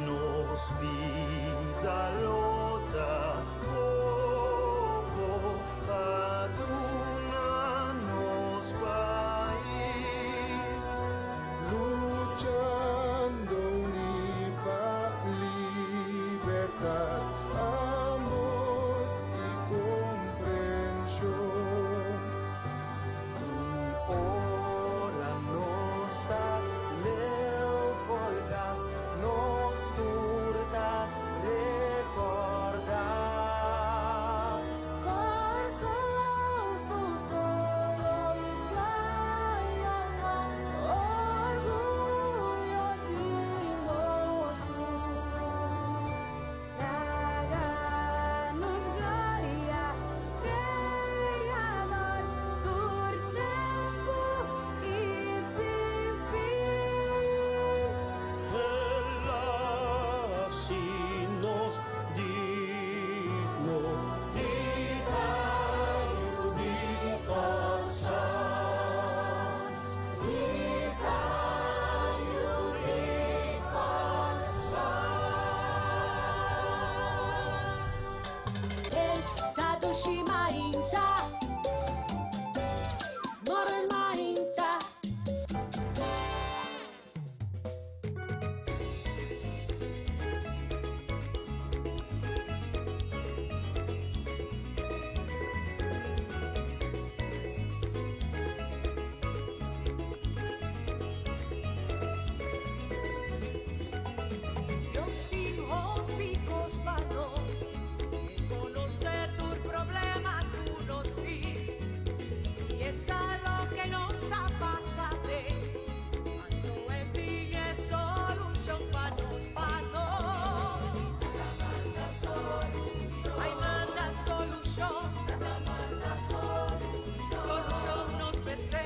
Nos vida lota poco paduna-nos país, luchando unidad, libertad, amor y comprensión. Y ora nos da leu folgas, nos turta recordar. Corso solo y playa, orgullo lindos tú. Daga-nos gloria, Creador, por tempo y sin fin. Ella así nos dijo, Ditayu dikasa, Ditayu dikasa. Estado shimainta, mormainta. Dios dijo picos panos, que conocer tu problema tú nos di. Si es algo que no está pasando, cuando en ti es solución para nos panos. Ay, manda solución, solución nos veste,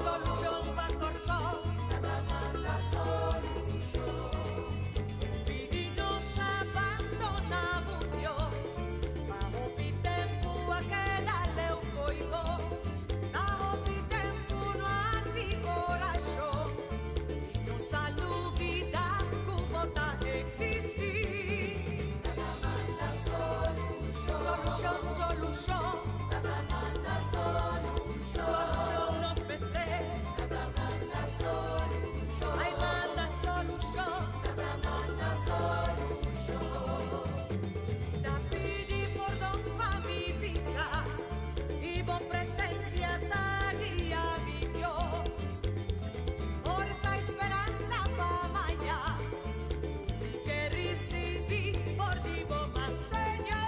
solución para corazón. Pidinos abandonamos Dios, bajo mi tempo a que darle un fuego, bajo mi tempo no así corazón, y no salud vida como ta existir. Solución, solución, solución nos veste. Ay, manda solución. Da pidi perdón pa mi vida y vos presencia ta guía mi Dios. Por esa esperanza pa mañana y que recibí por ti más Señor.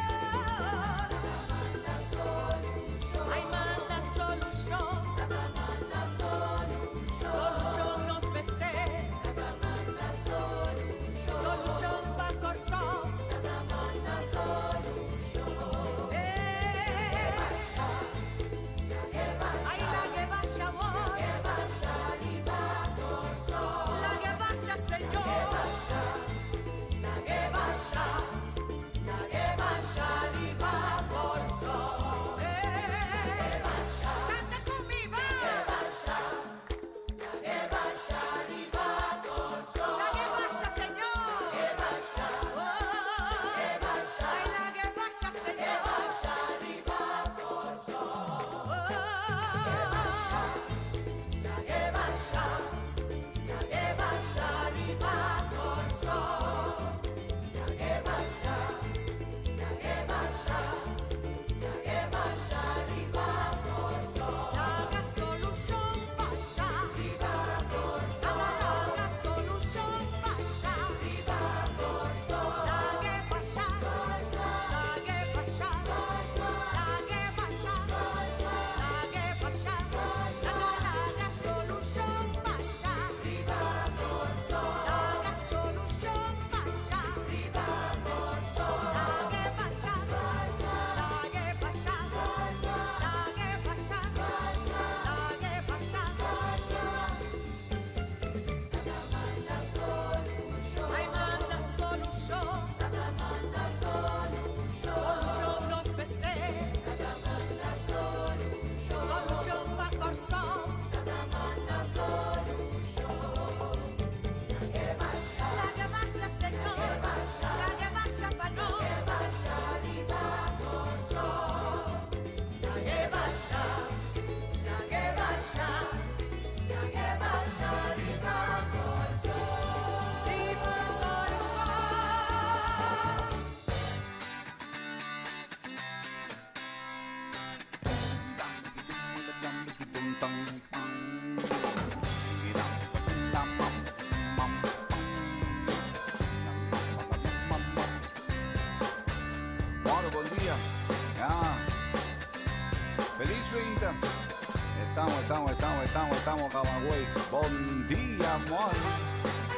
estamos, Camagüey. Buen día, amor.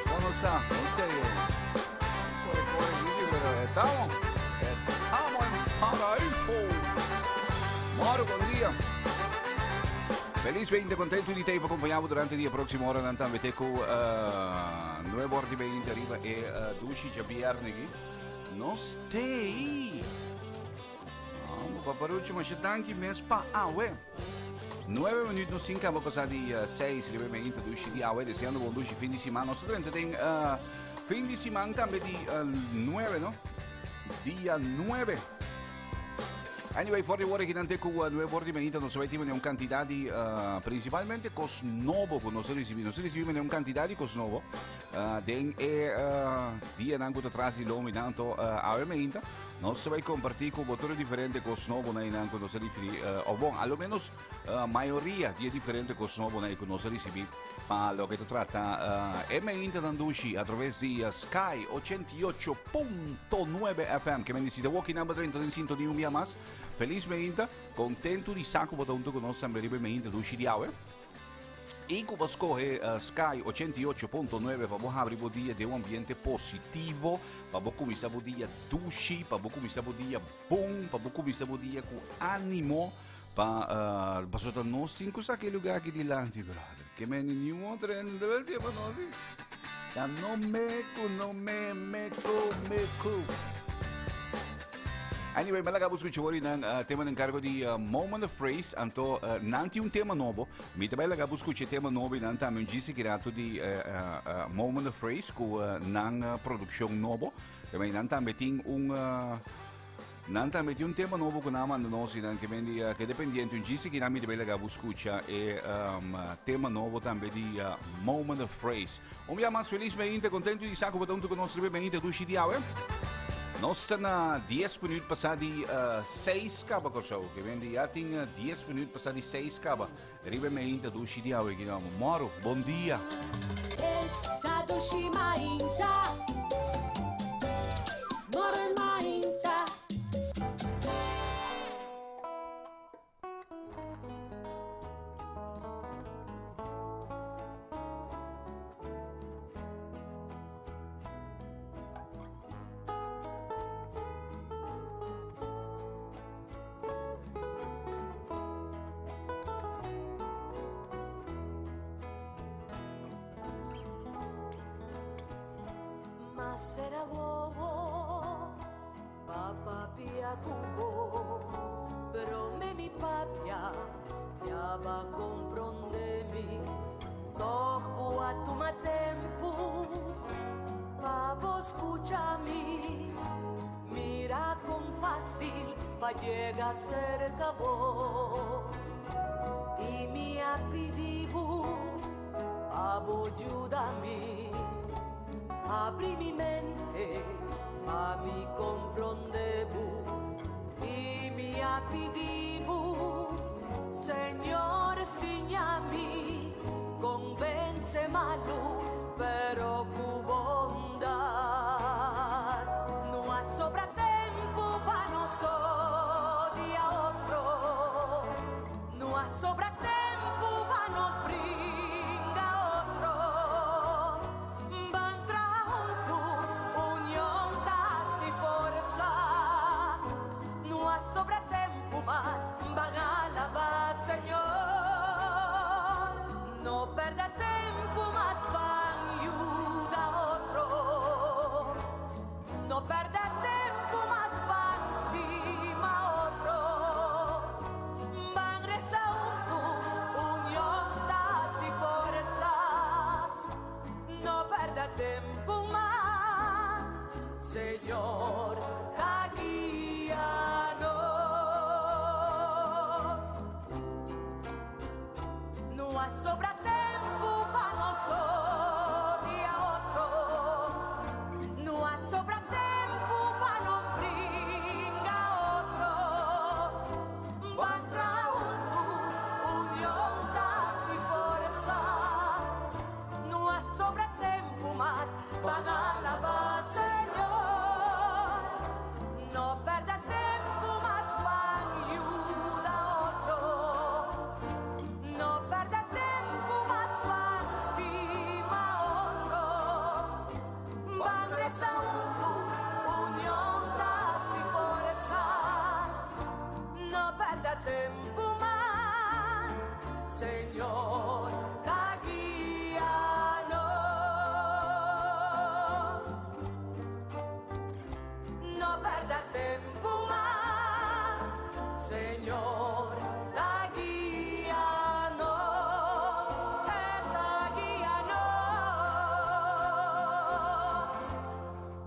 ¿Cómo está? ¿Usted? Pero estamos en paraíso. Moro, buen día. Feliz 20, contento di te, accompagniamo durante la prossima ora nantan veteco nuovo ordine in arriva e duci giabiarnegi. Non stay. Paparucci, ma c'è tanti mesi pa awe. 9 minuti non si incava passati 6, si deve mettere duci di awe, deseando buon duci fin di settimana. Nostro trente fin di settimana cambia di 9, no? Dia 9. Anyway, fuori ora che non te con nuovo ordine non so ne un candidati principalmente Cosnovo con non si risivi ne un candidati Cosnovo den dia nango da trasi l'uomo intanto avementa non si vai compartir con motore differente Cosnovo nei nango non si riferi o bon allo menos maioria di differente Cosnovo nei non si risivi ma lo che tratta ementa dandushi attraverso di Sky 88.9 FM che mi siete walking number 30 in sintonia un via mas. Felizmente, contento di sacco potuto conoscere brevemente Dushi di Aue. E come scorre Sky 88.9 per avere un dia di un ambiente positivo, per come si dia Dushi, per come si dia boom, per come si dia con animo, per sotto non si cosa che lugar che di lanti, brother. Che me ne un trend dove siamo noi? Da non me co. Anyway, malaga busco chori ng tema ng cargo di Moment of Praise anto nanti un tema nuovo. Mi tabella busco tema nuovo nanta mi gisi creato di Moment of Praise cu nang production nuovo. Kaya nanta meting un tema nuovo con naman no si nan che vendi che dependiente un gisi che nami tabella busco e tema nuovo tambe di Moment of Praise. Un via mas feliz meinte contento di sacco potanto con nostri meinte dushi di awe. Nós estamos na 10 minutos passadi 6 caba corso, que vem de ating 10 minutos passadi 6 caba. Ribe me inta do Shidiawe que não moro. Bom dia. Esta do Shimainta. Moro en Mainta. Será bobo, papá pia cubo, pero mi papia ya va a comprendere todo a tu tempo, pavo escúchame, mira con fácil pa llegar cerca vos y mi apedibu, pavo ayúdame. Apri mi mente a mi comprendebu y mi apedibu, Señor, signami, convence malu, pero cu bondad no ha sobra tempo pa nosotros y a otro, no ha sobra tempo pa nos brinda otro. Sobra tempo mas van a alabar Señor, no perda tempo mas vai.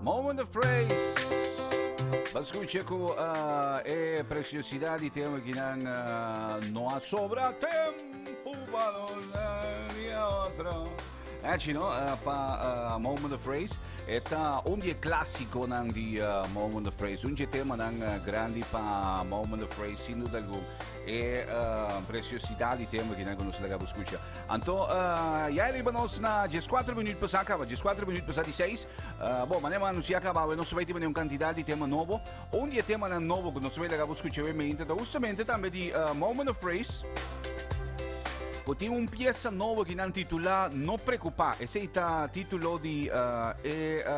Moment of Praise. Bascuche ko preciosidad di tema ginang no sobra tempo para otro. No, Moment of Praise. Esta un dia classico ng di Moment of Praise. Un dia tema ng grandi pa Moment of Praise sin duda alguna. Preciosidad di tema que não nos legal escucha. Então, já arribamos na 14 minutos para acabar, 14 minutos para 16. Bom, mas não se acaba, não se vai ter uma quantidade de tema novo. Um dia tema novo que nós vai legal escuchar obviamente, justamente também de Moment of Praise. Tem uma peça nova que não titula Não Preocupar. Esse é o título de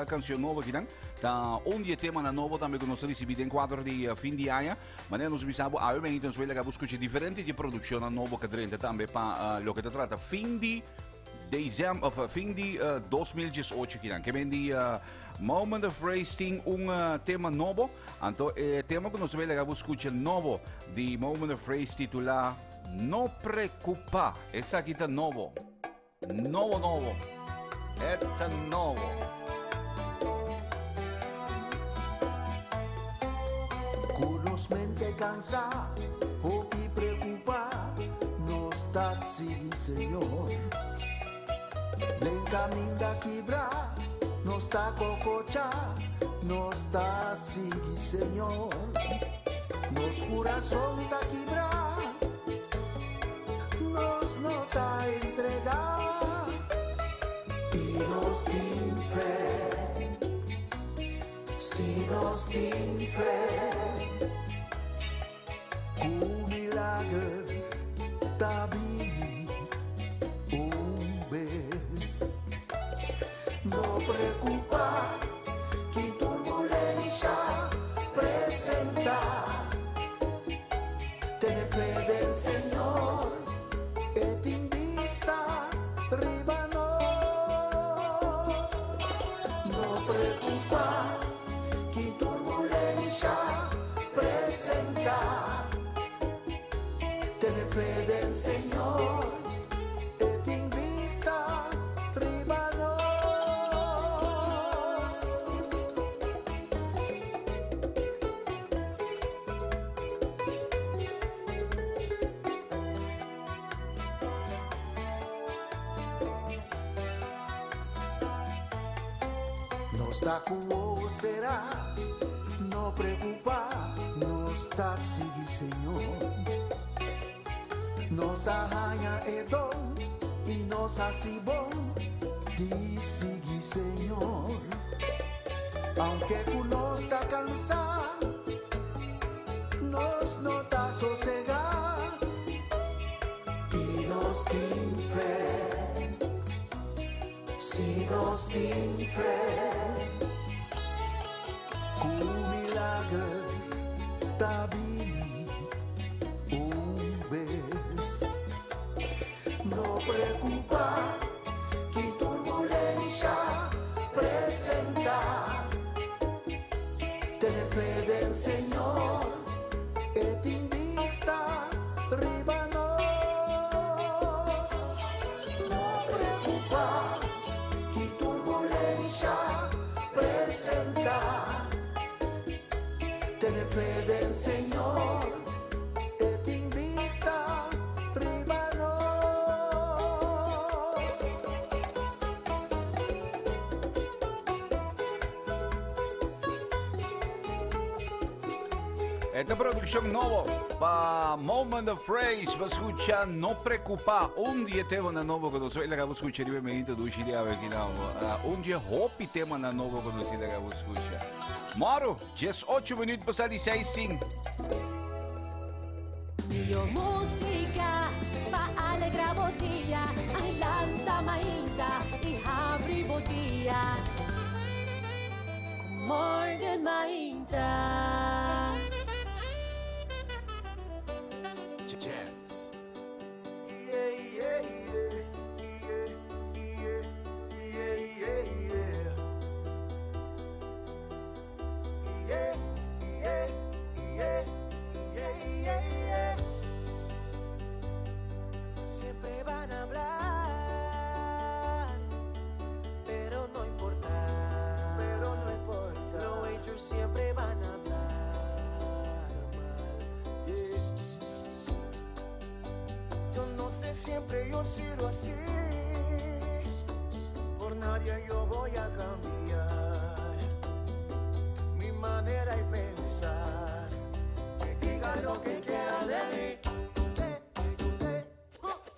canção nova que não. Tá um dia tema na novo também que nós recebemos em quadro de fim de ano. Mas nós precisamos, obviamente, nós vamos buscar diferente de produção na novo que trenta também para o que trata fim de dezembro, fim de 2018 que não. Que vem de Moment of Praise tem tema novo. Então, o tema que nós vamos buscar novo de Moment of Praise titula No preocupa, essa aqui tá novo. Novo. Esta novo. Cunos mente cansada o que preocupa, no está así, Señor. Nem caminho da quebra, no está cococha, no está así, Señor. Nos coração da quebra, nos nota entregar y nos din fe, si nos din fe, un milagre también un vez. No preocupa que turbulencia presenta, ten fe del Señor. Arriba nos, no preocupa que turbulencia presenta, ten fe del Señor, et in vista arriba nos. Está como será, no preocupa, no está así, Señor. Nos arranha edom y nos así bon, dice Señor. Aunque nos está cansado, nos nota sosegar y nos tin fe, si nos tin fe. También un vez. No preocupa que turbulencia presenta, ten fe del Señor, et in vista arriba nos. No preocupa que turbulencia presenta, ten fe del Señor, et in vista arriba nos. Esta producción nuevo para Moment of Praise va a escuchar No Preocupa. Un día tema na novo que nos vai legal escuchar e bem do dia aqui não. Um dia hope tema na novo que nos vai legal escuchar. Moro, 18 minutos para 16 sim. Dio música pa alegrar botilla, ailanta mainta e abre botilla. Morgen mainta. Jets. Siempre van a hablar, pero no importa. siempre yo he sido así. Por nadie yo voy a cambiar mi manera de pensar. Que digan lo que quieran de mí, que yo sé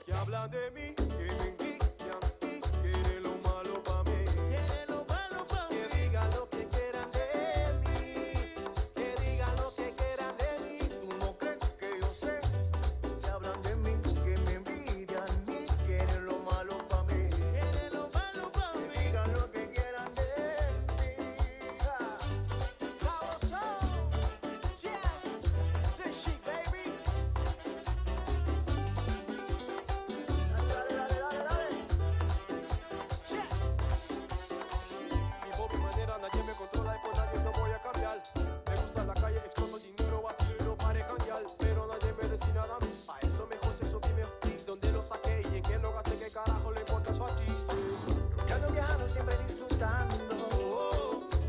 que hablan de mí, que me envidian y quieren lo malo para mí. Que digan lo que quieran de mí, que digan lo que quieran de mí. Tú no crees que yo sé que hablan de mí, que me envidian y quieren lo malo para mí. Que digan lo que quieran de mí. Sabroso, yeah, street chic, baby. Dale, dale, dale, dale. Yeah. Mi voz, mi manera, nadie me controla y por nadie no voy a cambiar. Me gusta la calle, exploto el dinero vacío y no pare cambiar. Pero nadie me decía nada a mí. Pa' eso mejor se dime a ti. ¿Dónde lo saqué y en qué lo gasté? ¿Qué carajo le importa eso a ti? Yo ando viajando siempre disfrutando.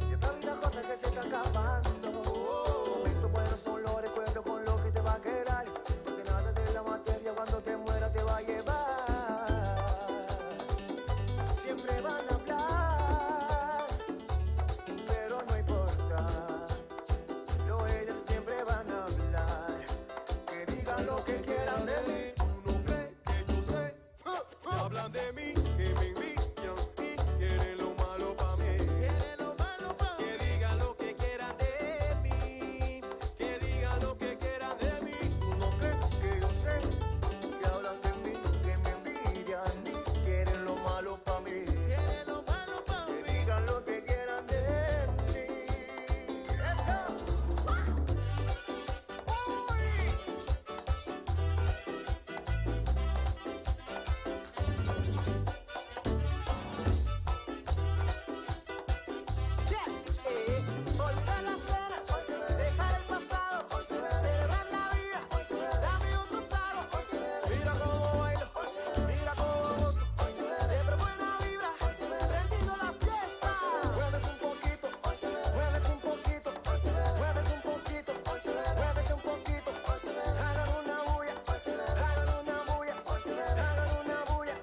Y esta vida corta que se está acabando. Momentos buenos son los recuerdos con los que te va a quedar. Porque nada de la materia cuando te muera te va a llevar. Siempre van a hablar, pero no importa. Los haters siempre van a hablar. Que digan lo que quieran de mí. Tú no crees que yo sé que hablan de mí, que me envidian y quieren lo malo para mí. Que digan lo que quieran de mí, que digan lo que quieran de mí. Tú no crees que yo sé que hablan de mí, que me envidian y quieren lo malo para mí. Que digan lo que quieran de mí. Eso. Olvidar las penas, dejar el pasado, celebrar la vida, dame otro trago. Mira cómo bailo, mira cómo gozo, siempre buena vibra, prendiendo la fiesta. Mueves un poquito, mueves un poquito, mueves un poquito, mueves un poquito. Hagan una bulla, hagan una bulla, hagan una bulla,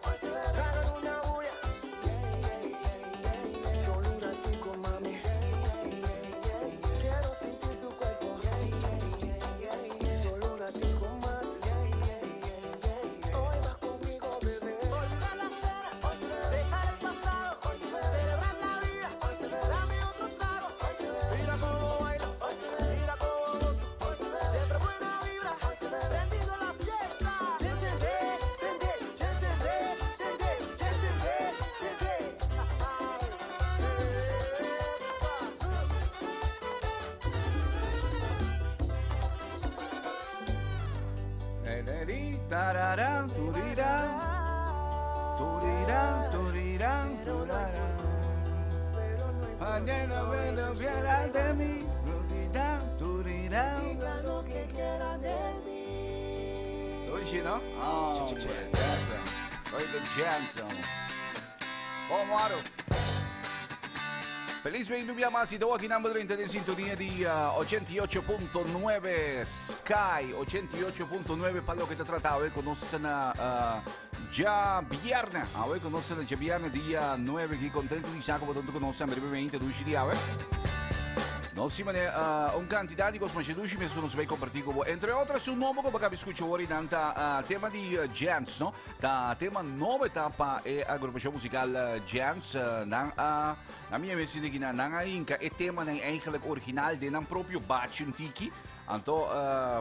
hagan una bulla. Solo un ratico, mami. Quiero sentir tu cuerpo. Solo un ratico más. Hoy vas conmigo, bebé. Olvidar las penas, dejar el pasado, celebrar la vida, dame otro trago. Mira cómo bailo, mira cómo gozo, siempre buena vibra, prendiendo la fiesta. Encendé, encendé, encendé, encendé, encendé, encendé. Tararán, turirán, turirán, turirán, turarán. Mañana me lo vieran de mí, turirán, turirán. Digan lo que quieran de mí. Hoje, não? Oh, Jackson. Oi, do Jackson. Bom, Maro. Felizmente un día más y todo aquí en Number 30 en sintonía de 88.9 Sky 88.9 para lo que te trataba de conocen ya viernes conocen ya viernes día 9 aquí contento di saco tanto conocen brevemente duci di ave non si mane un quantità di cose duci mi sono svei compartire con voi entre altre un nuovo che vi scuccio ora in tema di Jams no da tema nuova etapa e agrupatie musicale Jams na mia messina che na inca e tema eigenlijk original de nan proprio Bacin Tiki anto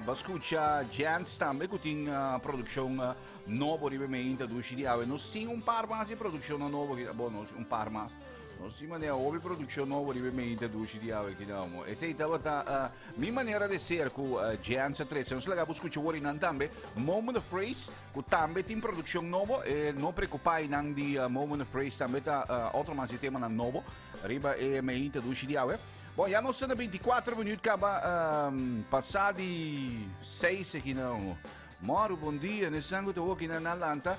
bascuccia Jams tambe cutin production nuovo rivamente duci di ave non sting un par ma si produzione nuovo che boh un par ma non si manea ove produzione nuovo rivamente duci di ave che damo e sei tavata mi maniera di ser cu Jams Trezza non si laga buscuccia ora in tambe Moment of Praise cu tambe in produzione nuovo e non preoccupai nang di Moment of Praise tambe ta altro ma si tema nan nuovo riba e meinte duci di ave Bom, já não são 24 minutos, acaba passadi 6 aqui não. Moro, bom dia, nesse sangue estou aqui na Atlanta.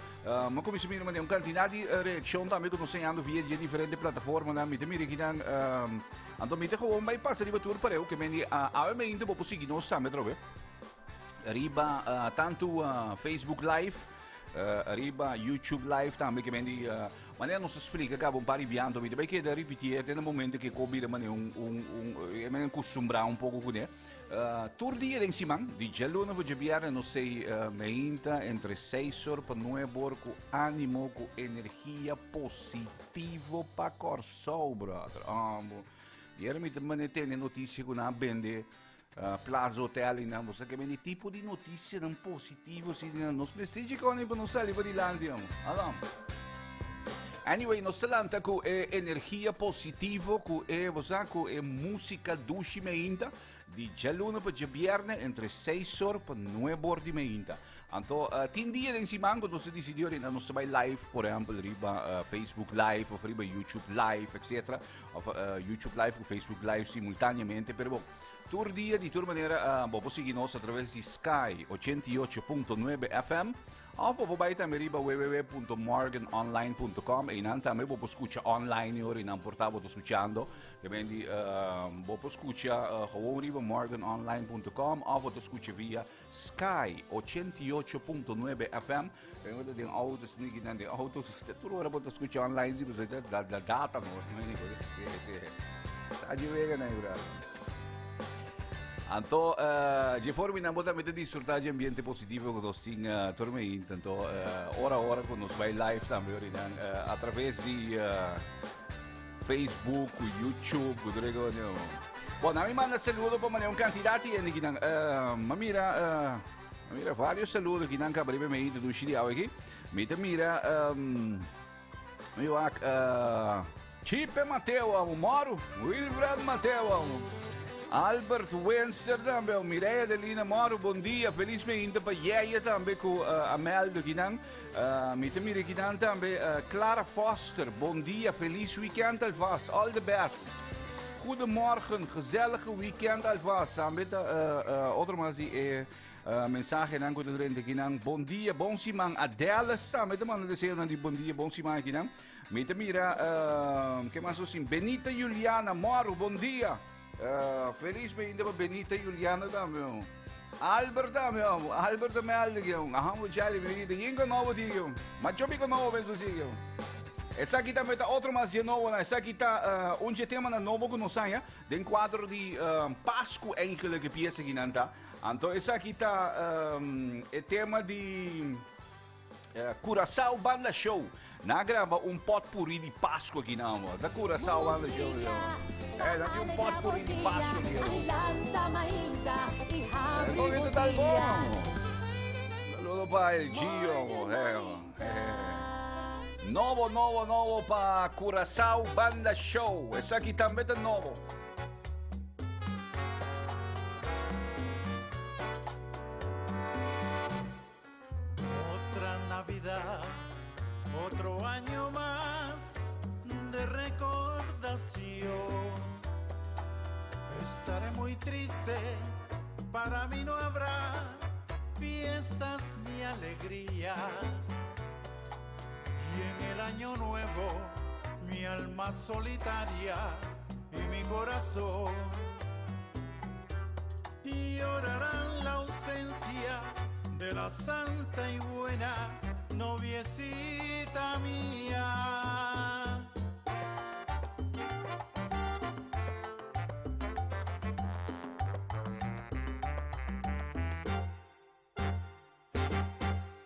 Mas como se me uma quantidade de reação também que nós temos via de diferentes plataformas, né? Me aqui na então me gewoon bij passa riba tour para eu que me obviamente vou conseguir nós também trove. Riba tanto Facebook Live arriba YouTube Live também que vendi maneira não se explica que um par de bianto vide perché da ripetere no momento che combina maneira é costumbrar um pouco com né tur dia em cima di geluna per gibiare no sei meinta entre 6 horas per 9 horas com ânimo com energia positivo para corso brother ieri mi manetene notizie con a bende Plaza Hotel in você che vende tipo di notizie non positivo si non prestigio con non sali per l'andiamo allora anyway no salanta con energia positivo con você con musica dushi meinta di geluna per gibierne entre 6 horas per 9 horas di meinta anto tin dia in simango non si decidió in non si vai live per esempio riba Facebook live o riba YouTube live etc of YouTube live o Facebook live simultaneamente però tur dia di tur maneira può seguirnos attraverso di Sky 88.9 FM o può vai também riba www.morganonline.com e in também può escuchar online ora in portavo sto ascoltando che quindi può escuchar gewoon riba morganonline.com o può escuchar via Sky 88.9 FM e ora di auto sneaky dan di auto tu ora può escuchar online sì da data no sta di vega ne Anto, je formi na bota mete di surtaggi ambiente positivo con sting tormei, tanto ora con nos vai live também através di Facebook, YouTube, drego no. Bom, na mi manda saludo para um candidati e que mira vários saludos que não cabe brevemente do Chiliao aqui. Mira eu Chipe Mateo, Moro, Wilfred Mateo, Albert Wenster também, Mireia Delina Moro, bom dia, felizmente para Yeia também com a Mel do Guinan, mira Guinan também, Clara Foster, bom dia, feliz weekend alvast, all the best. Goedemorgen, gezellige weekend alvast. Met outra mais mensagem nan kuda rente Guinan, bom dia, bom simang Adela está, met man desejo nan di bom dia, bom simang Guinan. Mita mira, que mais assim, Benita Juliana Moro, bom dia. Feliz bem-vinda para Benita Juliana também. Albert também, Albert também algo. Aham, já ele bem-vinda. Inga novo digo. Mas eu bico novo penso digo. Essa aqui também tá outro mais de novo, né? Essa aqui tá onde tema na novo que não sai, den quadro de Páscoa eigenlijk peça aqui não tá. Então essa aqui tá é tema de Curaçao Banda Show. Na grava potpourri di Páscoa aqui não, da Curaçao Banda Show. Daqui potpourri di Páscoa aqui. Bonito tá bom. Saludo para el Gio. Novo para Curaçao Banda Show. Esse aqui também tá novo. Otra Navidad, otro año más de recordación. Estaré muy triste, para mí no habrá fiestas ni alegrías. Y en el año nuevo, mi alma solitaria y mi corazón llorarán la ausencia de la santa y buena noviecita mía.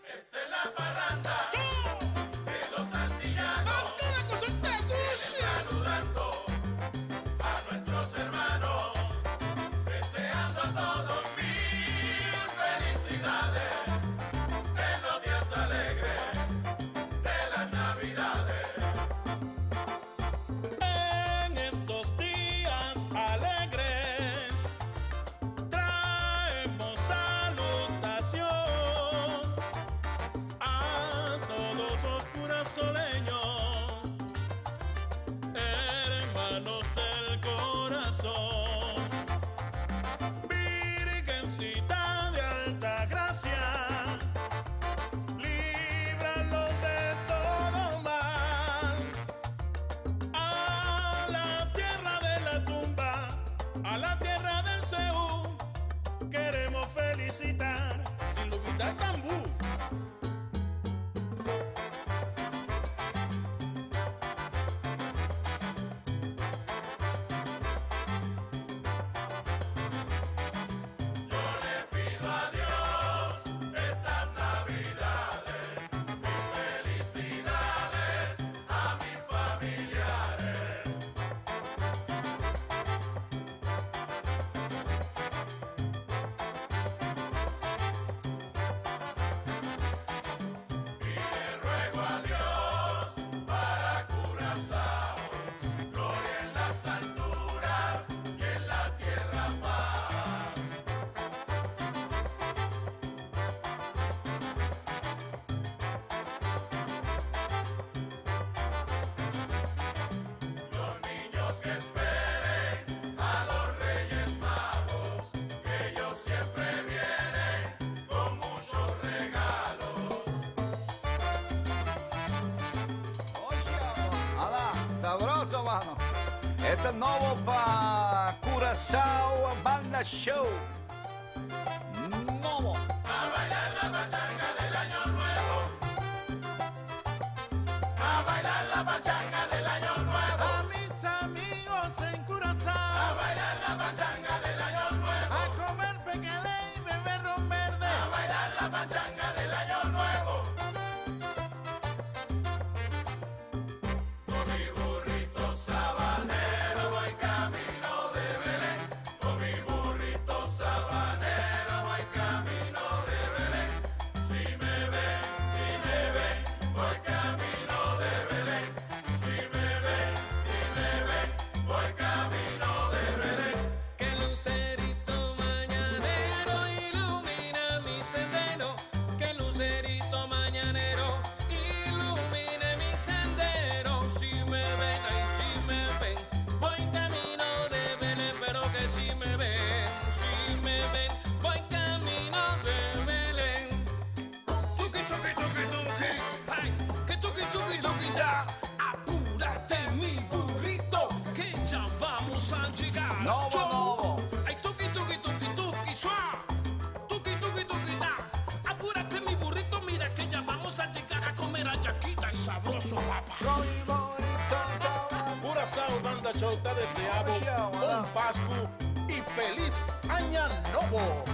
Esta es la parranda de los antillanos, saludando a nuestros hermanos, deseando a todos mil felicidades en los días alegres de las Navidades. Sabroso, mano. Este es nuevo para Curazao Banda Show. Nuevo. A bailar la pachanga del año nuevo. A bailar la pachanga del año nuevo. A mis amigos en Curazao. A bailar la pachanga del año nuevo. A comer pequeñé y beber ron verde. A bailar la pachanga del año nuevo. Con mi burrito sabanero voy camino de Belén. Con mi burrito sabanero voy camino de Belén. Si me ven, voy camino de Belén. Si me ven, voy camino de Belén. Que el lucerito mañanero ilumina mi sendero. Que el lucerito mañanero ilumine mi sendero. Si me ven, ay, si me ven, voy camino de Belén. Pero que si me ven, voy camino de Belén. Tuki, tuki, tuki, tuki, ay, que tuki, tuki, tuki, ya. Apúrate, mi burrito, que ya vamos a llegar. Novo. Ay, tuki, tuki, tuki, tuki, suá. Tuki, tuki, tuki, da. Apúrate, mi burrito, mira que ya vamos a llegar a comer ayaquita y sabroso, papá. Curazao Banda Show te deseamos un Pascu y feliz Año Nuevo.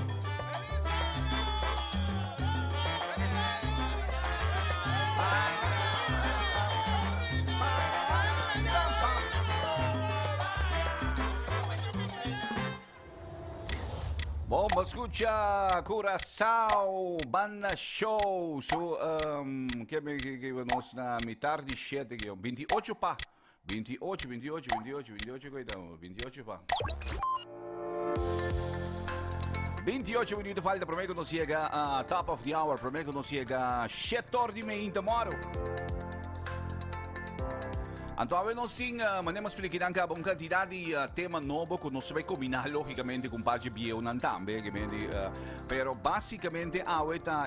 Bomba, escucha Curazao Banda Show. Su, que vamos na mitad de 7, 28 pa. 28, cuidado, 28 pa. 28 minutos falta para mim que nós chega a top of the hour, para mim que nós chega a 7h30 tomorrow. Então, nós sim, manemos explicar que uma quantidade de tema novo que nós vai combinar logicamente com parte bio não também, pero basicamente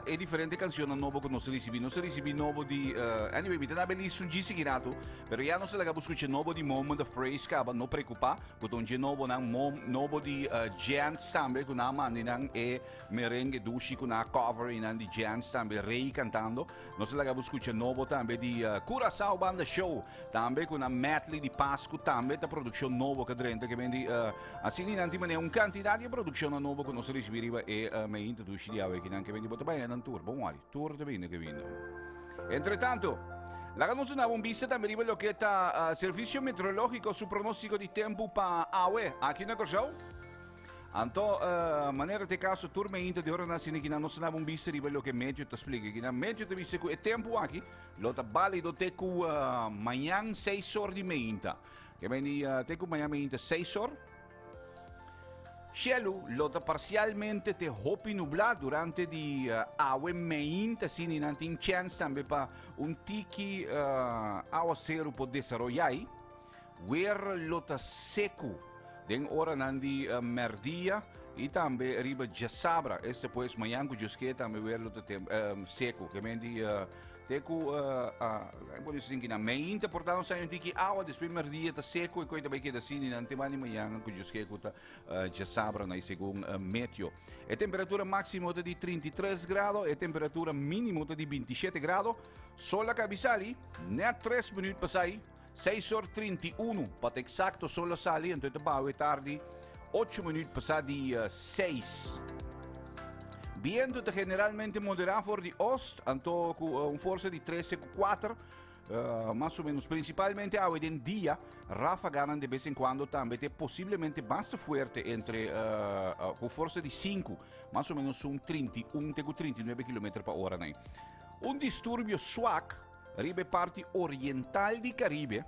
é diferente canção nova que nós recebemos novo de anyway, me tá belíssimo de seguirato, pero já nós acabamos escutar novo de moment the phrase que não preocupar, porque um novo novo de Giants também com a maneira é merengue dushi com a cover de Giants também rei cantando, nós acabamos escutar novo também de Curazao Banda Show também com a medley di Pasco também da produção nova que dentro que vende assim nanti mané quantidade de produção nova que nós recebemos e me introduz di ave que não que vende bota bem na tour bom ali tour de vindo que vindo entretanto la nos una bombista também rivelo que está serviço meteorológico su pronóstico di tempo para awe aqui na Corsão. Então, maneira de caso, turma ainda de hora na cena que não se dá um bicho de que médio te explica que na médio te bicho é tempo aqui, lota bale do teco manhã 6h30, que vem teco manhã 6h. Cielo lota parcialmente te hopi nublado durante di awe meinte sini nanti in chance também para tiki aguacero pode desarrollar. Where lota seco den hora nandi merdia e também riba já sabra este pois manhã que jusque também ver luta seco que mendi teco pode dizer que na meinte portanto sai que água depois merdia tá seco e coisa bem que assim nanti manhã que jusque que já sabra na segundo meteo e temperatura máxima de 33 graus e temperatura mínima de 27 graus sol a cabisali net 3 minutos para sair 6h31, para exacto solo sali, então é tarde, 8 minutos passado de 6. Viento generalmente moderado for de oeste, então com força de 13,4, mais ou menos, principalmente ao dia, ráfagas de vez em quando também, possivelmente mais forte, com força de 5, mais ou menos 39 km por hora. Distúrbio suave, ribe parte oriental di Caribe,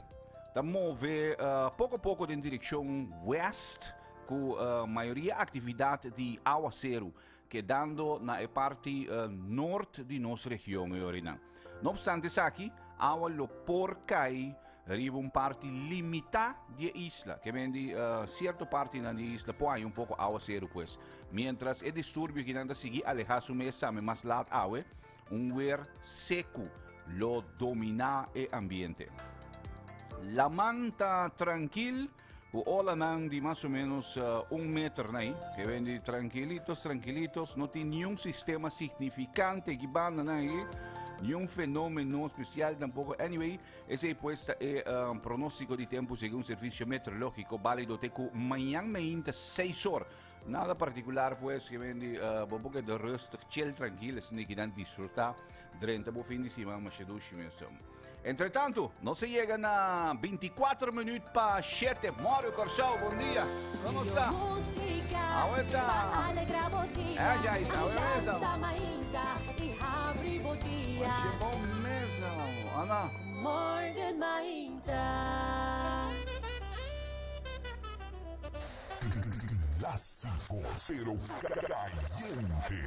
da move pouco a pouco em direção west, com a maioria atividade de aguacero, quedando na parte norte de nossa região. Não obstante isso aqui, água lo por cair, ribe parte limitada de isla, que vende certa parte da isla, pode pouco aguacero, pues. Mientras o distúrbio que anda seguir alejar su mesa, mais lado água, ver seco, lo domina el ambiente. La man está tranquil, o la man de más o menos 1 metro, ¿no? Que ven tranquilitos, tranquilitos, no tiene ni un sistema significante que van, ¿no? Ni un fenómeno especial tampoco. Anyway, ese puesta es pronóstico de tiempo según servicio meteorológico válido de mañana 6 horas. Nada particular, pues, que vende un poco de rust, chill, tranquilo, ni que dan disfrutar durante el fin de semana, más Entre tanto, no se llegan a 24 minutos para 7. Mario Corsao, buen día. ¿Cómo está? Música Ahorita. para alegrar botia. Já está, beleza? Ailanta, mainta e abre botia. Que bom mesmo, Ana. Morgan mainta. Clásico, pero caliente.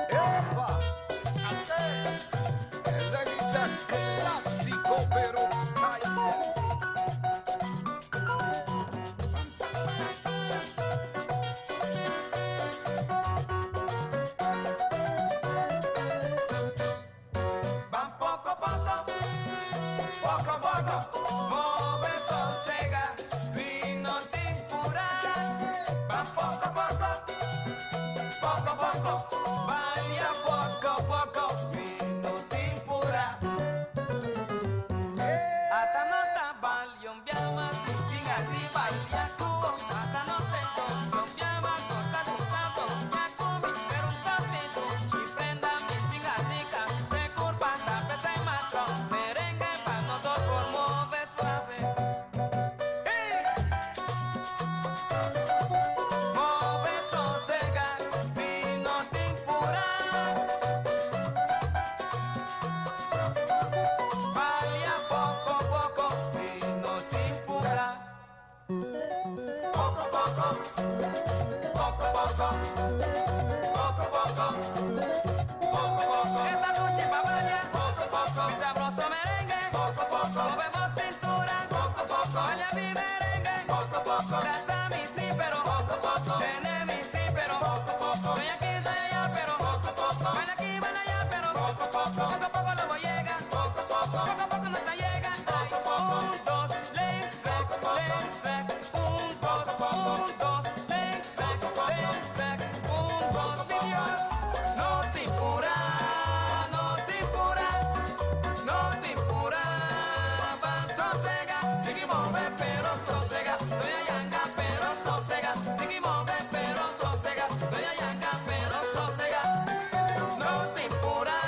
¡Epa! Esa guitarra clásico, pero caliente. Van poco a poco, mueve sosega, vino temporal. Van poco a poco, vaya poco a poco, vino temporal. Hasta no trabalho, biama, tinga de baixia, cuo, hasta no tengo, biama, costa de papo, ya comi, pero un contento, si prenda mi tinga rica, se curva, la pesa y matro, merengue, pa' no dos por mover suave. Move sosega, vino temporal. Vale a poco, vino temporal. Poco a poco, esta noche va a bailar, mi sabroso merengue, movemos cintura, baila mi merengue, gracias mi sí, pero, tiene mi sí, pero, estoy aquí, estoy allá, pero, baila aquí, baila allá, pero, poco a poco luego llega, poco a poco no te llega, ay, 1, 2, links back, 1, 2, links back, 1, 2, Dios, no te impura, van sosega, seguimos pero sosega, estoy allá, pero sosega, seguimos pero sosega, estoy allá, pero sosega, no te impura,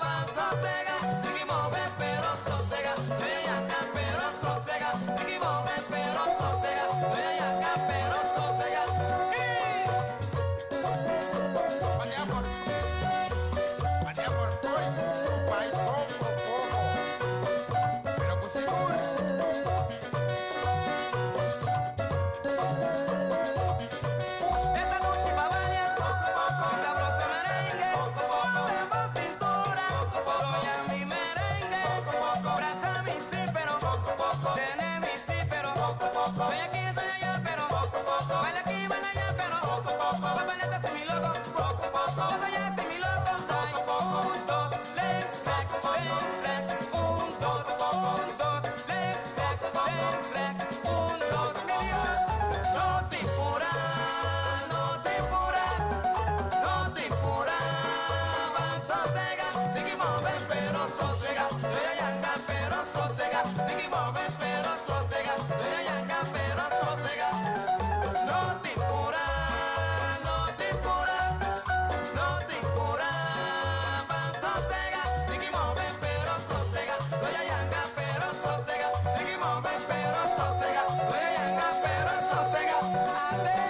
van sosega, seguimos pero sosega, estoy allá, pero sosega, seguimos pero sosega, estoy allá, pero sosega. Esta noche va a bailar, mi sabroso merengue, movemos cintura, soy mi merengue, abraza mi sí, pero, tiene mi sí, pero, estoy aquí, estoy allá, pero, baila aquí, baila allá, pero, va a bailar hasta mi loco, yo soy este mi loco, ay, 1, 2, legs back, 1, 2, 2, legs back, 1, 2, Dios, no te impura, van sosega, seguimos pero sosega, estoy allá, pero sosega, seguimos pero sosega, estoy allá, pero sosega, no te impura, van sosega, seguimos pero sosega, estoy allá, pero sosega, seguimos pero sosega, estoy allá, pero sosega, a ver.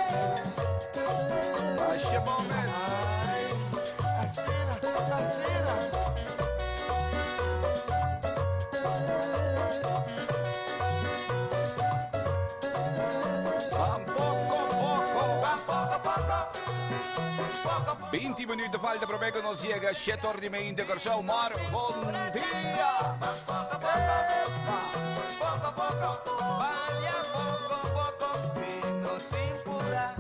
Mas que bom mesmo. Van poco a poco. 20 minutos falta para que nos llega 7 horas de mente, Corsao, Mar, buen día. Poco a poco, vaya poco a poco, vino sin pura.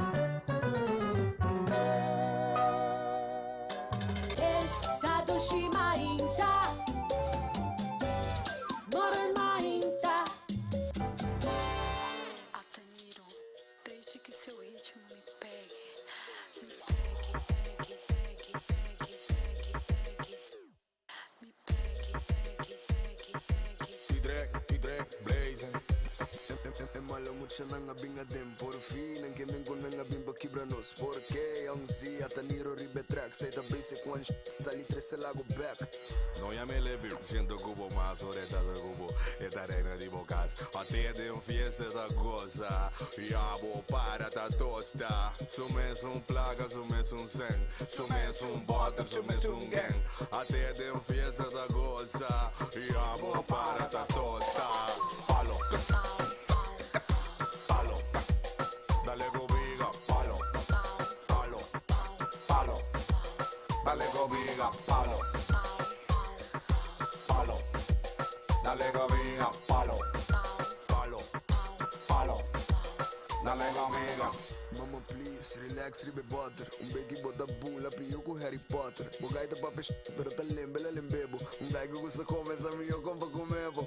mucha nanga binga dem por fin en que me nanga bimba kibranos porque aún si hasta niro ribe track say the basic one sta li 3 lago back. No llame lebir, siento cubo más oreta de cubo, esta reina de bocas, a te de un fiesta da goza, y abo para ta tosta, sumes un plaga, sumes un sen, sumes un butter, sumes un gang, a te de un fiesta da goza, y abo para ta tosta, palo, palo, dale gobiga, palo, palo, palo, dale gobiga, palo. Dale gomiga, palo, palo, palo, dale gomiga. Mama please, relax ribe butter. Begi bota bula pio com Harry Potter. Bogai da pape pero ta lembela lembebo. Gai que gusta conversa mio compa comebo.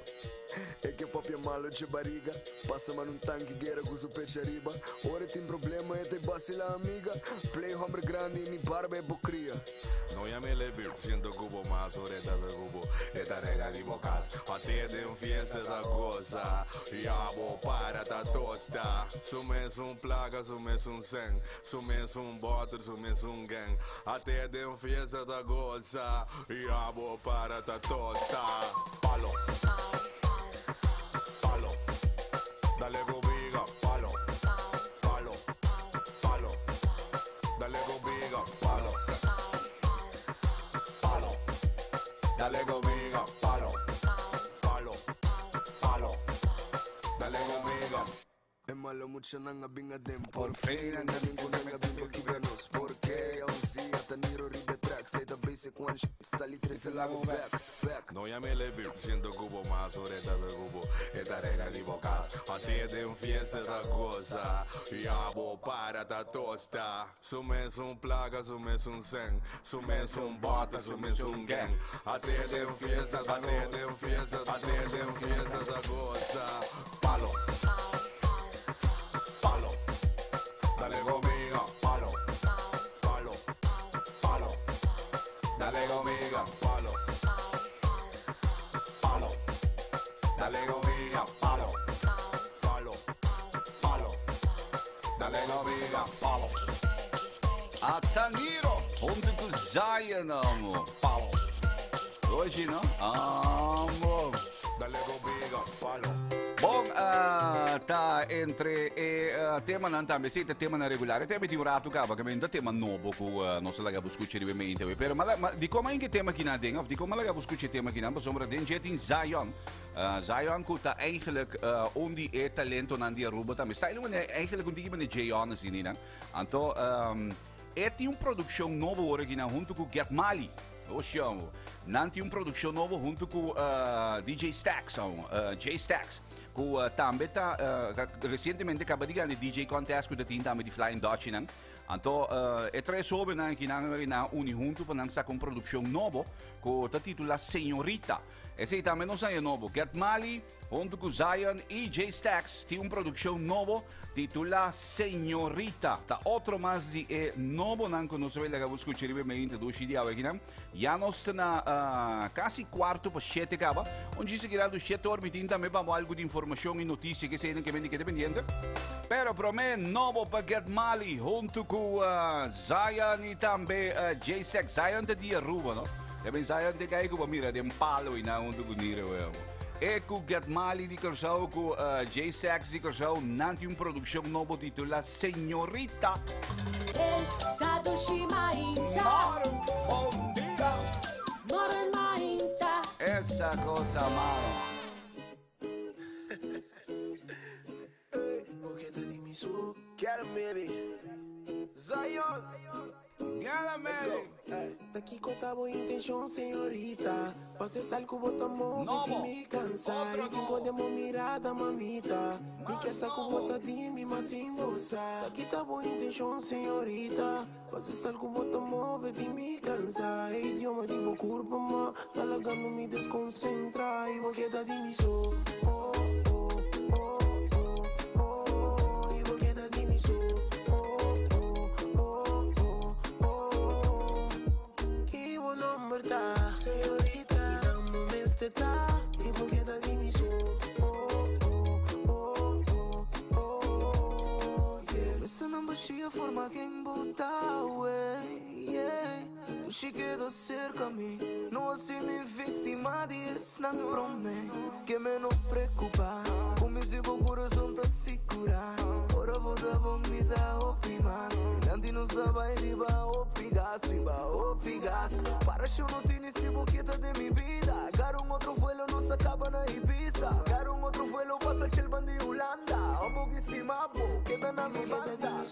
É que papi é malo de barriga. Passa mano um tanque guerra com o peixe arriba. Ora tem problema e te vacila amiga. Play hombre grande e mi barba é bocria. No llame lebir, siento cubo más oreta de cubo, esta reina de bocas, a te de un fiesta da goza, y abo para ta tosta, sumes un plaga, sumes un sen, sumes un butter, sumes un gang, a te de un fiesta da goza, y abo para ta tosta, palo, palo, dale gobiga, palo, palo, palo, dale gobiga, palo. Dale gomiga, palo, palo, palo, dale gomiga. É malo mucha nanga binga dem por fin anga ningu nanga bimba kibranos porque aún si hasta niro ribe track say the basic one sta li 3 lago back. No llame lebir, siento cubo más oreta de cubo, esta reina de bocas, a te de un fiesta da goza, y abo para ta tosta, sumes un plaga, sumes un sen, sumes un butter, sumes un gang, a te de un fiesta, a te de un fiesta, a te de un fiesta da goza, palo, palo, dale gomiga, palo, palo, palo, dale gomiga, palo. Dale gomiga, palo, palo, palo, dale gomiga, palo. Ataniro, junto com Zion, amor. Palo. Hoje, não? Amor. Dale gomiga, palo. Bom, tá entre tema não também, se tema na regular, até me rato cá, porque ainda tema novo que nós lá vamos discutir realmente, mas de como é que tema aqui na ding, of de como lá vamos discutir tema aqui na, mas sobre den jet in Zion. Zion kuta eigenlijk om die talento aan die Aruba também. Está eigenlijk onde iemand de J.O. assim, né? Então, tem produção nova original junto com Get Mali. O chamo. Não tem produção nova junto com DJ Stax, J Stax. Que também tá recentemente acaba de ganhar DJ contest que tem também de Flying Dutch, né? Então, é três sobre que na uni junto para lançar com produção nova que tá titula Senhorita. Esse também não sai novo. Get Mali, junto com Zion e J Stax, tem produção nova titula Senhorita. Tá outro mais de novo não que nós vamos escutar realmente do Chile aqui, né? Já nós na quase quarto para 7 acaba, onde seguirá do 7 horas também vamos algo de informação e notícia que saem que vem que dependente. Pero para mim novo para Get Mali, junto com Zion e também J Stax. Zion de dia Aruba, não? Também Zion de cair com mira de palo e não do bonito, é com Get Mali de Corsau com J Stax de Corsau não tem produção nova titula Senhorita. Estado Shimainta, Bom dia. Moro Mainta. Essa coisa mano. Boqueta de miso, quero baby. Zion. Daqui conta boa intenção, senhorita. Você sabe que o botão move de me cansar. E que podemos mirada, mamita. E que essa com bota de mim, mas sem moça. Daqui tá boa intenção, senhorita. Você sabe que o botão move de me cansar. É idioma de meu corpo, mas tá lagando me desconcentrar. E boqueta de mim sou. Senhorita, damos este tá. E boqueta de mim sou. quem botar, yeah. Tu cheguei cerca a mim, não assim me vítima disso, não me promete. Que me não preocupa, com meu coração tá segura. Ora vou dar bom me dá opimas, delante não sabe riba opigas. Para eu não tenho esse boqueta de minha vida. Agarro outro vuelo, não se acaba na Ibiza. Agarro outro vuelo, passa el band de Holanda. Um pouco estimado, queda na minha banda.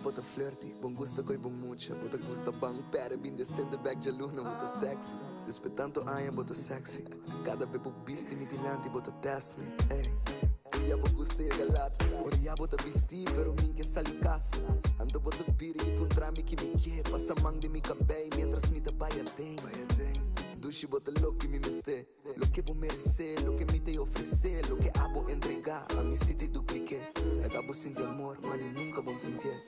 Bota flirty, bom gusta coi bom mucha. Bota gusta bang, pera bem decente, back de luna, bota sexy. Despertando aia, bota sexy. Cada bebo bisti mitilanti, bota test me, hey. Ya bo gusta e galata, ora ya bota bisti, pero minke sali casa. Ando bota piri e encontrarme que me quer. Passa mang de mi cabei, mientras mi te vaya tem. Dushi bota lo que me meste, lo que vou merecer, lo que me te ofrecer, lo que abo entregar a mi sitio duplique. Acabo sin te amor, mani nunca vou sentir.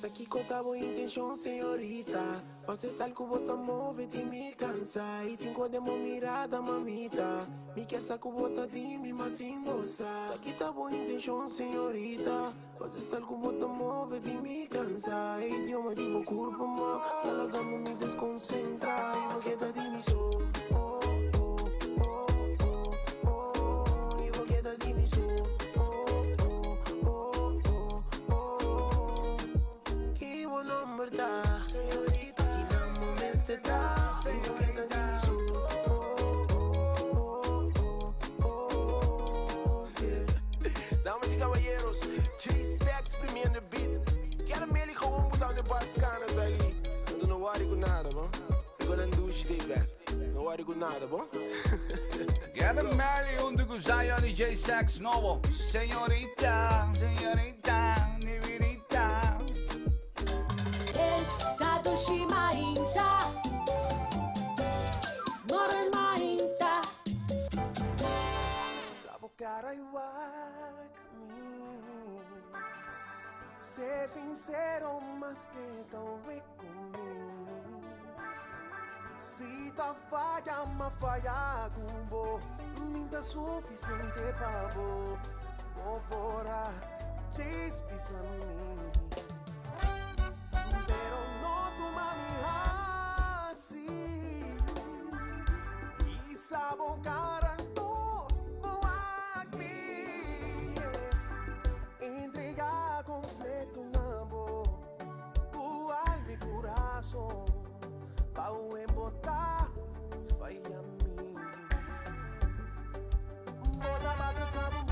Daqui conta boa intenção, senhorita. Você sabe que bota move de me cansa e te enquadra mirada, mamita. Me quer saco bota de mim, mas sem moça. Daqui tá boa intenção, senhorita. Você sabe que bota move de me cansa e idioma de meu corpo, ma. Ela dando me desconcentra e não queda de mim só. Dames y caballeros, G-Stacks premium the beat. Quero me gewoon botar de bascanas ali. Não worry com nada, bom. Eu não douche de back. Não worry com nada, bom. Gavin Malley junto con Zion y J-Sax nuovo. Señorita, señorita, neverita. Estado Shimainta, Normainta. Sabo cara igual que mí. Ser sincero más que tal vez conmigo. Si ta falla, ma falla con vos. Minta suficiente para vos. Vos podrás chispis a mí. Pero no tu mami así. Y sabo cara todo a mí. Entrega completo un amor. Tu alma y corazón. Pau embotar, falla a mí. Bota bate sabor.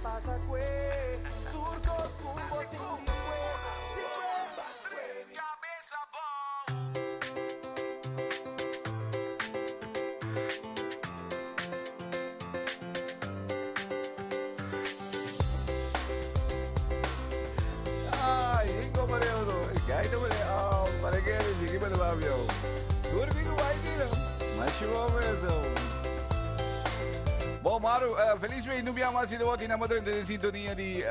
pasa que turcos con botín de Cabeza bomb. Ay, Ingo Mareo, kahit naman para kaya sige pa naman yun. Turbi ko ba dito? Masyuro mo ito. Bom, Maru, felizmente non abbiamo sido aqui na madrugada in sintonia di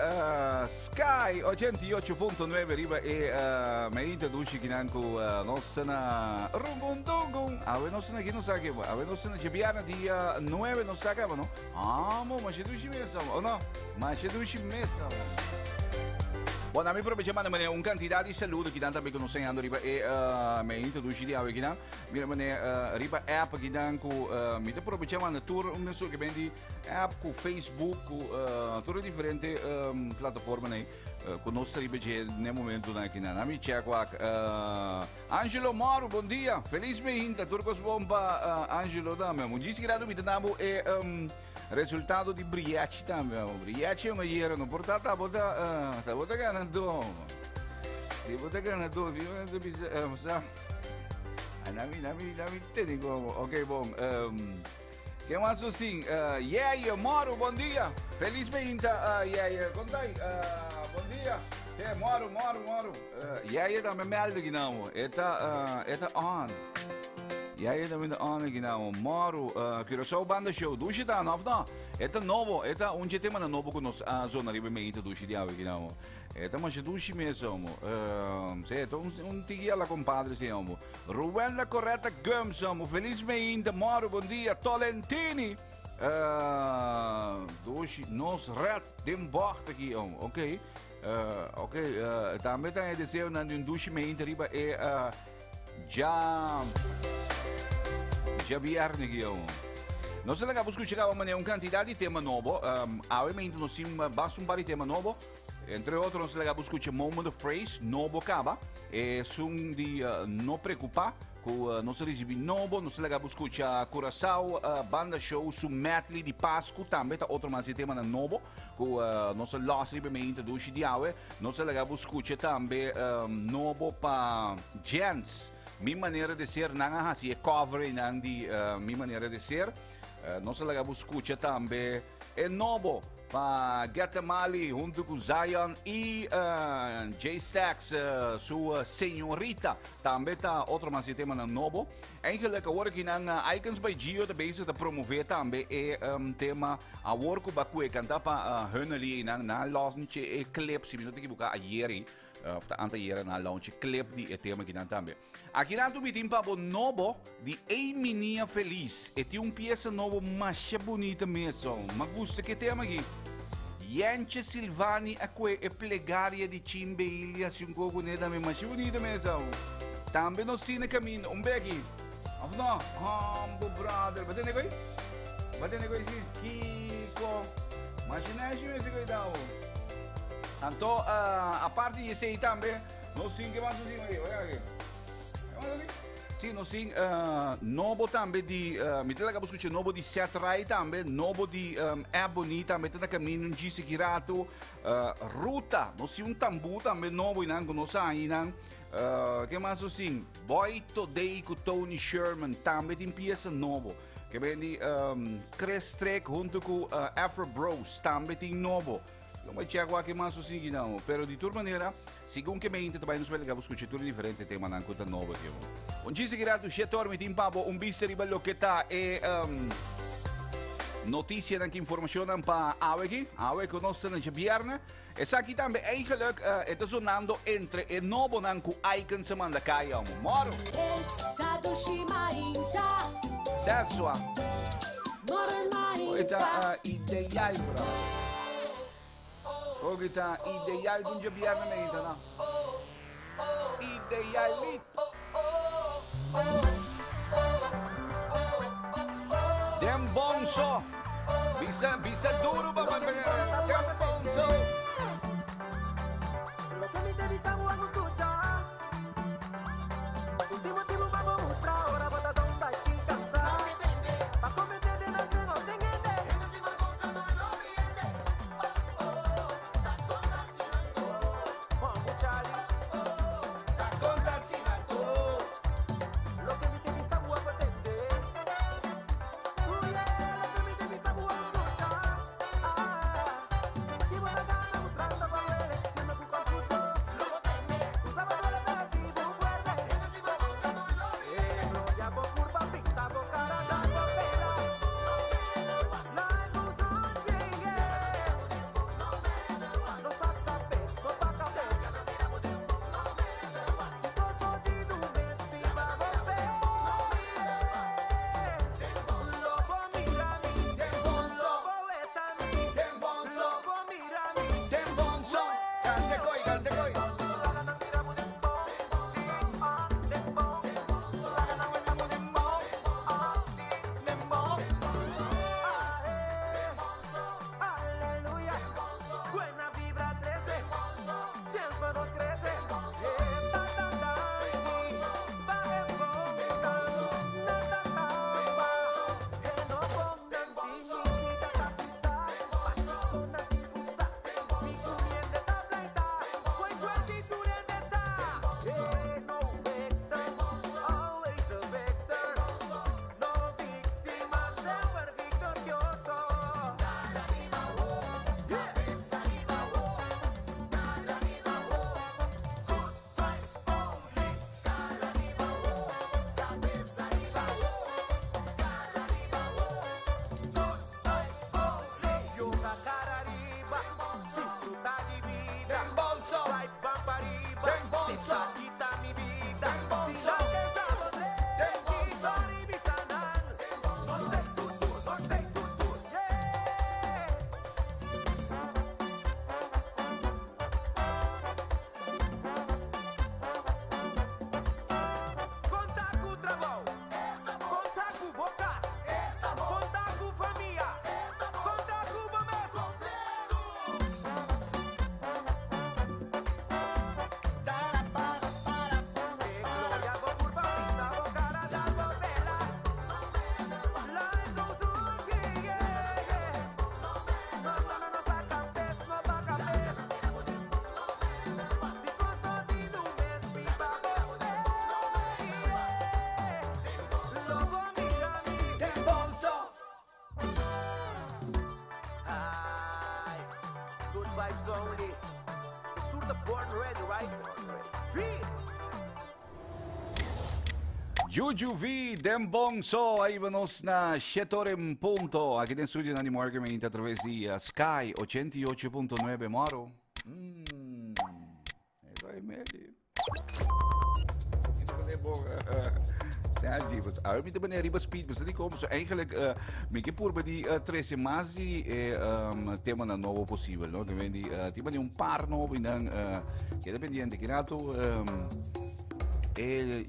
Sky 88.9 riba e mai introduci kinanku nossa na rungundungung. Ave nossa na kino sa kemo. Ave nossa na chibiana di 9 non sa kemo, no? Mo, mas dushi mesa, o no? Mas dushi mesa. Buon amico, aprovechamos de un cantidad de saludos que também conhecendo riba e me introduci di ave kina. Mira mane riba app que dan ku me te aprovechamos na tour um so que bendi app ku Facebook ku tour diferente plataforma né conosce riba je ne momento na kina. Nami check Angelo Moro, bom dia. Feliz meinta turcos bomba Angelo da me. Muitos grado me damo e resultado di Briaci também. Briaci é uma iera no portal tá bota ganando. Di bota ganando, viu? Sa. Nami te digo. Ok, bom. Que mais assim? Moro, bom dia. Feliz meinta, contai. Bom dia. Moro. Da me melde ginamo. Eta on. Jij dan met de andere gedaan, Maru, Curaçao Banda Show, doe je dan of dan? Het novo, het onje tema na novo conos a zona ribe me ita doe je die oude gedaan. Het maar je doe je meer zo mo. Zeg, tigre alla compadre se amo. Ruben la corretta gums amo. Feliz me inta Maru, bom dia, Tolentini. Doe je nos red den bocht aqui amo, ok? Também tem desejo na doe me inta riba e já viernes aqui, nós acabamos de escutar uma quantidade de tema novo. Obviamente nós temos bastante tema novo. Entre outros, nós acabamos de escutar Moment of Praise, novo caba. São de não preocupar com nosso recebi novo. Nós acabamos de escutar Curaçao Banda Show, su medley de Páscoa. Também tá outro mais tema novo. Com nosso Lost Ribemente do Chidiawe. Nós acabamos de escutar também novo para Gents. Minha maneira de ser não é assim, é cover não de minha maneira de ser. Nós acabamos de escutar também é novo para Guatemala junto com Zion e J-Stax, sua senhorita. Também tá outro mais tema novo. Eigenlijk agora que na Icons by Gio também se promover também é tema a work baku cantar para Hunali na launch e clip se não te equivocar ayer anta ieri na launch clip di tema que não também. Aqui não me tem para novo de Ei Menina Feliz. E tem peça novo mais bonita mesmo. Mas gusta que tema aqui. Yance Silvani a que é plegária de Chimbe Ilha se coco ne também mais bonita mesmo. Também no cine caminho begi. Não, humble brother. Batendo coi? Kiko. Imagina esse cuidado. Então, a parte de sei também, nós sim que vamos fazer olha aqui. Sim, nós sim, novo também de, me tela acabou de escutar novo de Seth Rai também, novo de Ebony também, tá na caminho de Sikirato, Ruta, nós sim tambu também novo e não nós ainda, que mais assim, Boy Today com Tony Sherman também tem peça novo. Que vem de Chris Trek junto com Afro Bros também tem novo. Eu vou chegar aqui mais assim não, pero de toda maneira, segundo que me entende também nos vai ligar escutar tudo diferente tema na conta nova aqui. Onde se grato setor me timpabo bicho ribello que tá e notícia na que informação para Awe conosce na viernes. Essa aqui também eigenlijk está sonando entre e novo nan ku icon se manda caia moro. Estado Shimainta. Sexua. Moro Mainta. Ita ideal bro. O kita ideal kung jabiyan na ito na. Idealito. Dem bonso. Bisa duro ba magpagaya? Dem bonso. Lo que me interesa vamos escuchar. Último tiempo vamos a mostrar ahora botadón está sin cansar. Pa' cometer de la entrega, tengende. good vibes only. Stuur the born ready, right? Free! Juju V, Dembongso, aí vamos na 7 ponto. Aqui dentro do estúdio na Morgan Main, através de Sky 88.9 Moro. Isso aí mesmo. A me também arriba speed, mas die komen zo eigenlijk met je purba die 13 maanden die tema na novo possível, no? Que vendi tipo de par novo e não que dependente que nato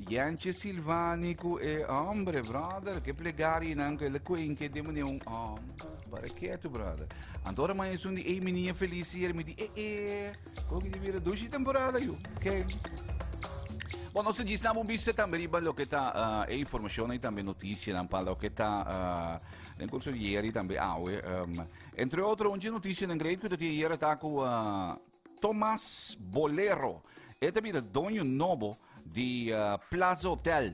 Janche Silvanico e hombre, brother, che plegari anche le quinche di me para che tu, brother. Allora mai sono di menina felice hier met die come di vire 12 temporada io, ok? Bom, nós estamos vendo também o que está informação e também notícia, o que está no curso de ieri também. Entre outros, uma notícia em grande que ieri está com Tomás Bolero. Ele também é dono novo de Plaza Hotel,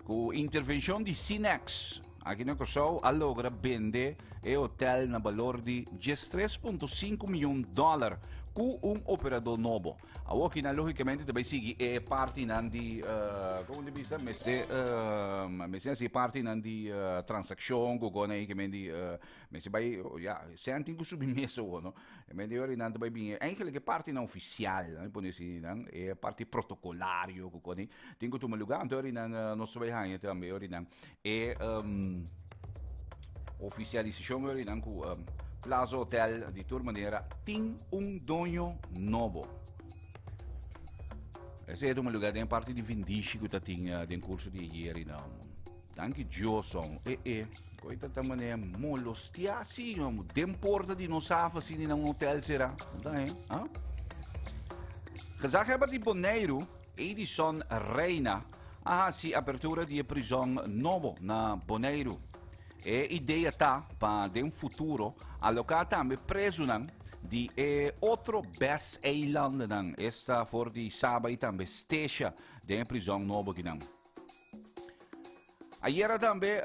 com intervenção de Cinex. Aqui no Corsão, a logra vende o hotel na valor de $3.5 milhões com operador novo. Aqui, logicamente, também sigue parte de, como dice, mas é parte de transação, mas vai, sente que submissa, não? Mas ori não vai bem, eigenlijk parte não oficial, não pode ser, não, é parte protocolário, que tem que tomar lugar, então ori não nós vai ganhar também, ori não, é oficialização, ori não com Plaza Hotel de toda maneira tem dono novo. Esse é um lugar em parte de Vindici que tinha em curso de ieri não. Danke Joson. Coita também é molostia assim, dem porta de não safa assim em hotel será. Daí, Gezag hebben de Bonaire, Edison Reina, se abertura de prisão novo na Bonaire. E ideia tá para um futuro alocar também preso de outro best island esta for de sábado e também esteja de prisão nova que não. Ayer também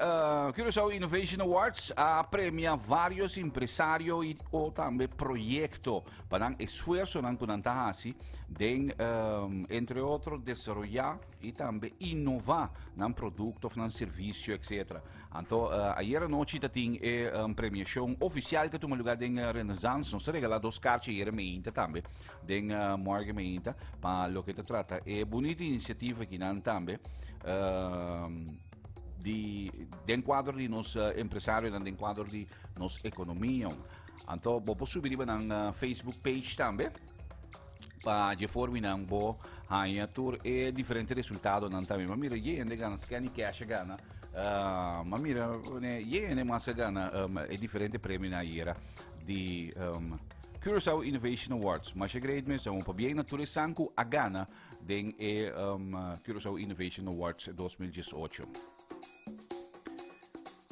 Curaçao Innovation Awards premia vários empresários e ou também projetos para esforço não kunantahasi de entre outros desenvolver e também inovar num produto, num serviço, etc. Então, ayer noite tem premiação oficial que toma lugar em Renaissance, nós regalamos 2 cartas ayer meia também, em Morgan meia, para o que se trata. É bonita iniciativa que não também. De enquadro de nos empresários, de enquadro de nos economia. Então, vou subir na Facebook page também, para de forma não vou ganhar tour e diferente resultado não também. Mas mira, ainda ganha scan cash ganha. Mas mira, ainda mais ganha é diferente prêmio na era de Curaçao Innovation Awards. Mas é grande mesmo, para bem natural sanku a gana den Curaçao Innovation Awards 2018.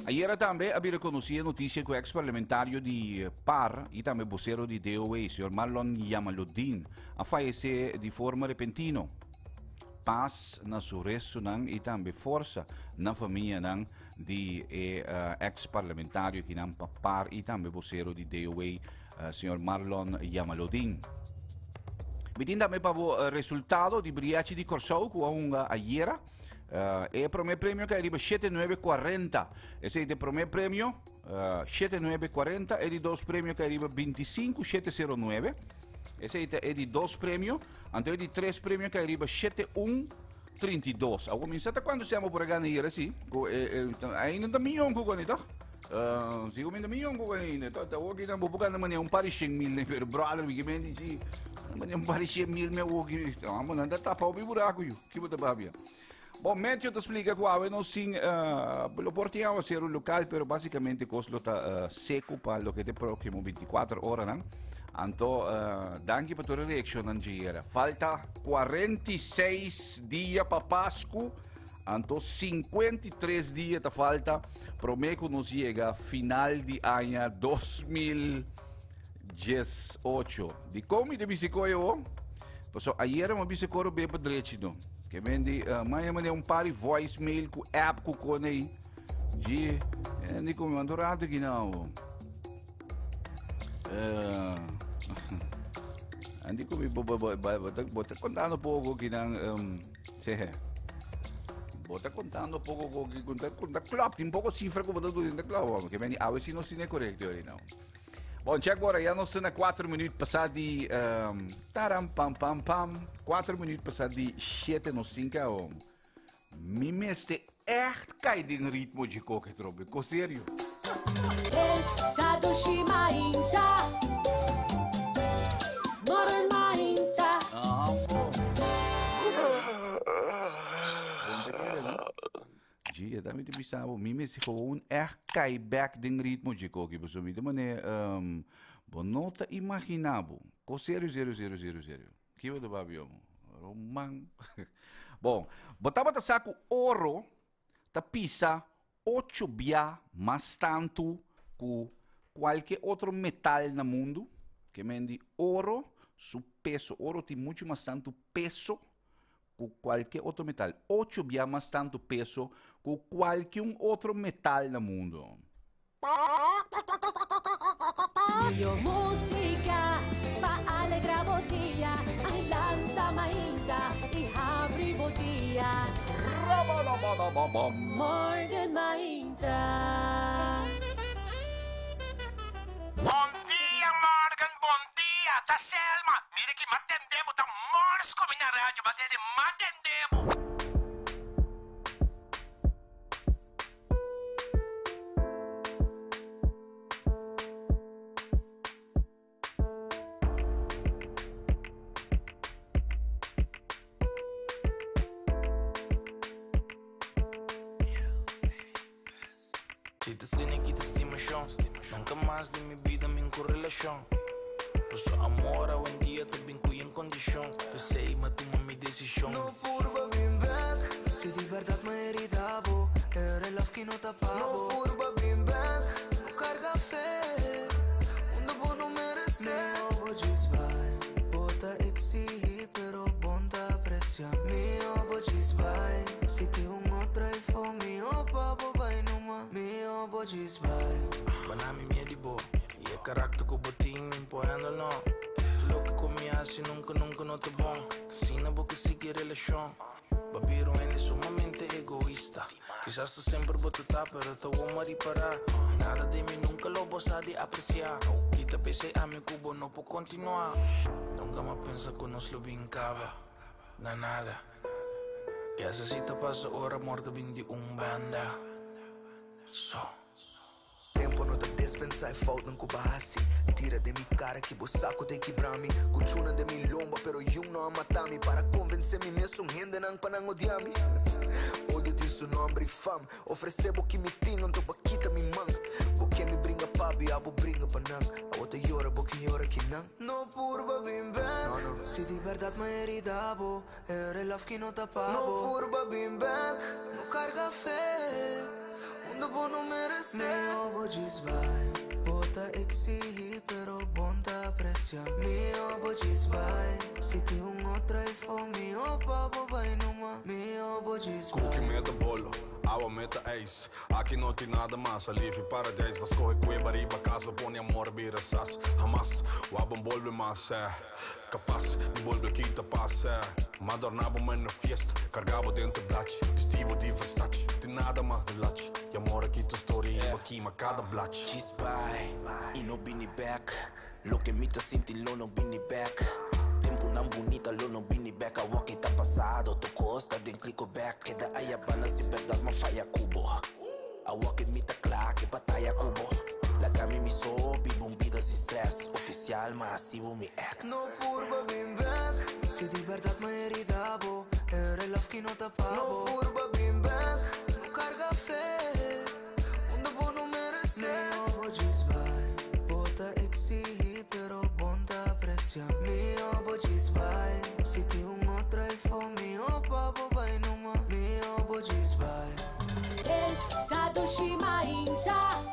Ayer também havia conhecido a notícia que o ex-parlamentário de PAR e também vocero de DOA, o Sr. Marlon Yamaludin, a falecer de forma repentina. Paz na sua resto e também força na família de ex-parlamentário que não PAR e também vocero de DOA, Sr. Marlon Yamaludin. Vediamo também para o resultado de Briachi de Corsão, que ayer. E il primo premio che arriva 7,940. Ese è il primo premio 7,940 e il dos premio che arriva 25,709. Ese è il dos premio, anche il tres premio che arriva 7,132. Ho cominciato quando siamo per ganare, sì. Ainda da milhão com isso, se come da milhão com isso, ho che non può ganare un pari 100.000 per brother, mi dici, ma un pari 100.000 mi ho che, ma non da tappa o buraco io, che può tapare. Bom, Matthew te explica que não sim, lo portiamo a ser un local, pero básicamente costo está seco para lo que te próximo 24 horas, não? Então, danke para tua reação, Angiera. Falta 46 dias para Páscoa, então 53 dias te falta, prometo nos chega final de ano 2018. De como de bicicleta, pues ayer me bicicleta bem para direito, que vende, amanhã um par de voicemail com app com aí, de como mandou rato aqui não. Hindi ko bota contando poco kinang sehe. Bota contando poco conta klopt un poco cifra como da dentro claro, che veni a se non si è corretto ora no. Bom, check agora, já não são 4 minutos passados de taram pam pam pam, 4 minutos passados de 7 no 5. Mi meste echt cai in ritmo de qualquer trobe, com sério. Estado Shimainta Moren Mainta Dia, daarmee te bisabo. Mimi is gewoon echt keiback din ritmo de qualquer pessoa. De maneira, bonota imaginabo. Com sério, 0. Que vai do babio? Romang. Bom, botava ta saco ouro, ta pisa 8 bia mais tanto que qualquer outro metal no mundo, que mendi ouro, su peso, ouro tem muito mais tanto peso que qualquer outro metal. 8 bia mais tanto peso que qualquer outro metal no mundo. Yo música pa alegrar o dia, ailanta mainta e abre o dia. Morgen mainta. Bom dia, Morgan, bom dia, tá Selma. Mira que matendemo, tá mortos com minha rádio, batendo matendemo. Si te tiene que te estimación, nunca más de mi vida me correlación. Por su amor, hoy en día te vinco en condición. Pensei, mas toma mi decisión. No purba bring back. Se de verdade me irritavo, era love que não tapava. No purba bring back. No carga fé, onde bom não merece. Me obo vai, bota exige, pero bonta aprecia. Me obo vai, se tem outro iPhone, me obo vai numa. Me obo vai. Banami mieli bo, e é carácter que o botinho empurrando não. Tu louco comia assim nunca não tá bom. Assim boca sigue relação. Babiro ele sumamente egoísta. Quizás tu sempre botutar, pero te voy a mariparar. Nada de mí nunca lo vas a de apreciar. Y te pensé a mi cubo, no puedo continuar. Nunca más pensa que nos lo vincaba. Nada. Que essa cita passa hora morta vim de banda. Só. Tempo não te despensa e falta com bahasi. Tira de mi cara que saco tem que brami. Cuchuna de mi lomba pero yung não amatami. Para convencer-me mesmo rende nang panang odiami. Odio ti su nombre e fam. Oferecebo que me tinham, tu baquita mi mang. Porque me brinca pabi, abo brinca panang. A outra llora, boque llora que não. No purba bim back. No. Se de verdade me irritavo, era love que não tapava. No purba bim back. No carga fé. Onde bom não merece. Me obo vai, bota exige, pero bonta aprecia. Me obo vai, se tem outro iPhone, me obo vai numa. Me obo Cookie vai. meta bolo, água meta ace. Aqui não tem nada mais, alívio para 10. Vas corre cueba riba casa, põe amor bira sas. Jamás, o abon volve mais, capaz de volver quita paz, Madornabo me na fiesta, cargava dentro blatch. Vestivo de Versace, tem nada mais de latch. E amor aqui tua story, aqui ma cada blatch. She's by, e no bini back. Lo que me tá sentindo, não bini back. Tempo não bonita, lo não bini back. A walk tá passado, tu costa, den clico back. Queda aí a bana, se verdade, ma faia cubo. A walk me tá claro, que batalha cubo. La cami mi sobe, bombida sem stress. Oficial, massivo, mi ex. No purba bim back. Se de verdade me irritavo, era love que não tapava. No purba bim back. No carga fé, onde bom não merece. Me obo vai, bota exige, pero bonta aprecia. Me obo vai, se tem outro iPhone, me obo vai numa. Me obo vai. Estado Shimainta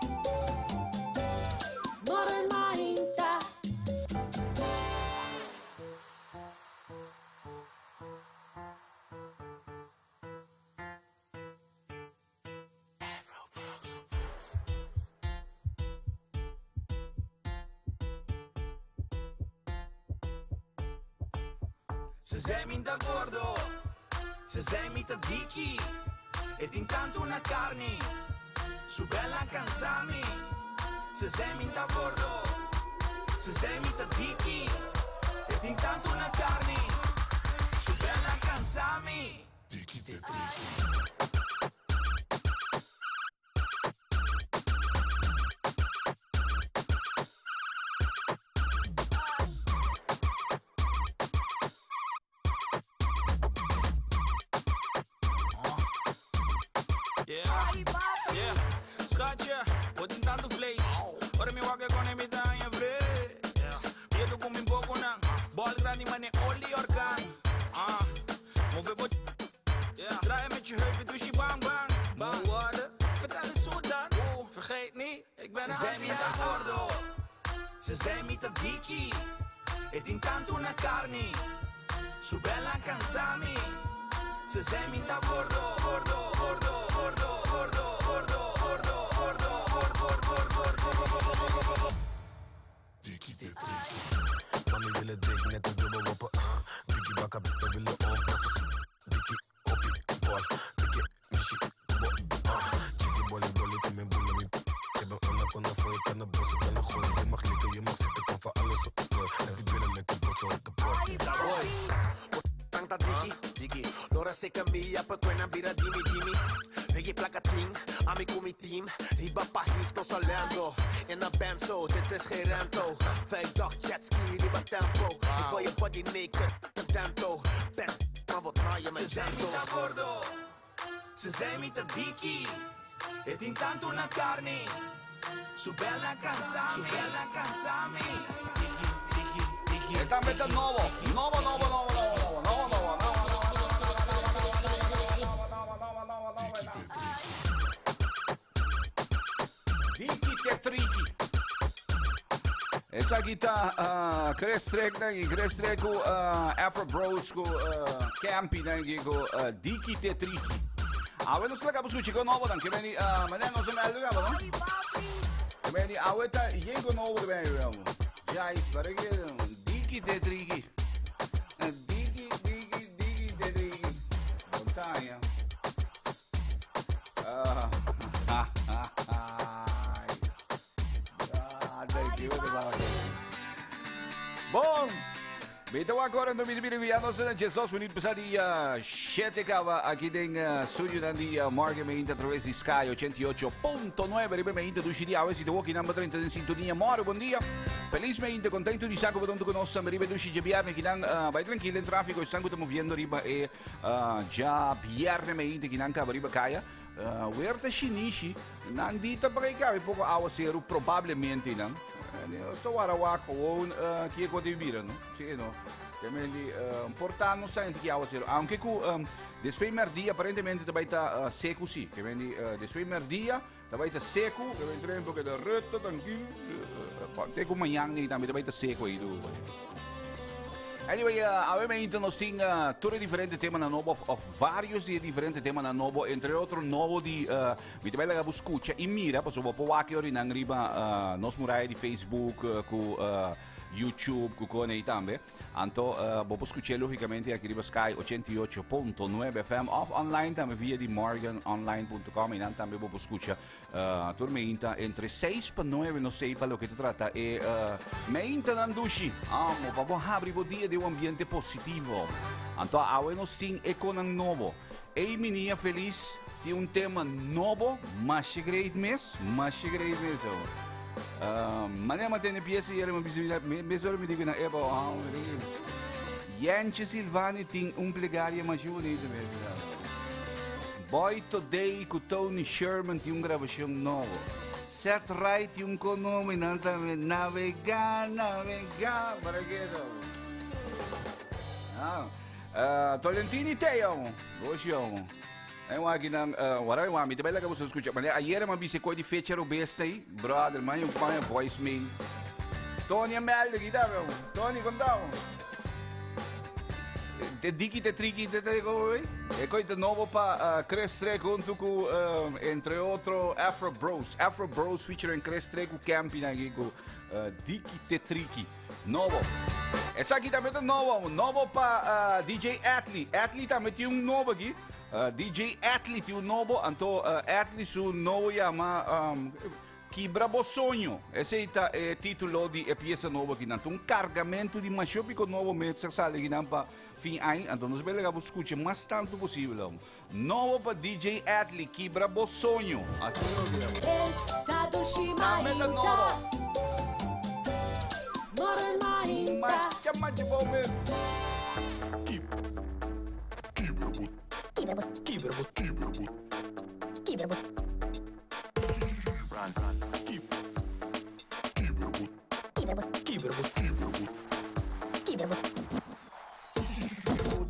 Moren Mainta. Se sei minta gordo, se sei minta dichi, ed intanto una carne, su bella cansami. Se sei minta gordo, se sei minta dichi, ed intanto una carne, su bella cansami. Dichi te trichi. Scotcha, wat in tanto vlees. Ora mi wakker con mi tanya vlees. Miedo con mi poco na. Ball grandi maar ne olie orkaan. Move bot. Draai met je heupen, doe je bang bang. Bang worden, vertel eens hoe dan. Vergeet niet, ik ben een anti-held. Gordo, se sei mita diki. Ed intanto una carne. Su bella cansami. Se sei mita gordo, gordo, gordo, gordo, gordo, gordo, gordo, gordo, gordo, gordo, gordo. Diki te triki. Mami willen dik net een dubbel woppen. Diki bakka bitte willen omkaffen. Diki koppie bol. Diki mishi bol. Chiki bolly bolly kom in bolle mi. Ik ben anaconda voor je kan de bossen kan gooien. Je mag likken, je mag zitten, kan voor alles op stoor. En die willen lekker botsen op de pot. Tanta diki, l'ora se cambia per quella birra dimmi. Veghi placating, amico mi team, riba pahis no salendo. In a benzo, dit is geen rento. 5 dag jetski, riba tempo. Ik wil je body naked, een tento. Ben, maar wat raaien met Se sei mita gordo, se sei mita diki. Ed intanto una carne, su bella cansami, su bella cansami. Diki, diki, diki. Esta vez es nuevo. Diki te triki. Essa aqui tá Crestrek, né? Crestrek com Afro Bros com Campy, né? Com Diki te triki. Awe não se acaba com chico novo, né? Que vem mas não se me aluga, não? Que vem awe tá jego novo que vem, já isso para que Diki te triki. Diki te triki. Montanha. Bom, então agora no Mirivianos, 18 minutos passaria 7 cava aqui em estúdio da Morgan Mainda através de Sky 88.9, ripetimento do Chiriau, esse do Walking Number 30 em sintonia. Moro, bom dia. Felizmente contento di saco potendo conoscere Maribe Dushi viernes che vai tranquillo in traffico e stanco stiamo viendo riba e già viernes che non cava riba kaya werte shinishi nandito pa kay kami poco awa zero probabilmente não so warawak gewoon kia ko divira no sì no também importante sempre que awa zero anche ku después merdia aparentemente também tá seco sì che vendi después merdia também tá seco che vendi tempo che da retta tranquillo te como manhã e também tá seco aí do Anyway, obviamente nós temos todos diferentes temas na novo, vários diferentes temas na novo, entre outros novo de me também legal escuta e mira, posso vou aqui ori nang riba nós murai de Facebook com YouTube com aí também. Então, vou escutar logicamente aqui riba Sky 88.9 FM off online também via de morganonline.com e também vou escutar tormenta entre 6 para 9, não sei para o que se trata e meinta nandushi. Vamos abrir o dia de um ambiente positivo. Então, agora nós temos economia novo. E menina feliz tem tema novo, mais great mesmo. Manema tem pieza e ela mesmo me diga na Eva, Yanchi Silvani tem plegária mais bonita mesmo. Boy Today com Tony Sherman tem gravação nova. Seth Wright tem nome também navegar para que Tolentini Teo, gosto. Eu aqui não, agora eu amo, também lá que você escuta. Mas ayer eu vi se coisa de fecha o besta aí, brother, mãe, eu ponho voicemail. Tony Amelda, que tá, meu? Tony, contava. Te diki te triki te go, e coisa novo para Crestre junto com entre outro Afro Bros featuring Crestre com Camping aqui com Diki te triki, novo. Essa aqui também é nova. Novo para DJ Atli. Atli também tem um novo aqui. DJ Atli tem um novo. Então, Atli, seu novo chama Quebra o Sonho. Esse é o título de peça nova aqui. Então, um cargamento de machupico novo mês que sai aqui para fim aí. Então, nós vamos escutar mais tanto possível. Novo para DJ Atli, Quebra o Sonho. Assim Estado Shimainta. Moran Mainta. Chama de bom mesmo.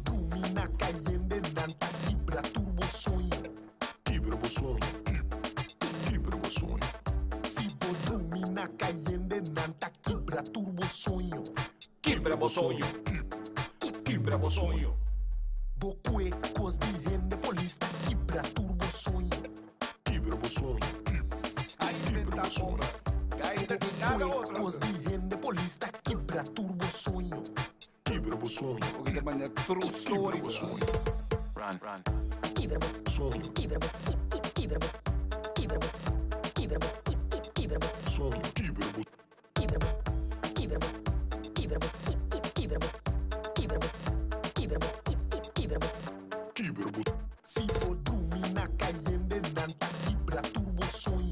Domina cayendo nanta quebra turbo sonho. Quebra o sonho. Quebra o sonho. Se domina cayendo nanta quebra turbo sonho. Quebra o sonho. Quebra o sonho. Bocue cos de rende polista quebra turbo sonho. Quebra o sonho. Quebra o sonho. Bocue cos de rende polista quebra turbo sonho. Quebra o sonho. Porque de maneira true story. Quebra o sonho. Run, run. Quebra o sonho. Quebra o sonho. Quebra o se o domina cayendo nanta quebra turbo sonho.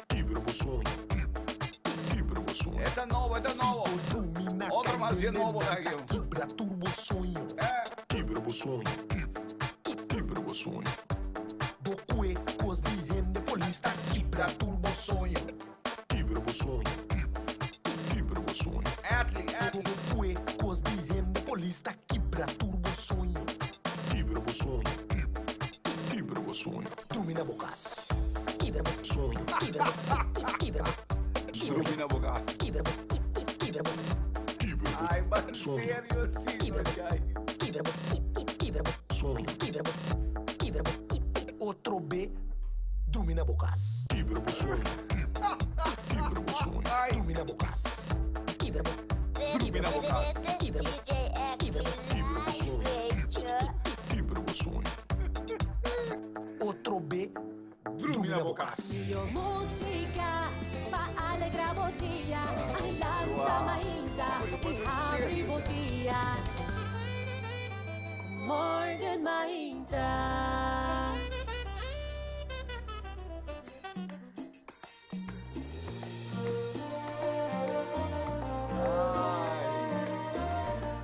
Quebra o sonho. Quebra o sonho. Esta é nova. Outra mais nova aqui. Quebra turbo sonho. Quebra o sonho. Quebra o sonho. Bocue cos de rende polista quebra turbo sonho. Quebra o sonho. Quebra o sonho. Atli. Bocue cos de rende polista quebra turbo sonho. Quebra o sonho. Quebra o sonho. Domina bocas. Quebra o sonho. Domina boca. Ai, mas sério assim, Sonho. Outro B. Domina bocas. Quebra o sonho. Quebra o sonho. Domina bocas. Domina boca. Quebra o sonho. Quebra o sonho. Outro B. Domina bocas. Yo música pa alegrar botia, ailanta mainta e abre botia. Morgan Mainta.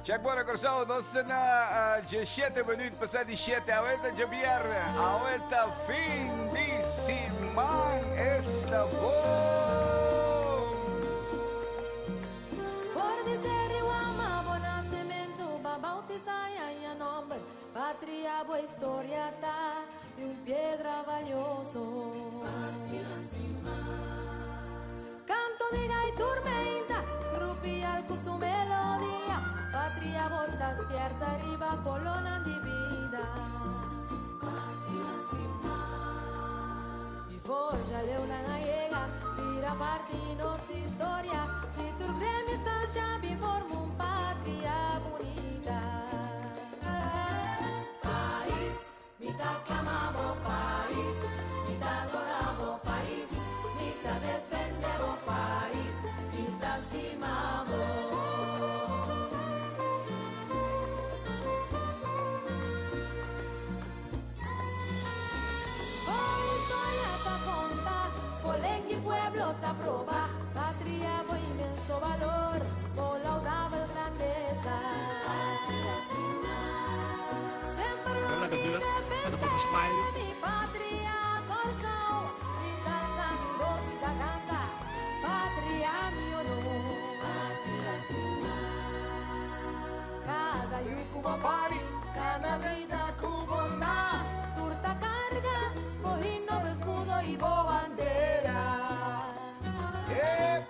E agora, Corsão, nós na 17 minutos, passado de 7 a 8 de viernes, a 8 fim de semana, está bom. Por dizer eu ama, bom nascimento, pra bautizar em nome, pátria, boa história, tá, de pedra valioso. Canto de gai tormenta, trupial con su melodia, patria botas pierda arriba, colonna di vida. Mi forja leona gallega, vira parte nostra historia, di tur gremi sta già vi forma un patria bonita. País, mi t'acclamavo país, mi t'adoravo país, mi t'defendevo país, mi t'estimavo. Ta proba, patria, buen inmenso valor, con laudable grandeza. Sempre mi defende mi patria, corazón, mi casa, mi voz, mi canta, patria, mi honor. Cada yucubo pari, cada vida cubo na, turta carga, bojino, escudo y bo bandera.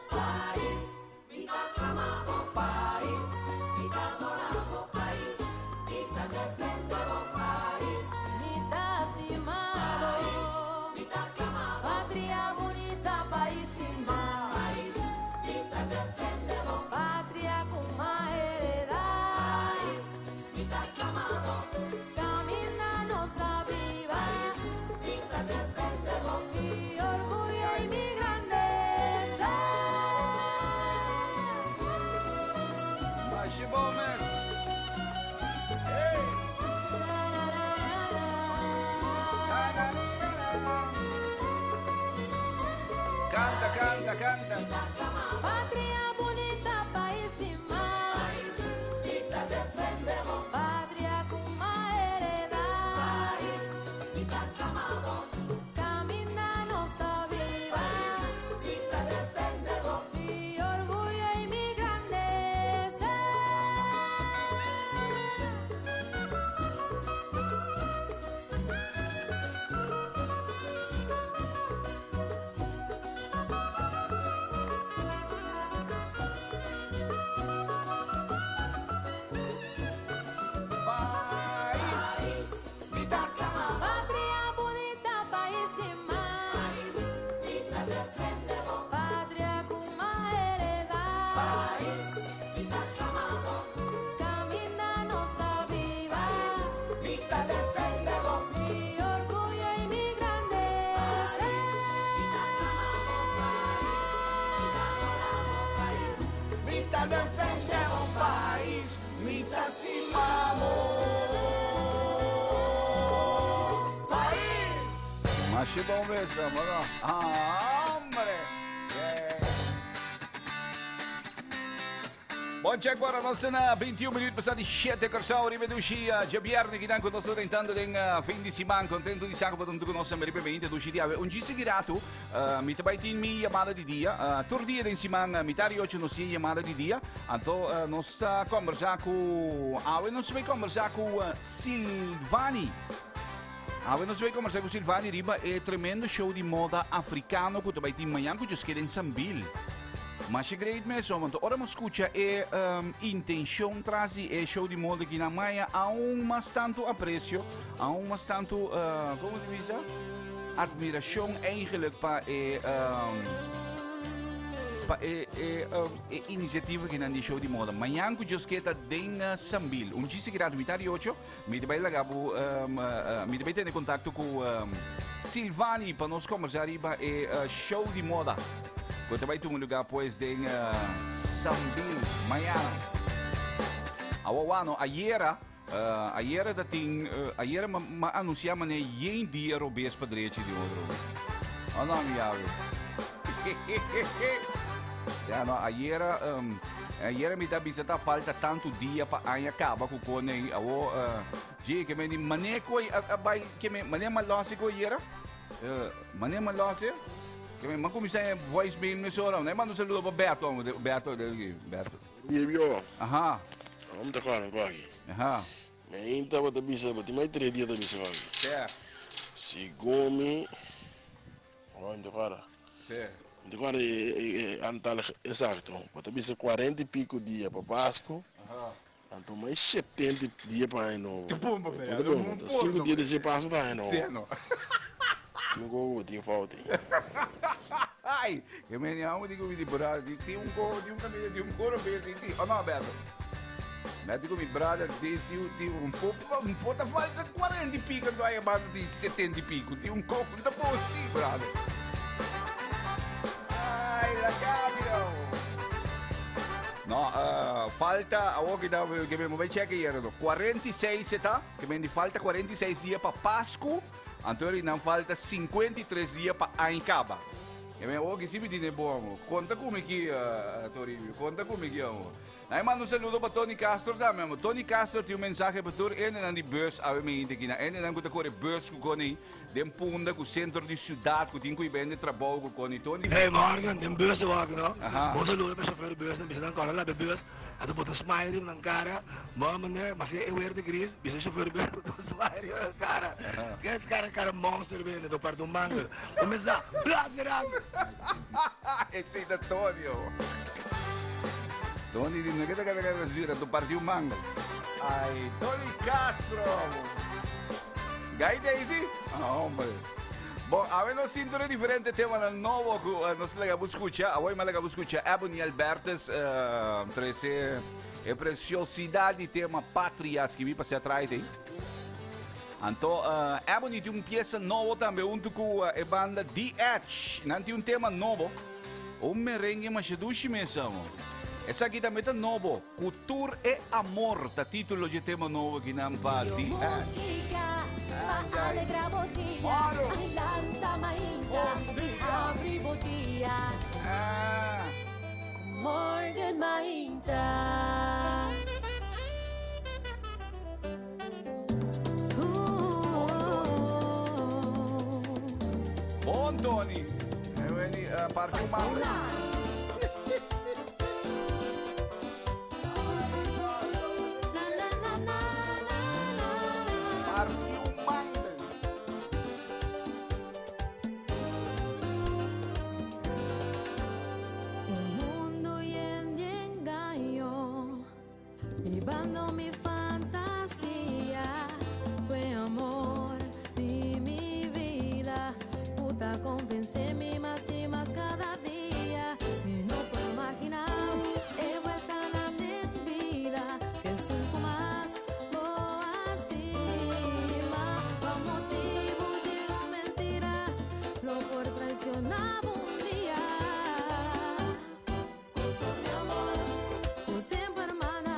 País, mi t'acclamavo país, mi t'adoravo país, mi t'defendevo país, mi t'estimavo, mi t'acclamavo, patria bonita, país estimado, país, mi t'defendevo, patria con más Bomes. Canta, canta, canta. Patria bonita, país demais. Mita defendemos. Patria con más heredad. País, mita clamamos. Camina nuestra viva. Mita defendemos. Mi orgullo y mi grandeza. País, mita clamamos. Patria bonita, país demais. País, mita defendemos. Patria con más heredad. País, mita clamamos. Camina nuestra viva. Mita defendemos. Mi orgullo y mi grandeza. Mita defendemos. País, mita estimamos. País. Masih Bomes, mano. Hombre. Bom dia agora, nós na 21 minutos passati 7 corsauri riveduci a Giabierni che danno nostro tentando den fin di semana contento di sacco per un nostro meripemento du ci un gisi girato mi tabaitin mi chiamata di dia tordia den semana mi tari oggi non si chiamata di dia anto non sta conversare con non si conversare con Silvani. Nós vamos conversar com o Silvani Riba, é tremendo show de moda africano que também tem manhã que just querem sambil. Mas é grande mesmo, então ora me escuta é intenção trazer é show de moda que na manhã há mais tanto apreço, há mais tanto como se diz, admiração eigenlijk para iniciativa que não show de moda. Manhã que just queda den sambil. Dia seguinte mi tari 8, mi deve lagabo mi deve ter contato com Silvani para nós conversar riba show de moda. Quando vai ter lugar pois den sambil manhã. Awano ayer da ting ayer ma anunciava né yen dia robes padrete de outro. Oh não me ave. Ja, no, ayer mi tabi sa falta tanto dia pa ay acaba ko konen awo je ke meni mane ko abay ke mane malose ko ayer mane malose ke man komisa voice beam no sora né mano saludo pa Beto Yo. Aha. Vamos te falar com aqui. Aha. Me ainda vou te bisa, vou te mais 3 dias te bisa aqui. Certo. Se come, vamos te falar. Certo. Agora é antal exato. Vou te bisa 40 e pico dias para Páscoa. Aha. Então mais 70 dias para aí no. Tu pomba, velho. 5 dias de Páscoa tá aí no. Certo. Tinha falta. Ai, che me ne amo di come di brother, di un coro per di. Oh no, Beto. Metti come brother, di un po' da falta 40 pico, tu hai avuto di 70 pico, di un copo da sì, brother. Ai, la cambio. No, falta, che mi vuoi check erano 46 setà, che mi falta 46 dias para Páscoa, Antônio não falta 53 dias para Aincaba. E me ho che si mi dice buono, conta come chi Toribio, conta come chi amo. Aí mando um saludo para Tony Castro também, amo. Tony Castro tem mensagem para tu, ele não de bus, a mim aqui na, ele não gosta correr bus com ele, dem punda com centro de cidade, com tem que ir bem de trabalho com ele. Tony. Hey Morgan, dem bus wag no. Aha. Um saludo para chofer bus, não precisa agora lá bus. Ato botar smile na cara, mama né, mas é eu de gris, bisa chofer bus botar smile na cara. Que cara monster bem do par do manga. Começa, blazeran. Esse é da Tonio. Tony dice che te gira tu parti un mango. Ai, Tony Castro. Guy Daisy? Ah, hombre. Bom, avendo cinture differente tema del nuovo, non si lega buscuccia, a voi me lega buscuccia, Ebony Albertes, trece e preciosidade tema Patrias, que vi passei atrás aí. Então, Ebony tem uma peça nova também, junto com a banda The Edge, não tem um tema novo, um merengue, mas é duche mesmo. Essa aqui também tá novo. Cultura e amor. Tá título de tema novo aqui na Ampati. Música pa alegra botia, ang lanta mainta, abri botia. Morgan mainta. Bom, Tony. Eu veni perfumado. Vivando mi fantasía, fue amor de mi vida. Puta, convénceme más y más cada día. Y no puedo imaginar, he vuelto a la vida, que es un poco más boas estima. Pa' motivo de mentira, lo por traicionaba un día. Con todo mi amor, tú siempre hermana.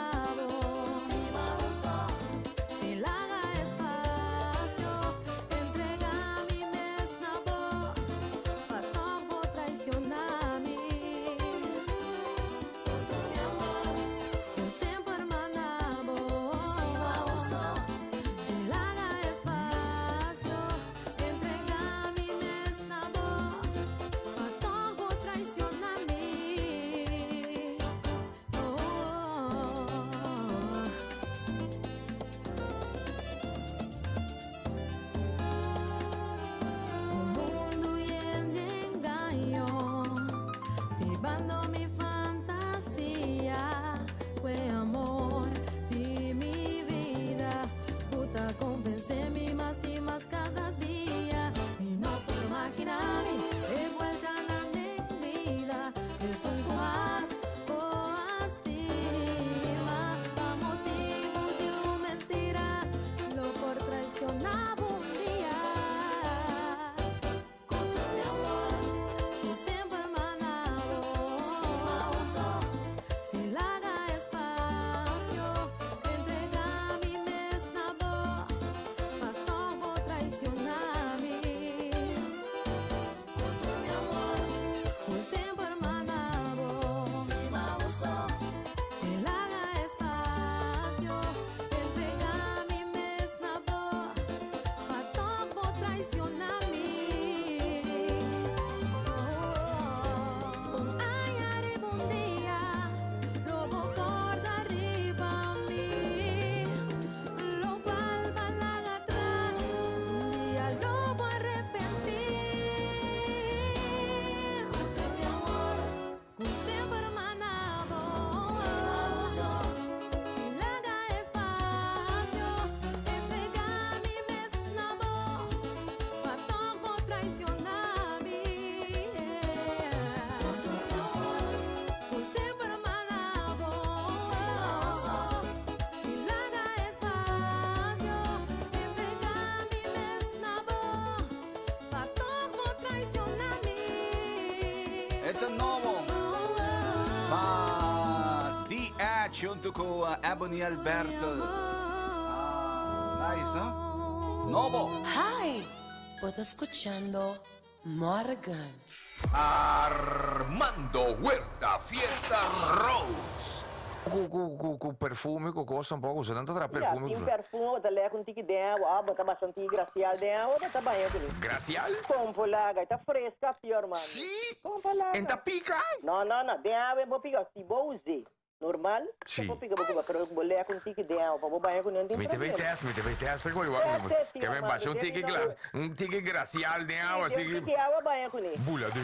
Junto con Ebony Alberto. Nice, ¿eh? Novo. Hi, puedo escuchando Morgan. Armando Huerta Fiesta Rose. Com perfume, com coisa um pouco, você não tá perfume. Sim, perfume, tá lá com tique dela, bota bastante gracial dela, tá bem aqui. Gracial? Compra lá, tá fresca, pior, mano. Sim? Compra lá. Ainda pica? Não, dela é boa pica, se boa usar. Normal? Sim. Pero boleh aku tique dela, para boa aku nanti. Me teve teste, porque eu que me baixou um tique gracial de água, assim. Tique água banha com ele. Bula de.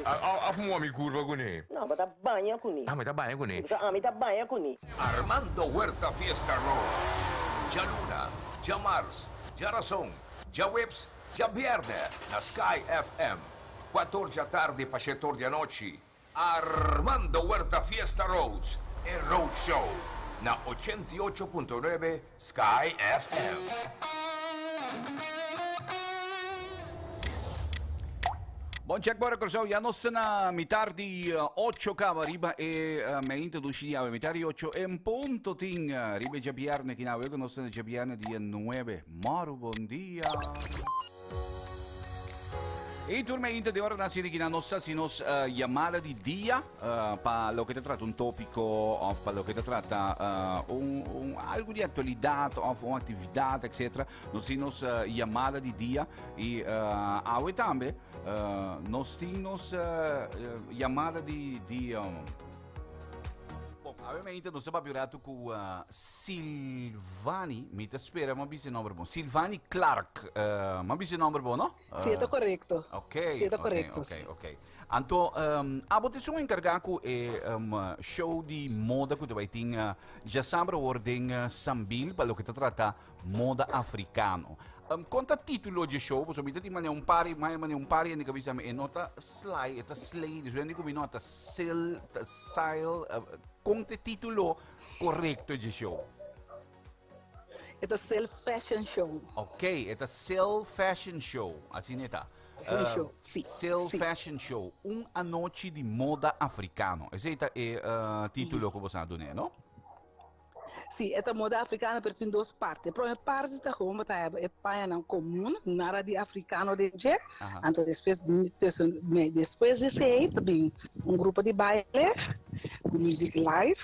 A fumar curva com ele. Não, mas tá banha com ele. Ah, mas tá banha com ele. Mas tá banha com ele. Armando Huerta Fiesta Rose. Já Luna, já Mars, já Razão, já Whips, já Viernes, na Sky FM. 14 da tarde para 7 da noite. Armando Huerta Fiesta Rose. E Road Show na 88.9 Sky FM. Bom, check para corso, ya nos na mitad di 8 cava riba e me introduci a mitad di 8 en punto ting riba già viernes che na vego nos già viernes di 9. Maru, buon dia. E turmente de hora na serie que nossa si nos llamada de dia para lo que te trata un tópico o para lo que te trata algo de actualidad o una actividad, etc. Nos llamada de dia e hoje também nós temos llamada de ovviamente non siamo abbiurato con Silvani, mi te spera, ma bisogna nome buono. Silvani Clark, ma bisogna nome buono? Sì, è corretto. Ok. Sì, è corretto. Ok. Anto, você sono encarregado show di moda que vai ter já sabe o ordem sambil para o que trata moda africano. Conta título de show, posso me dizer um pari, mais um pari na cabeça me nota slide, eta slide, isso é como nota style, conta título correto de show. É o Self Fashion Show. Ok, é o Self Fashion Show, assim está. Self Fashion Show, uma noite de moda africano. Esse é o título que você dá, não? Sim, esta moda africana tem duas partes. A primeira parte da Roma é paia comum, nada de africano de gente. Então depois desse aí também grupo de baile, com music live.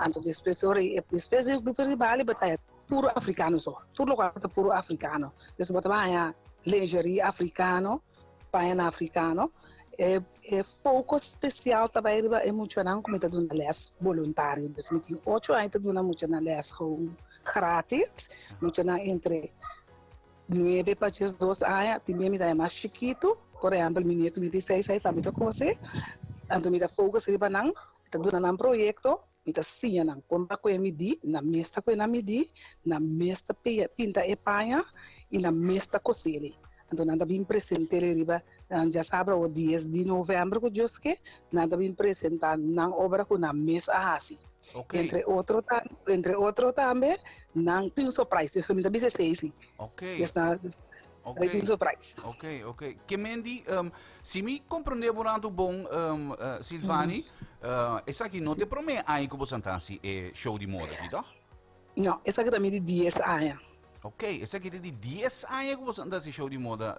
Então depois do grupo de baile é puro africano só. Tudo local é puro africano. Depois baia lingerie africano, paia africano. Foco especial também é muito não como está dando les voluntário. Então tem 8 anos dando muito na les grátis, muito na entre 9 para 12 anos, também me dá mais chiquito, por exemplo, menino de 16 anos também com você. Então me dá foco se para não, está dando um projeto, me dá sim não, quando eu me di, na mesta que na me di, na mesta pinta e paia e na mesta cosele. Então, nada bem presente riba, já sabe o 10 de novembro que eu que nada bem presente na obra com na mesa assim. Okay. Entre outro também, não tem surprise, isso me dá 16. Ok. Okay. Tem surprise. Ok. Que mendi, se me compreender muito bom, Silvani, essa aqui não te promete aí que você está show de moda, não? Não, essa aqui também de 10 anos. Ok, essa aqui é de 10 anos que você anda nesse show de moda,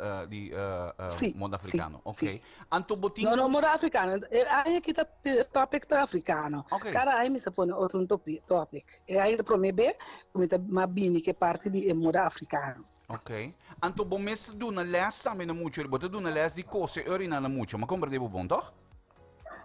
moda africano. Ok. Anto botinho... Não, moda africana. Aí aqui está o tópico africano. Ok. Cada aí me se põe outro tópico. E aí para mim ver, como está mais bem que parte de moda africana. Ok. Anto bom mês do na les também não muito, botar do na les de coisa orina na muito, mas como devo bom, toch?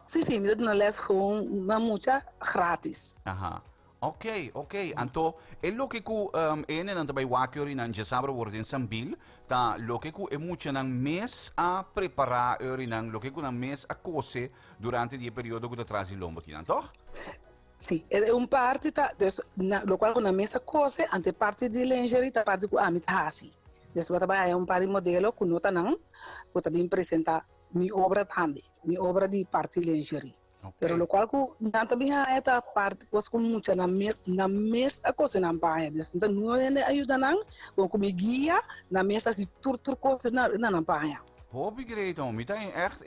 Sim, me dá na les com na muita grátis. Aha. Ok. Anto, é lo que ku não também wakori nan já sabe o ordem sambil, tá lo que ku é muito nan mês a preparar nan lo que ku nan mês a coser durante o período que tá traz lombo aqui, não toch? Sim, é parte tá, lo qual na mesa cose, ante parte de lingerie tá parte ku amit hasi. Depois também é par de modelo ku nota nan, ku também apresentar minha obra também, minha obra de parte de lingerie. Okay. Pero lo qual ku também é a parte was com muito na mes a coisa na paia, então não é ajuda não, com me guia na mesa se tur coisa na paia. Hobby great om, het is echt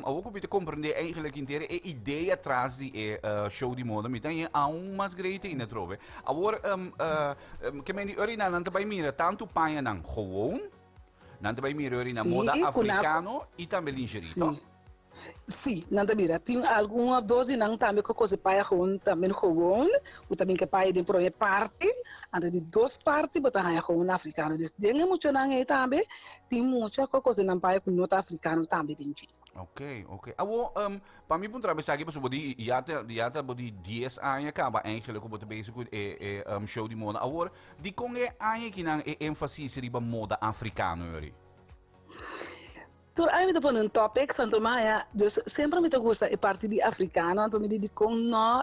ook een beetje comprender eigenlijk in de idee atrás die show di moda, het is aún más great in het trove. Agora que me di orina nanta bij mira tanto paia nang gewoon, nanta bij mira orina moda africano e também lingerie, toch? Sim, nada mira, tem alguma dose não também que coisa paia também gewoon, ou também que paia de primeira parte, ante de duas partes, botar aí gewoon africano. Tem muito não aí também, tem muita coisa não paia com nota africano também tem. Ok. Awo, para mim pontra pensar que pessoa body jata body 10 anos acaba eigenlijk op het bezig met show di moda. Agora, di com é que não ênfase riba moda africano ori. Toen ik me een topic, santo Maya, dus sempre me gusta a parte de africano, então me digo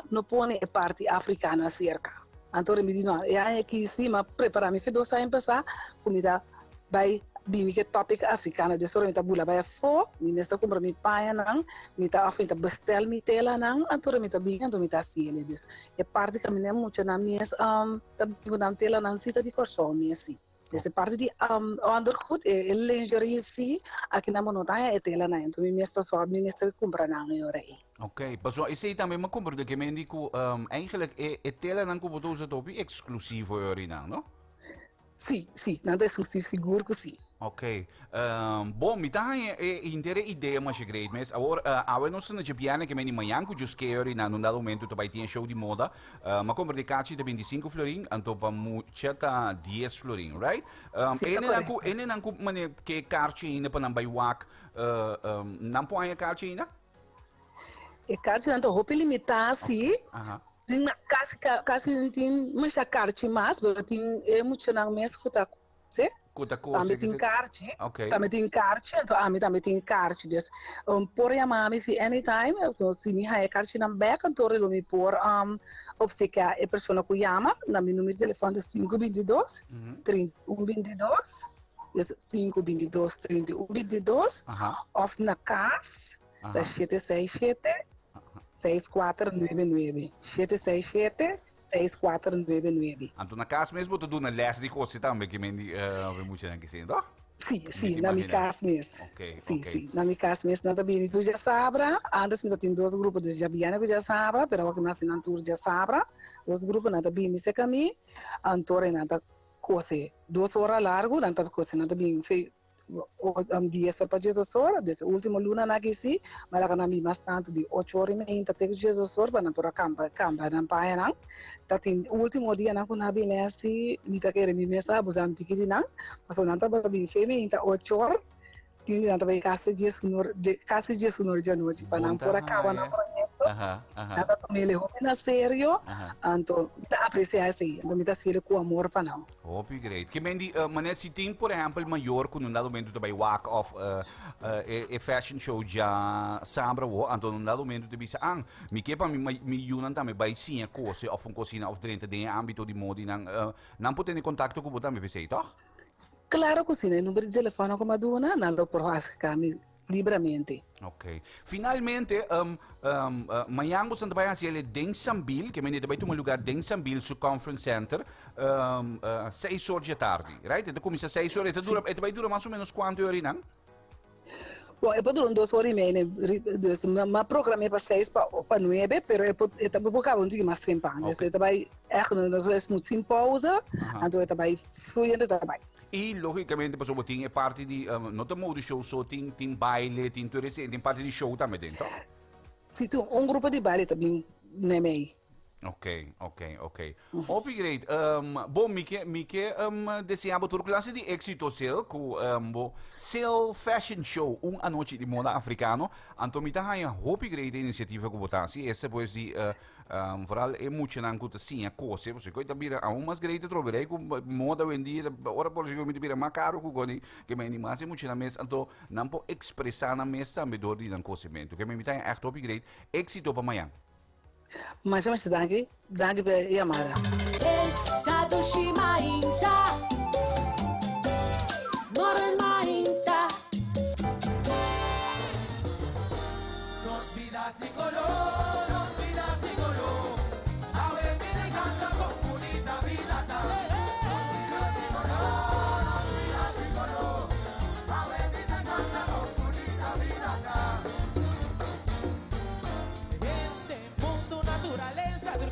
no pone a parte africana cerca. Então me digo não, é aqui sim, mas prepara me fedo sai passar, comida vai bem que topic africano, dus me tá bula vai fo, me está comprar me paia não, me tá afeta bestel me tela não, então me tá bem, então me tá ciele dus. A parte que me muito na minhas digo na tela não cita de corso me assim. Essa parte de undergoed, lingerie sim, aqui na montanha é tela na então me está só me está comprar na hora aí. Oké, pas wel, is het dan met mijn kommer dat je me die eigenlijk tela nan ko boto ze topi exclusivo orina, no? Sim, sim, nada exclusivo seguro que sim. Oké, bom, me tá intere ideia mas great, mas agora a não se na Japiana que me ni manhã que just que orina no dado momento também tinha show de moda, mas compra de caixa de 25 florin, então para muita 10 florin, right? Ene nan ko mane que caixa ainda para não baiwak, não põe a caixa ainda? E caixa não roupa limitada sim. Quase não tem mais a carte mais, mas tem emocional mesmo que tá, certo? Também tem carte, também tem carte, então a mim também tem carte, dus por a mami se anytime, então se me há carte na back, então ele me por obsequiar a pessoa que chama, na meu número de telefone de 522 3122, dus 522 3122, ou na casa da 767 6499 767 6499. Então na casa mesmo tu na les de coisa também que me muito não que sim, toch? Sim, na minha casa mesmo. Sim, na minha casa mesmo nada bem, tu já sabe, antes me tem dois grupos de Jabiana que já sabe, pero que mais na tour já sabe, dois grupos nada bem nesse caminho, antore nada coisa 2 horas largo, nada coisa nada bem feio. 10 para Jesus horas, desde o último luna na que sim, mas lá na minha mais tanto de 8 horas e meia até que Jesus horas para por a campa na praia não, tá tem o último dia na quando a beleza me tá querendo me mesa abusando de que não, mas não tá para bem feio então 8 horas tinha também casa de sonor de noite para não por a cama na projeto, nada também ele é na sério, então tá apreciar assim, então me tá sério com amor para não. Hope great. Que mendi, mané se tem por exemplo maior quando num momento também walk off fashion show já sabra wo, então num momento te bisa me que para me yunan também vai sim a coisa of cozinha of drenta de âmbito de moda não pode ter contato com você me pensei, toch? Claro que sim, o número de telefone como a dona, não lo posso caminhar livremente. Ok. Finalmente, amanhã você vai fazer Deng Sambil, que é também um lugar Deng Sambil, su conference center, 6 horas da tarde, right? Então começa 6 horas, e vai durar mais ou menos quanto horas, não? Bom, eu posso 2 horas e meia, mas programei para 6 para 9, pero eu também vou acabar um dia mais tempo. Eu também muito sem pausa, então eu também fluindo também. E logicamente, pessoal, tem parte de não tem modo show, só tem baile, tem parte de show também dentro. Sim, tem grupo de baile também na meio. Ok. Great. Bom, Mike, deseamos toda classe de êxito seu com Sale Fashion Show, a noite de moda africano. Então, me tá aí hope great iniciativa que botasse. Essa pois de vooral emocionante que sim a coisa. Você coita bira a umas great troverei com moda vendida. Ora por exemplo, me bira mais caro que goni que me animasse emocionalmente. Então, não pode expressar na mesa também dor de conhecimento. Que me tá echt hope great. Êxito para amanhã. Mas danke para Yamara. Estado Shimainta, Morenmainta. Nos vida tricolor, nos vida tricolor. A ver mi le canta con bonita vida. Nos vida tricolor. A ver mi le canta con bonita vida.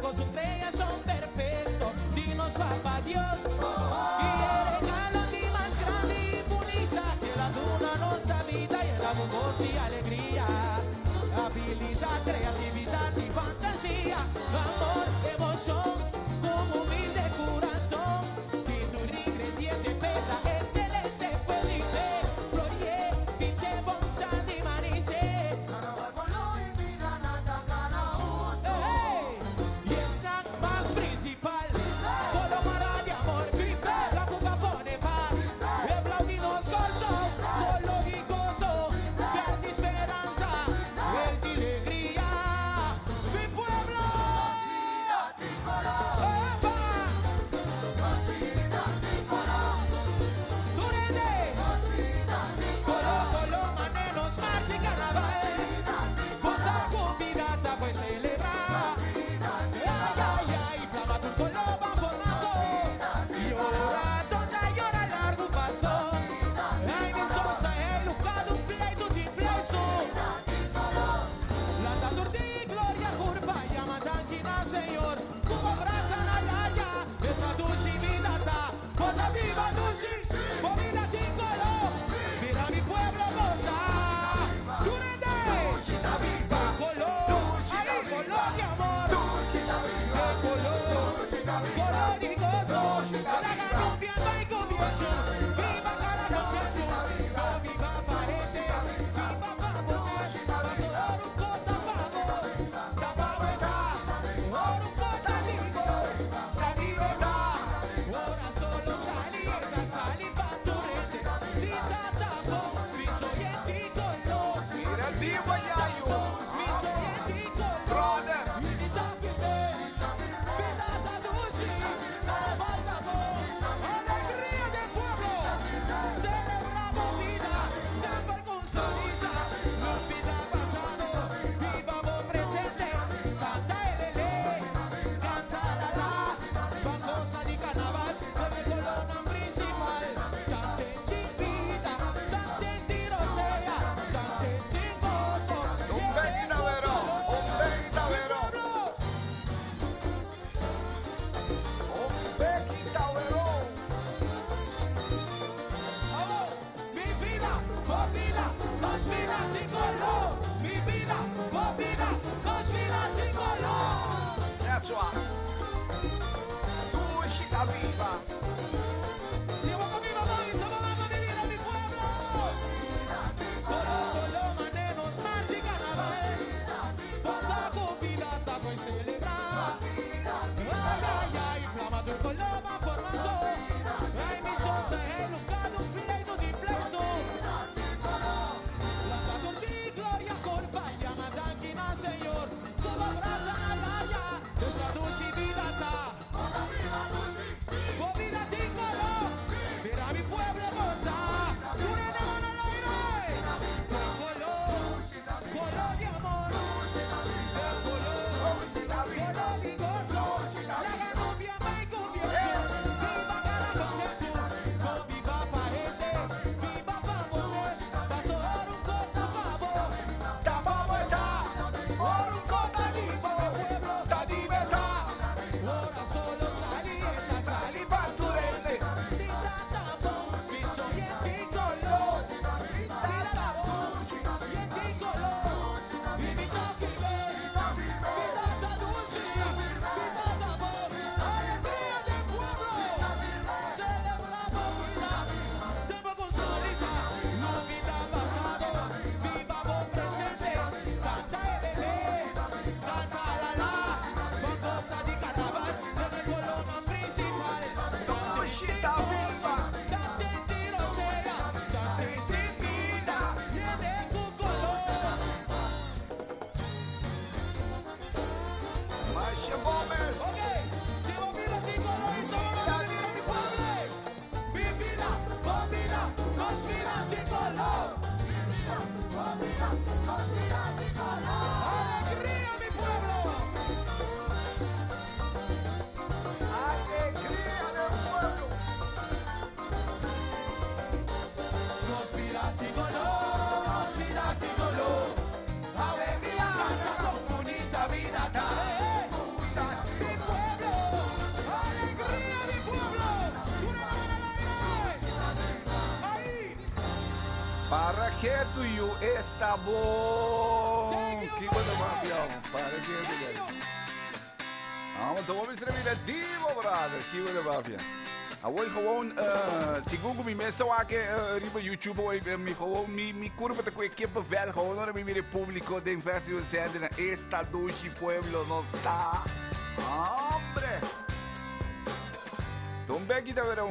Con su creación perfecto, dinos papá Dios, y el regalo de más grande y bonita que la luna nos da vida y el amor y alegría, habilidad, creatividad y fantasía, amor, emoción, como humilde corazón, pintura, ingrediente, peta, excelente, felice, florie, pinte, bonza, di manice. Principal, todo para de amor, vive, la cuca pone paz, aplaudidos gozo, color y gozo, de esperanza, el de alegría, mi pueblo, Para que tuyo está bom. Que coisa maravilhosa. Para que tuyo. Vamos te weer Divo, brother. Que coisa maravilhosa. Gewoon gewoon siguro mi mesa wa ke riba YouTube o mi gewoon mi curva te que equipo velho gewoon na mi público de festival center na esta doce pueblo no está. Hombre. Un beggy davvero.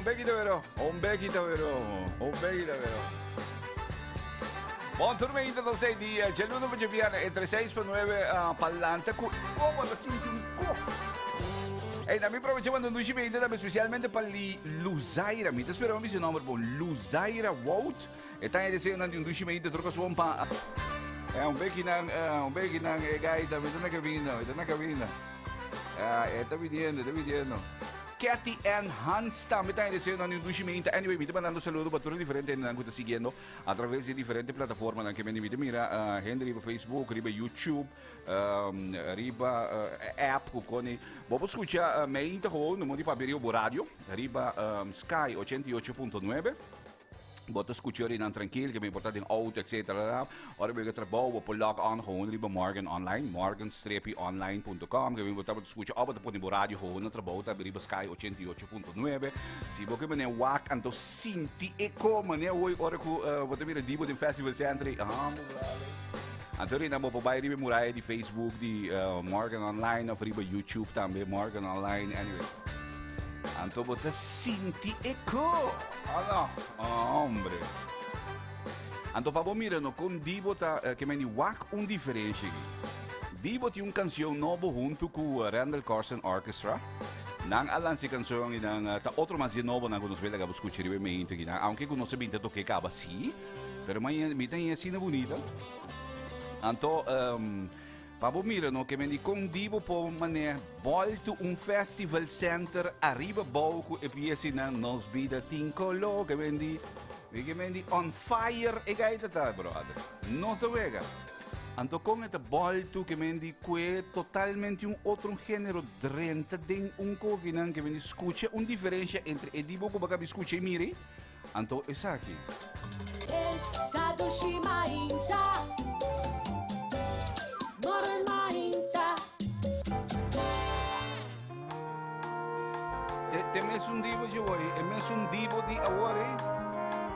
Buon tormento da 6 dia, c'è l'uno che viene entre 6 e 9 pallante, come la senti un po'. E da mi aprovechando un uscimento da specialmente per l'Usaira, mi spero mi si nome buon l'Usaira Wout e tai de sei un uscimento troca su un pa. È un beggy nan gaita, mi non capito. Tá videndo. Cathy Ann Hans también está diciendo un duchimiento. Anyway, me mandando saludos para todos los diferentes que están siguiendo a través de diferentes plataformas que me inviten. Mira, gente riba Facebook, riba YouTube, riba app, con vamos escuchar me inta gewoon, no mundo para ver o rádio, riba Sky 88.9. Bota escuchar in tranquilo, que me importa in auto, etc. Ora ben je trabalho, op log aan gewoon riba Morgan Online, morgan-online.com, que me importa escuchar, op de radio gewoon trabalho, tá riba Sky 88.9. Se você me wak anto sinti e como, né? Hoje ora com bota mira dibo de festival centro, Antori na mo pa riba muraya di Facebook di Morgan Online of riba YouTube também Morgan Online anyway. Anto bota sinti eco. Hombre. Anto pa mirano con Divo che me ni wak un differentie. Divo ti un canzone nuovo junto con Randall Carson Orchestra. Nang alan si canzone nang ta otro mas novo nang nos vela gabo escuchar ribe mente que aunque non se binta toque caba sì, pero mi tem assim bonita. Anto Pabo mirano che me con Divo po mané volto un festival center arriba boku e piesi na nos vida tincolo che vendi on fire e gaita ta brother. No te vega. Anto con et volto che vendi que totalmente un altro genere drenta den un coginan che vendi scuche un differenza entre e Divo ko baka biscuche miri. Anto esaki. Estado shimainta. Te messo un divo di voi, e messo un divo di awari,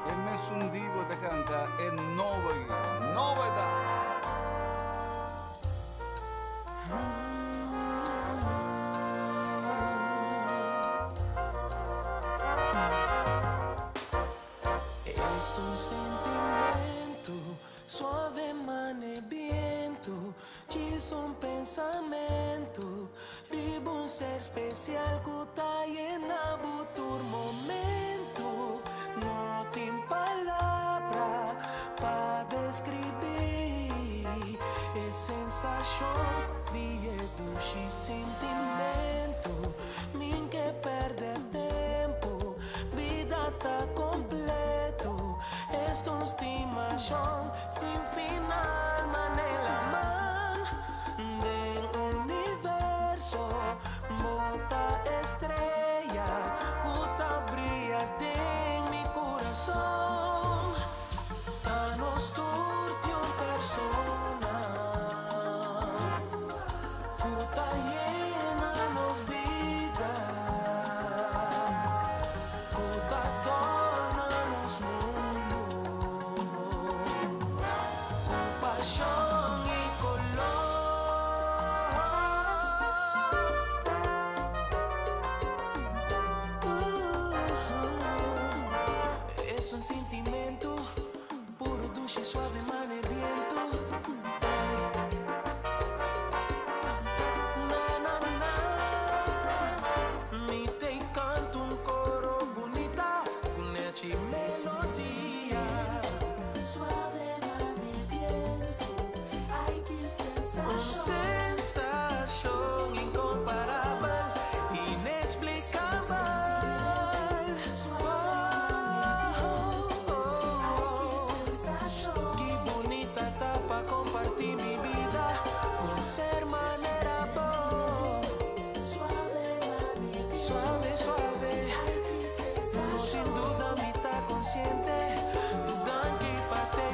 e messo un divo da canta, e novità. Es tu sentimento, suave mane viento, diz pensamento, riba un ser especial que está llena por momento, no tem palavra para descrever, es sensación de dulce sentimento, min que perde tempo, vida está completo, es tu estimación sin final, manela man del universo, bota estrella, puta brilla en mi corazón, danos turte un persona, puta llena nos vida, puta torna nos mundo, compasión y es un sentimiento puro, dulce, suave, mane viento. Na, mi te canto un coro bonita, con leche melodía. Suave, mane viento, ay que sensación. Sensación incomparable, inexplicable. Qué bonita etapa compartir mi vida con ser manera suave, suave, no sin duda mi está consciente, dan que pate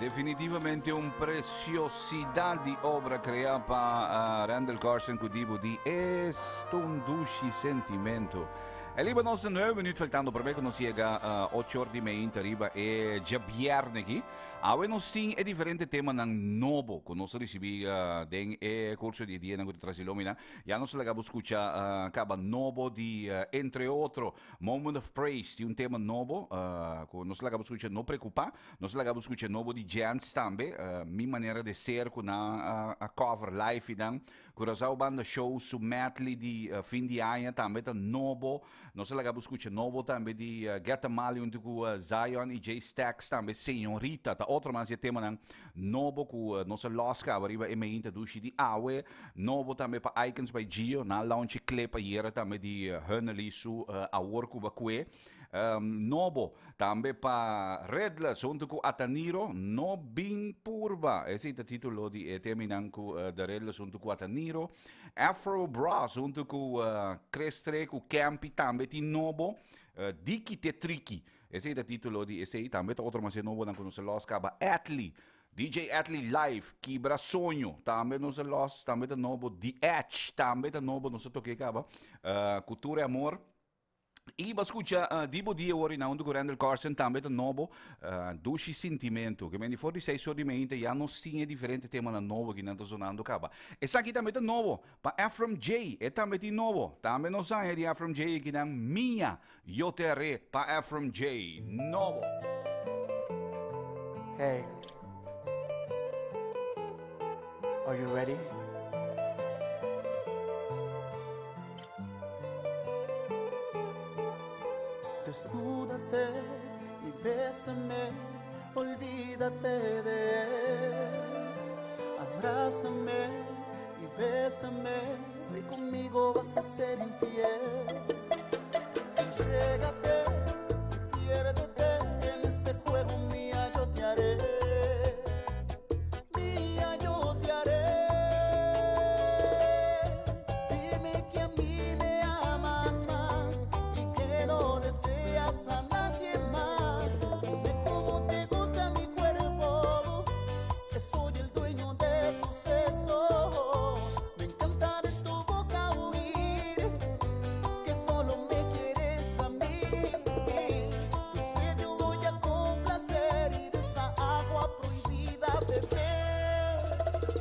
Definitivamente un preciosidad di obra creata pa Randall Carson con tipo di estondushi sentimento. E lì nos 9 minuti faltando per me che non si ega 8 ore di mente arriva e già viernes qui. Awe nos ting e differente tema ng nobo. Kung nos recibi den e corso di dia ng trasilomina. Ya nos lagabo escucha kaba nobo di entre otro Moment of Praise di un tema nobo. Kung nos lagabo escucha no preocupa. Nos lagabo escucha nobo di Jans tambe. Mi manera de ser con a cover live dan. Curaçao banda show su medley di fin di anno tambe ta nobo. Nos lagabo escucha nobo tambe di Guatemala junto com Zion e Jay Stacks tambe Senhorita. Outro mais tema ng nobo ku nossa loska arriba e me introduci di awe nobo também para icons by Gio na launch clip hier também di Hunnely su a worku bakwe nobo também para Redla junto com Ataniro no bin purba esse é o título di terminang ku da Redla junto com Ataniro Afro Bras junto com Crestre ku Campi também di nobo Diki Tetriki. Ese é o título de esse também tá outro mais novo não conhece los caba Atli DJ Atli Live Quebra Sonho também não se los também tá novo The Edge também tá novo não se toque caba Cultura e Amor e vai escutar Dibo Dia ora na onde o Randall Carson também tá novo Dushi Sentimento que me for de 6 horas de mente já não tinha diferente tema na novo que não tá sonando caba essa aqui também tá novo para Ephraim J é também de novo também não sai de Ephraim J que não minha eu terei para Ephraim J novo Hey, are you ready? Desnúdate y bésame, olvídate de él. Abrázame y bésame, hoy conmigo vas a ser infiel. Entrégate y piérdete en este juego, mía yo te haré. Mía yo te haré. Dime que a mí me amas más y que no deseas a nadie más. Dime cómo te gusta mi cuerpo, que soy el dueño de tus besos. Me encanta de tu boca oír que solo me quieres a mí. Tu sed yo voy a complacer y de esta agua prohibida beber.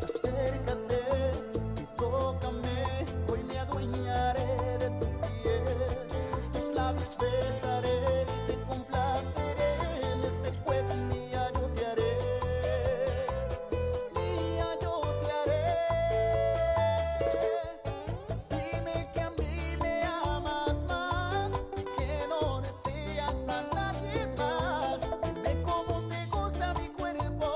Acércate y tócame, hoy me adueñaré de tu piel. Tus labios besaré y te complaceré en este juego, mía yo te haré. Mía yo te haré. Dime que a mí me amas más y que no deseas a nadie más. Dime cómo te gusta mi cuerpo,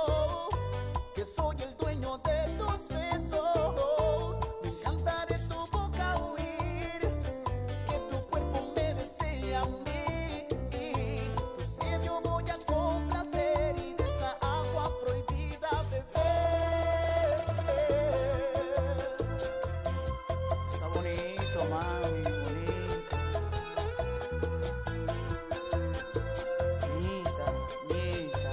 que soy el dueño de tus besos. Me encanta de tu boca oír que tu cuerpo me desea a mí. Tu sed yo voy a complacer y de esta agua prohibida beber. Está bonito, mami, bonito. Bonita, bonita.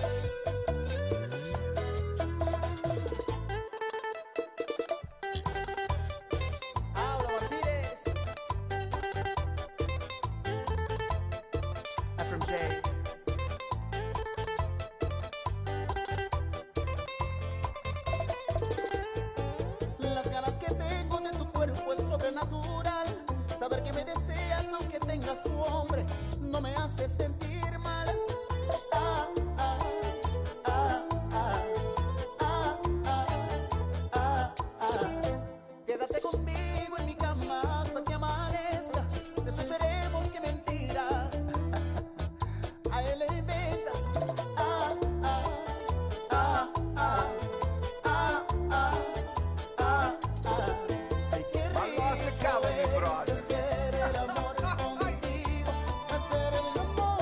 Habla Martínez. Ephraim J. Las ganas que tengo de tu cuerpo es sobrenatural. Saber que me deseas aunque tengas tu hombre no me hace sentir mal. Ah, ah, ah, ah, ah, ah, ah, ah. Quédate conmigo en mi cama hasta que amanezca. Deshaceremos que mentira a él le inventas. Ah, ah, ah, ah, ah, ah, ah, ah. Ay, qué rico es hacer el amor contigo, hacer el amor.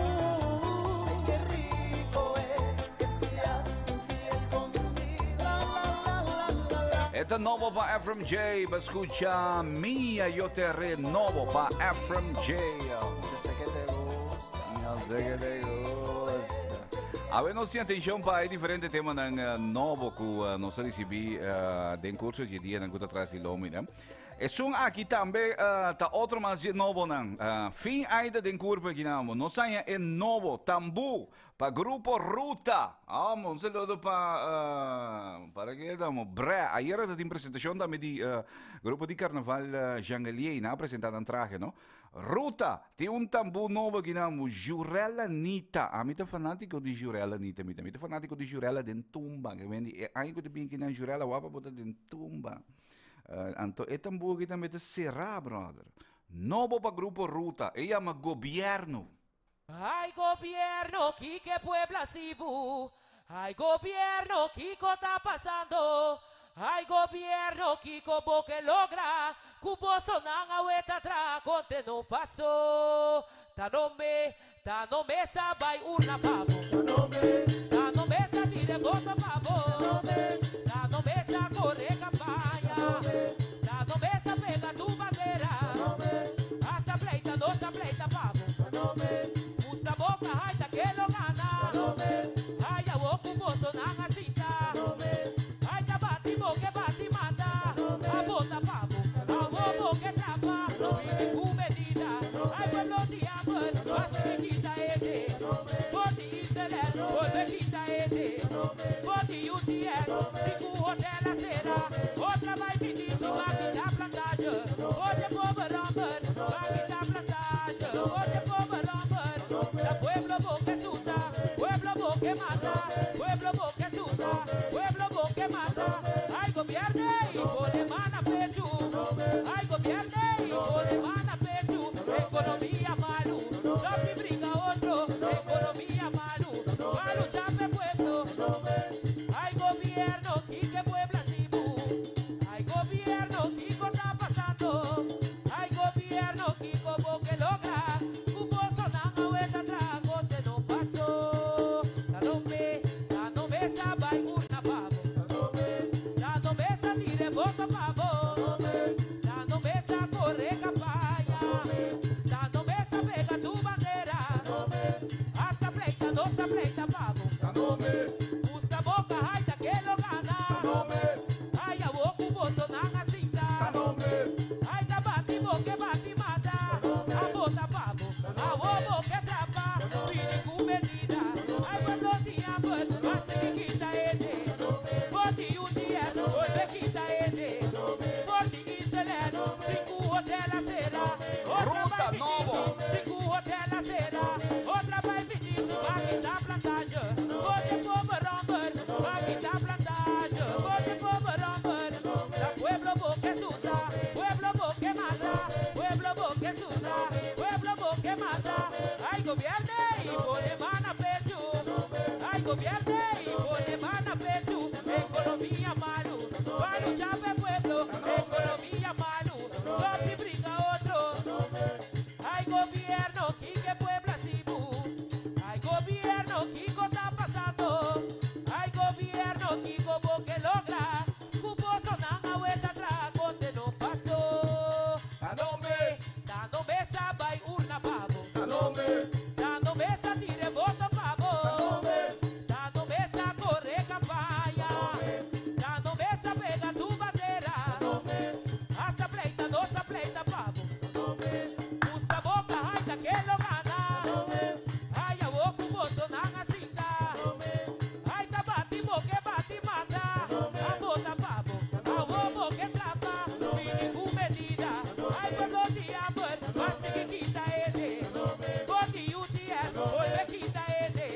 Ay, qué rico es que seas infiel conmigo. La, la, la, la, la, la. Это ново по Ephraim J. Escucha Mía Yo Te Haré novo по Ephraim J. Yo sé que te gusta. Yo sé que te gusta. Avendo sia attenzione para differente tema ng novo ku nós recebi den curso de dia na guta atrás de lomina. E sung aqui também ta outro mas novo nang fim ainda den curso que namo. Nós saia é novo tambu para grupo Ruta. Um saludo para que damo bre. Ayer da apresentação da di grupo de carnaval Jangelier na apresentado traje, no? Ruta, tem tambu novo que namo Jurella Nita. A mim tá fanático de Jurella Nita, mim tá fanático de Jurella den tumba. Que vem aí que tem que na Jurella wapa bota den tumba. Anto é tambu que também tá será, brother. Novo para grupo Ruta, e chama governo. Ay, gobierno, ¿qué Puebla Sibu? Ay, gobierno, ¿qué está pasando? Ay, gobierno, ¿qué como que logra? Cubo sonan a hueta atrás, conte no pasó. Tanome sabay una pavo. Tanome sa tire voto pavo. Tanome sa corre campaña. Tanome sa pega tu bandera. Hasta pleita, no sa pleita pavo. Musta boca, hasta que lo gana. Ay, a boca un bozo nanga cita. Ay, ya bati mata. A bota pavo. A bobo que tapa. Y tu medida. Ay, pues los diablos. Así que quita ete. Boti Israel. Vuelve quita ete. Boti UTL. Cinco hotel la cera. Otra vai pedir si va a quitar plantaje. Oye, pobre Robert. Va a quitar plantaje. Oye, pobre Robert. La pueblo boque suta. Pueblo boque mata. Pueblo boque suta. Pueblo boque mata. Ay, gobierne y pone mana pecho. Ay, gobierne y pone mana pecho. Economía malu. No te brinca otro. Economía malu. Malu chape pueblo. Ay, gobierno, Quique Puebla Sibu. Ay, gobierno, Kiko está pasando. Ay, gobierno, Kiko porque logra. Cubo sonan a vuelta atrás, conte no pasó. Tanome sabay una pavo. Tanome sa tire voto pavo. Tanome sa corre campaña. Tanome sa pega tu bandera. Hasta pleita, no sa pleita pavo. Gusta boca, hasta que lo gana. Ay, a boca un bozo nanga cinta. Ay, ta bati mata. A bota pavo. A bobo que trapa. Pide cu medida. Ay, cuando diablos. Así que quita ete. Boti UTS. Vuelve quita ete. Boti Israel. Cinco hotel la cera. Otra vai pedir. Cinco hotel la cera. Otra vai pedir. Va a quitar plantaje. Oye, pobre Robert. Va a quitar plantaje. Oye, pobre Robert. La pueblo boque suta. Pueblo boque mata. Pueblo boque suta. Pueblo boque mata. Ay, gobierne y pone mana pecho. Ay, gobierne y pone mana pecho. Economía malu. Malu chape pueblo. Economía malu. No te brinca otro. Ay, gobierno, Quique Puebla Sibu. Ay, gobierno, Kiko está pasando. Ay, gobierno, Kiko porque logra. Cubo sonan a vuelta atrás, conte no pasó. Tanome sabay una pavo. Tanome sa tire voto pavo. Tanome sa corre campaña. Tanome sa pega tu bandera. Hasta pleita, no sa pleita pavo. Gusta boca, hasta que lo gana. Ay, a boca un bozo nanga cinta. Ay, ta bati mata. A bota pavo. A bobo que trapa. Pide cu medida. Ay, pues los diablos. Así que quita ete. Boti UTS. Vuelve quita ete.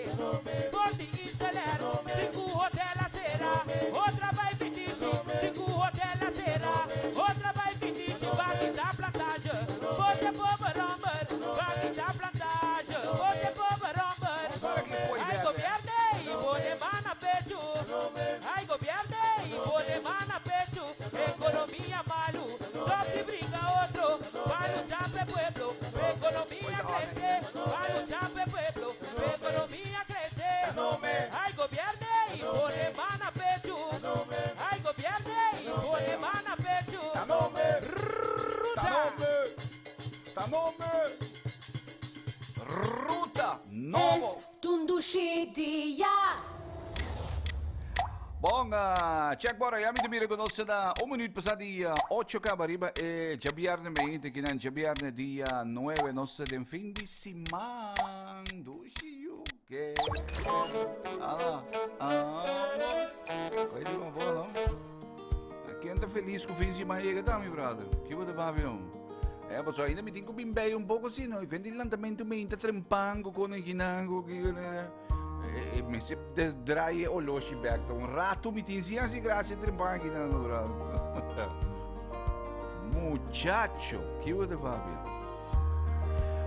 Boti Israel. Cinco hotel la cera. Otra vai pedir. Cinco hotel la cera. Otra vai pedir. Va a quitar plantaje. Oye, pobre Robert. Va a quitar plantaje. Oye, pobre Robert. Ay, gobierne y pone mana pecho. Ay, gobierne y pone mana pecho. Economía malu. No te brinca otro. Malu chape pueblo. Economía crece. Malu chape pueblo. Economía crece. Ay, gobierne y pone mana pecho. Ay, gobierne y pone mana pecho. Ruta novo. Es Tundushi dia. Bom, check bora, já me mira conosco na 1 minuto passado dia 8 cabariba e já viernes mente que não já viernes dia 9 nossa de fim de semana do Chiu que coisa como boa não? Quem tá feliz com o fim de semana chega também, brother? Que você vai ver? Pessoal, ainda me tenho que bem um pouco assim, não? Quando ele também está trempando com o ginango, me se draai o loshi back. Um rato me tinha assim graça trempando aqui na brother. Muchacho, que você vai ver?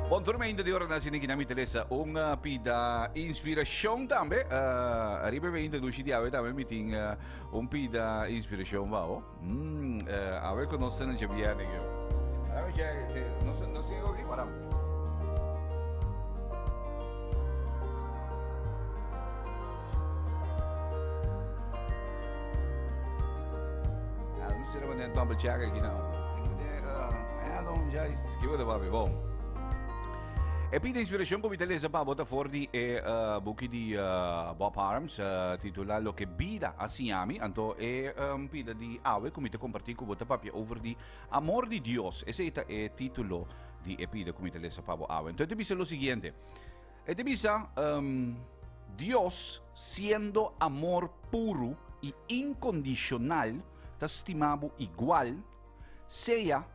Bom, turma, ainda de hora na cena que na minha telesa, uma pida inspiração também. Arriba ainda do Chidiawe também me tinha pida inspiração, wow. A ver com nós não já via ninguém. Não sei o que para. Não sei se é double check aqui não. Não já que você vai ver, bom. E pida inspiração como telesa para botar fora book de Bob Harms, titulado Lo que vida assim ami, então pida de awe como te compartilho com botar papel over de amor de Dios. Ese é o título de pida como telesa para awe. Então te dice lo siguiente. Te dice Dios siendo amor puro y incondicional, te estimado igual, sea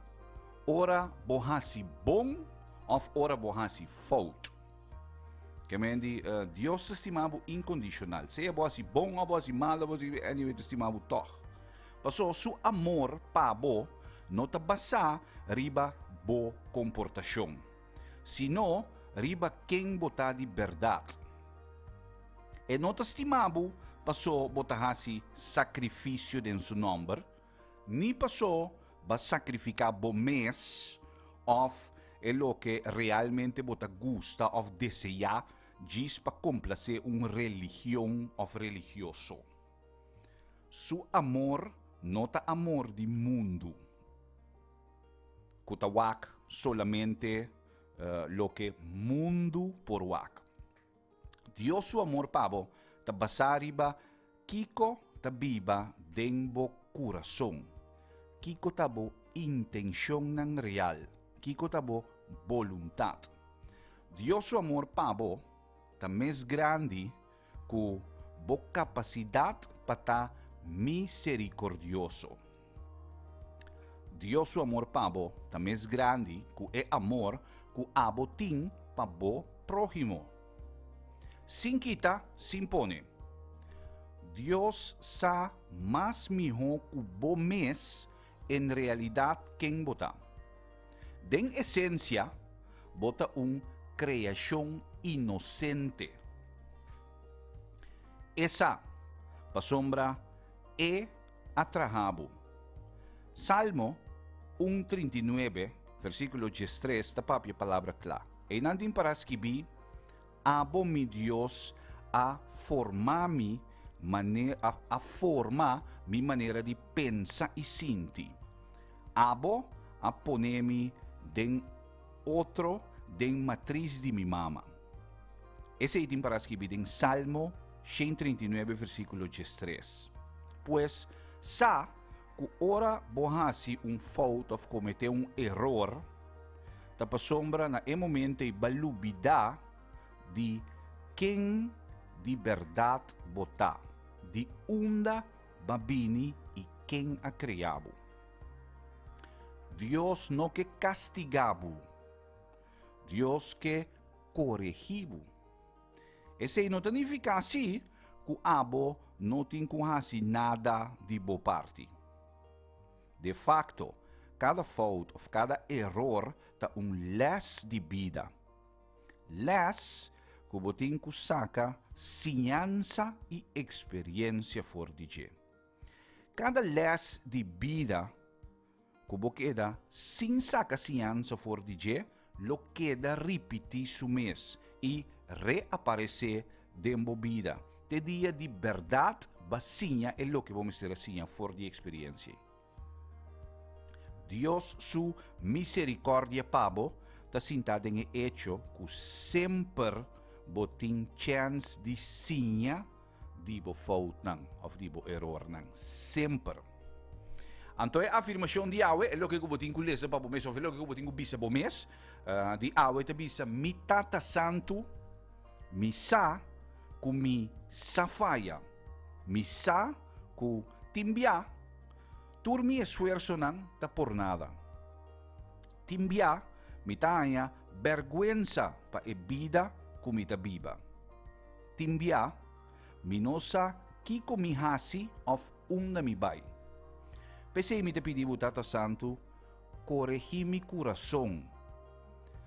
ora bohasi bom of ora bohasi fout. Que mendi Dios estimado incondicional. Seja bohasi bom ou bohasi mal, bohasi anyway estimado toch. Passou su amor pa bo não te basa riba bo comportação, sino riba quem bota de verdade. E não te estimado passou botahasi sacrifício de seu nome, ni passou ba sacrificar bo mês of é lo que realmente bota gusta ou deseja diz para complacer religião ou religioso. Su amor nota amor de mundo. Kutawak solamente lo que mundo por wak. Dios su amor pabo ta basariba kiko ta biba denbo coração. Kiko tabo intenção nang real. Kiko tabo voluntad. Dios su amor pabo ta mais grande ku bo capacidad para misericordioso. Dios su amor pabo ta mais grande ku é amor ku abotin pa bo prójimo. Sin quita, sin pone. Dios sa más mijo ku bo mes en realidad quem bota. Den esencia, bota creación inocente. Esa, pa sombra, atrahabo. Salmo 139, versículo 13, ta papia palavra clara. E nandin para escribir, abo mi Dios a formar mi maneira de pensar e sentir. Abo a poner-me den outro, den matriz de mi mama. Esse item para escrever em Salmo 139, versículo 13. Pois, sa, que ora bohasi fault of cometer error, tapa sombra na momento e balubida de quem de verdade botar, de unda babini e quem a criabo. Dios no que castigabo, Dios que corrigibo. Esse não significa assim que abo não tem nada de boa parte. De facto, cada fault ou cada error tá les de vida. Les que botem que saca ciência e experiência for de. Cada les de vida que queda sin saca ciência for de, lo queda repetir su mês e reaparecer dentro vida. De dia de verdade, basinha é lo que vamos dizer assim, for de experiência. Dios su misericordia pabo, ta sintado em hecho que sempre botin chance de sinha di bo fout nang of di bo error nang sempre. Anto é a afirmação de Yahweh, é o que eu botin com lesa para o mês, ou é o que eu botin com bisa bo mês, de Yahweh te bisa mi tata santo, mi sa ku mi safaya, mi sa ku timbia, tur mi esfuerzo nang ta por nada. Timbia mi taña vergüenza pa e vida ku mi ta biba. Timbia mi nosa kiko mi hasi of na mi bay. Pese mi te pedivo Tata Santo, corregi mi corazón,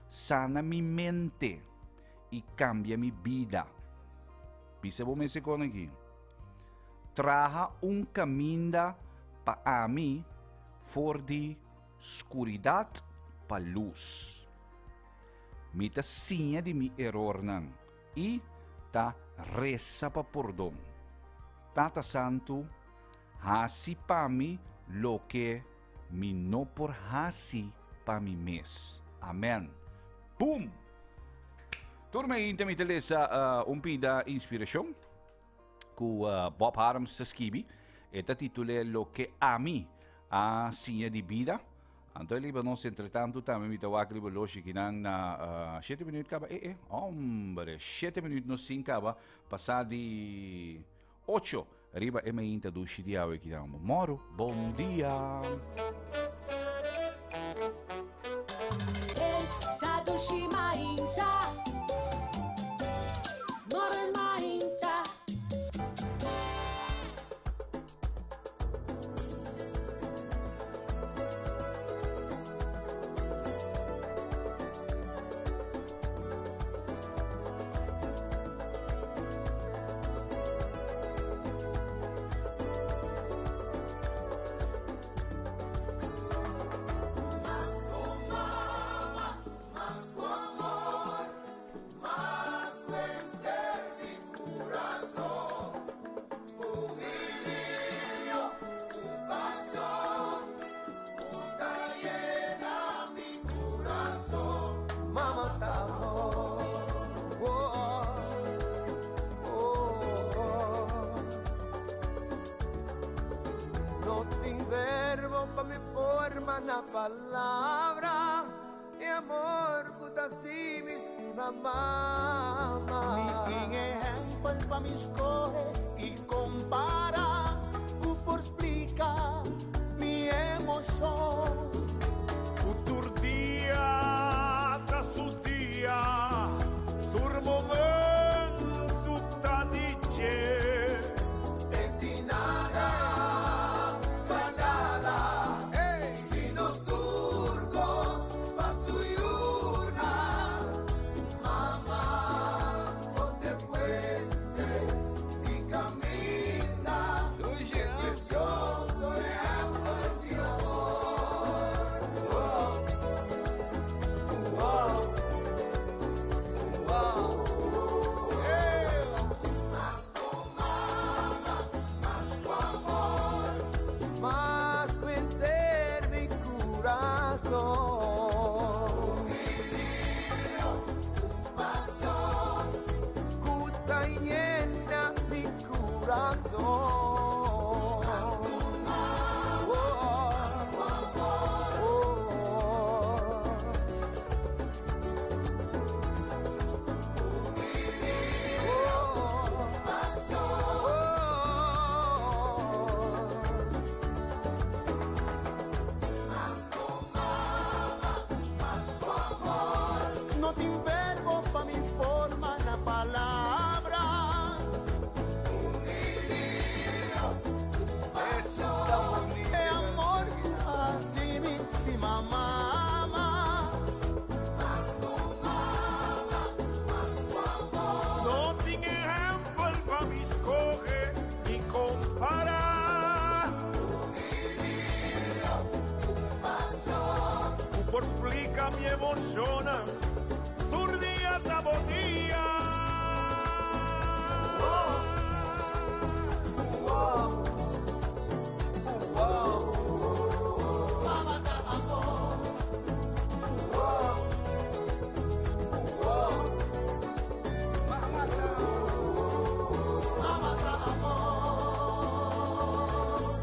sana mi mente y cambia mi vida. Pise bo me se con aquí. Traja un camino pa a mí for di oscuridad pa luz. Mi ta sinha di mi error nan y ta reza pa perdón. Tata Santo, hasi pa mi lo que mi no por hasi pa mi mes. Amen. Boom! Turma intimi telesa pida inspiração com Bob Harms sa skibi. Eta titule lo que a mi a sinha di vida. Anto liba nos entretanto também me tawag liba loshi kinang na 7 minutos kaba. Hombre, 7 minutos no 5 kaba. Passadi 8. Riba e me introduci di Yahweh kinang moro. Bom dia. Estado Shimainta, Moren Mainta. Una palabra de amor puta si mi estima mama. Mi ejemplo pa mi escoge y compara, tú por explicar mi emoción. Futur dia da su dia, tur momento ta dice. Mi emoziona, turdia da bodia.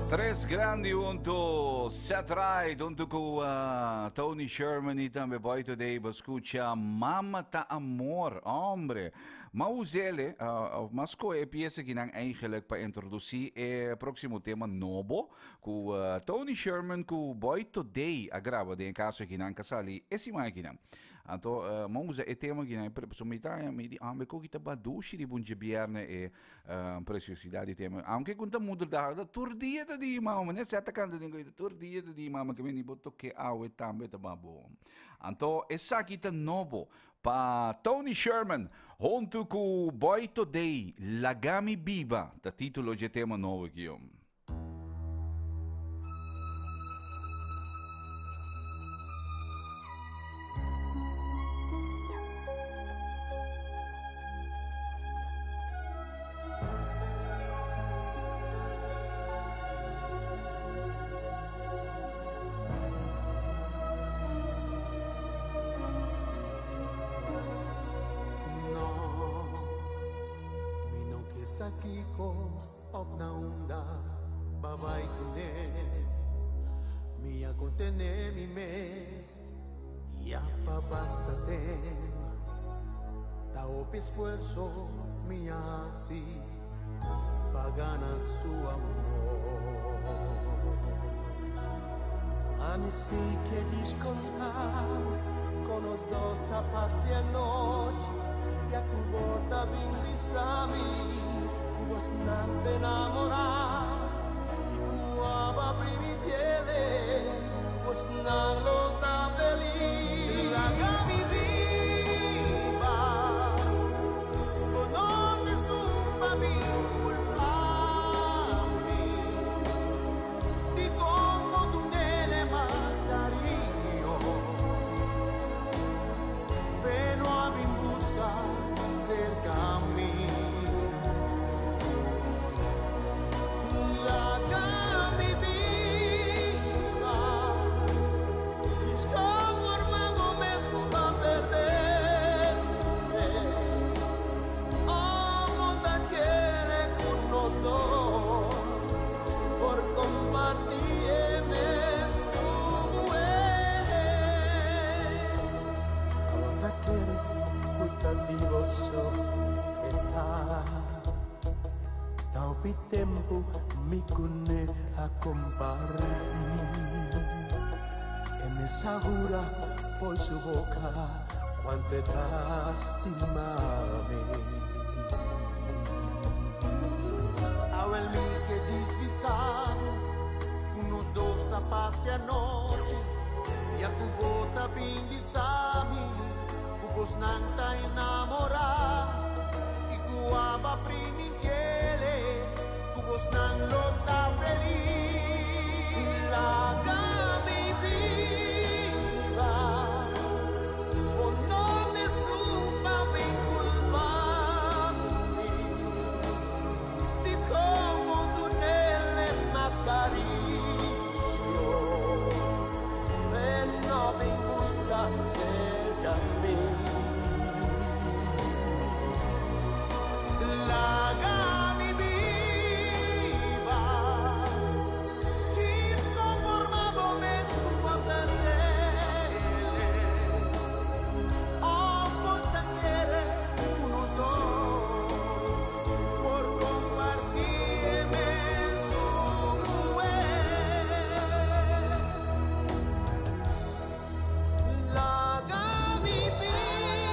Tres grandi junto Seth Wright, junto com Tony Sherman e também Boy Today, escuta Mama Ta Amor, hombre. Maar uzele, mas ko e pieza que nang eigenlijk para introduzir o próximo tema novo, com Tony Sherman, com Boy Today, agrava de caso que nang kasali, esse mais que nang. Então, vamos a tema que nang, personalidade, me di, me ko kita badushi di bunje bierne e preciosidade tema. Anche conta muda da turdia da di mama, né? Certa canta de coisa, turdia da di mama que me ni boto que awe tambe tá babo. Então, essa kita novo pa Tony Sherman, junto com Boy Today, Lagami Biba, da título de tema novo aqui. Sakiko of na onda babay kune Mia contene mi mes Ya pa basta tem Tao esfuerzo mia si Pagana su amor Ani si que descontar Con los dos a pase a noche Ya kubota bindisami Kubos nang enamorar Ikuaba primitiele Kubos nang lota feliz Lagami viva Con donde sumpa mi culpami Di como tú nele más cariño Ven a mi busca cerca a mí Lagami viva Desconformado mesmo pra perderte Amo daquele con los dos Por compartir en su mujer Amo daquele putativo so che Tao pi tempo mi cune a compartir E me sagura foi su boca quante t'astimami Ao el mi che disvisamo Unos dos a passe a noche E a cubota bindisami Cubos nang ta enamorar E guaba primitiele Cubos nang lota feliz Lagami viva Con donde sumpa vinculpami Di como tú nelle más cariño Ven no me busca cerca a mí Lagami viva Desconformado mesmo a perderle Oh, puta quiere unos dos Por compartirme su mujer Lagami viva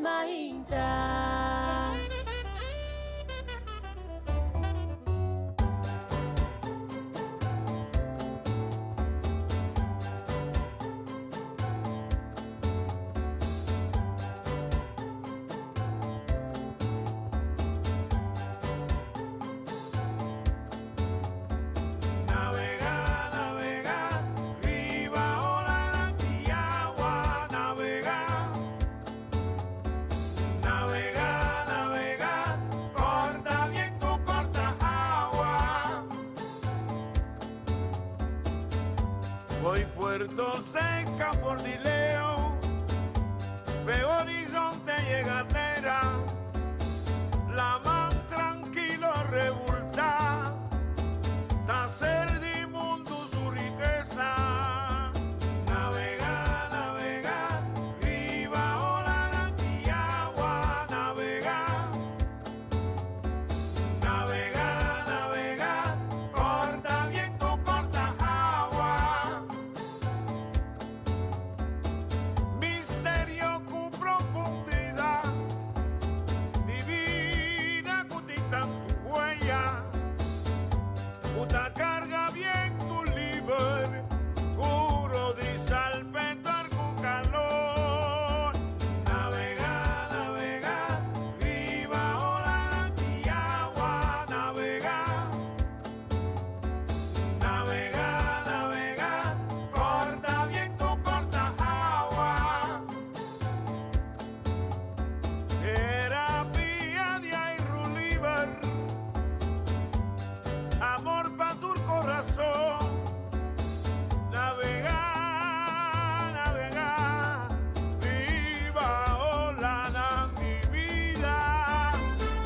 Maita. Navega, navega, riba ola mi agua, navega. Navega, navega, corta viento, corta agua. Voy Puerto Seca por Dileo, veo horizonte llegadera, la man tranquilo revolta, tacer di mundo su riqueza. Navega, navega, riba ola mi agua, navega. Navega, navega, corta viento, corta agua. Misterio con profundidad, divina cutita tu huella. Puta carga bien tu liber, curo di salpetar con calor. Navega, navega, riba ola mi agua, navega. Navega, navega, corta viento, corta agua. Terapia de aire liber, amor pa' tu corazón. Navega, navega, viva ola na mi vida.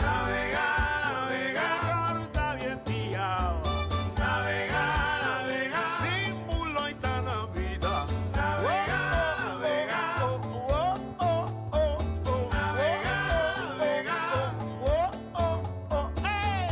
Navega, navega, corta bien ti agua. Navega, navega, símbolo y tan la vida. Navega, navega, oh, oh, oh, oh, oh. Navega, navega, oh, oh, oh, hey.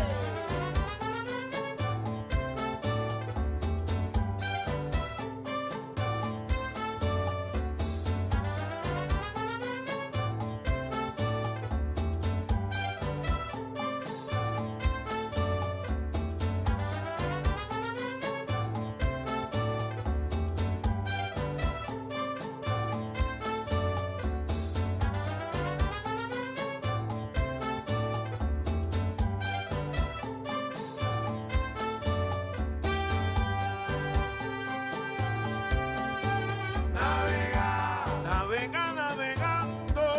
Navega, navega, navegando.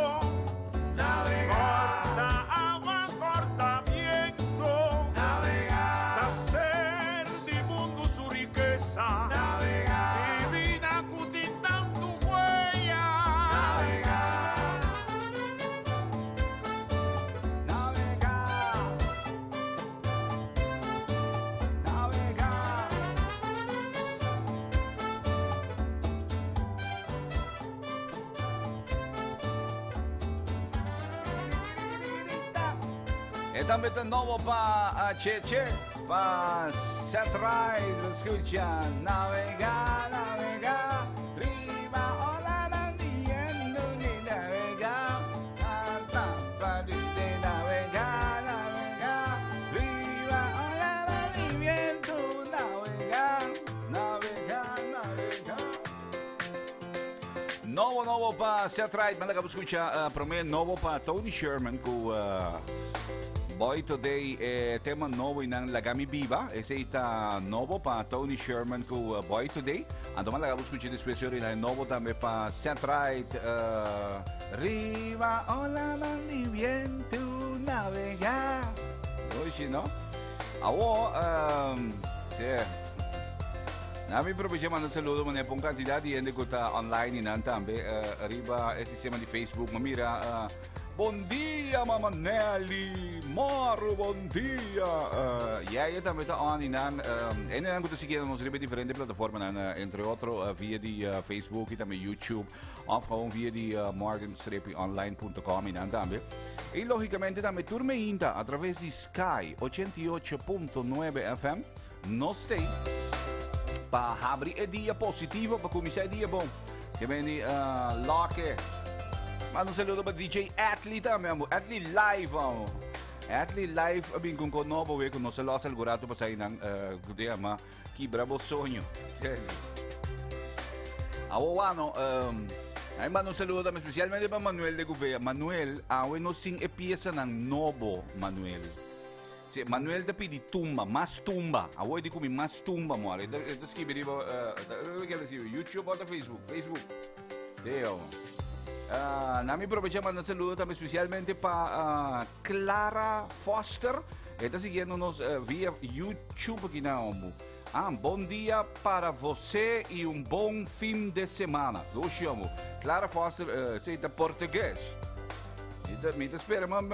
Navega, corta agua, corta viento. Navega, tacer di mundo su riqueza. Navega, divina cutintan tu huella. Navega, navega, navega. E também tem novo para Cheche, para Setrai, lo escucha. Navega, navega, riba ola nandiendo ni navega. Navega, navega, riba ola nandiendo, navega, navega, navega. Novo para Setrai, manda que escucha, para mim novo para Tony Sherman com Boy Today, tema novo ng Lagami Viva. Ese está novo pa Tony Sherman com Boy Today. Ando man lagamos escuchar especial na novo também pa Centrite. Riva, ola di viento, navegar. Hoje, no? Awo, nami provincia mandando saludo man pong kantidad di ende ko ta online inan tambe arriba este sistema di Facebook mamira Bon dia, Mama Nelly. Maro, bon dia. Jij também está on inan. En dan kunt u seguir ons op diferente plataformen, entre otros via die Facebook en também YouTube, of gewoon via die morgan-online.com inan também. Y lógicamente también turme inta a través de Sky 88.9 FM. No stay. Pa abrir el día positivo, para comenzar el día bom. Que viene Locke. Manda un saludo para DJ Atli também, amor. Atli Live, amor. Atli Live, abing kung kono, we kung sa losa algurato pa sa inang, kudya ma, kibrabo sonyo. Awano, ay manda un saludo também, especialmente para Manuel de Gouveia. Manuel, no sing pieza ng Nobo, Manuel. Si Manuel da pidi tumba, mas tumba. Awoy di kumi mas tumba mo. Ito scrive di ba, YouTube o Facebook? Facebook. Deo. Nami aprovechamos de saludo também especialmente para Clara Foster. Está siguiendo-nos via YouTube aqui na Ombu. Bom dia para você e bom fim de semana. Eu chamo Clara Foster, sei da português. Me espera, mas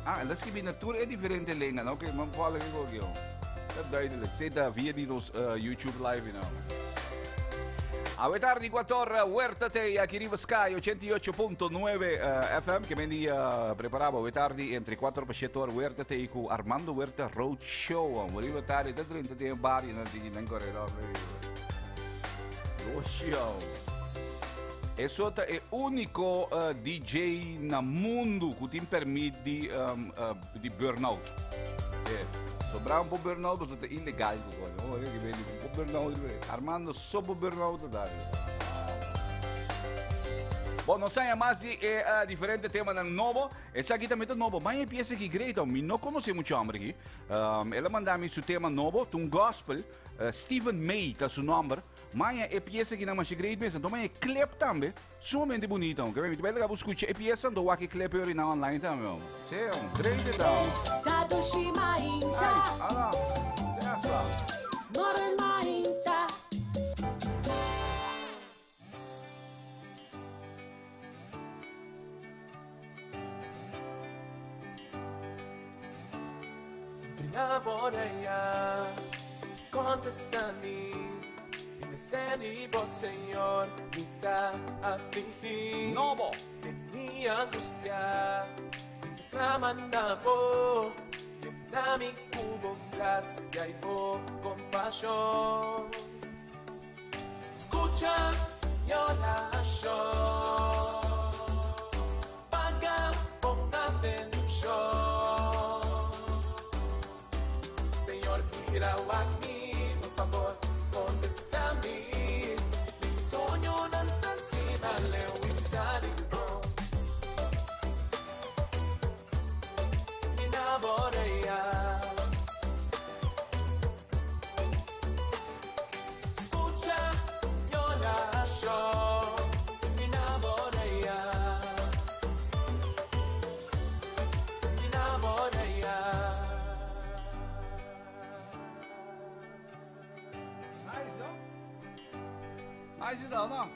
ela escreve na tour é diferente língua, não? Ok, mas fala aqui com o duidelijk. Sei da via di nos YouTube live, não? A tardi 14, Huerta Tei, aqui Riva Sky 88.9 FM, que vendi preparava a tardi entre 4 e 7 horas, Huerta Tei com Armando Huerta Road Show. Riva tardi, da 30 tem bar e não tem nem corredor. Road Show. Isso é o único DJ no mundo que tem permite de burnout. Sobrar po burnout, basta illegal ko. Burnout, Armando, sobo burnout da. Bom, não sei mais é diferente tema ng novo. Essa aqui também é novo. Mas é peça que great, me não conhece muito homem aqui. Ela mandou-me seu tema novo, um gospel. Stephen May tá seu nome. Mas é peça que não mais great mesmo. Então, mas é clip também. Sumamente bonito. Que bem, vai legal escutar a peça, então aqui clip eu na online também. Sei, great então. Tadushima Inta. Olha, Morena Inta. Enamoraya, contesta-me. Inestende vos, Senhor, me dá afligir. Novo. De minha angústia, me desclamando vos. Dame cubo gracia y compasión. Escucha mi oración. Paga con atención. Señor, mira a mí, por favor, contesta-me. Mi sueño no está sin alewizar.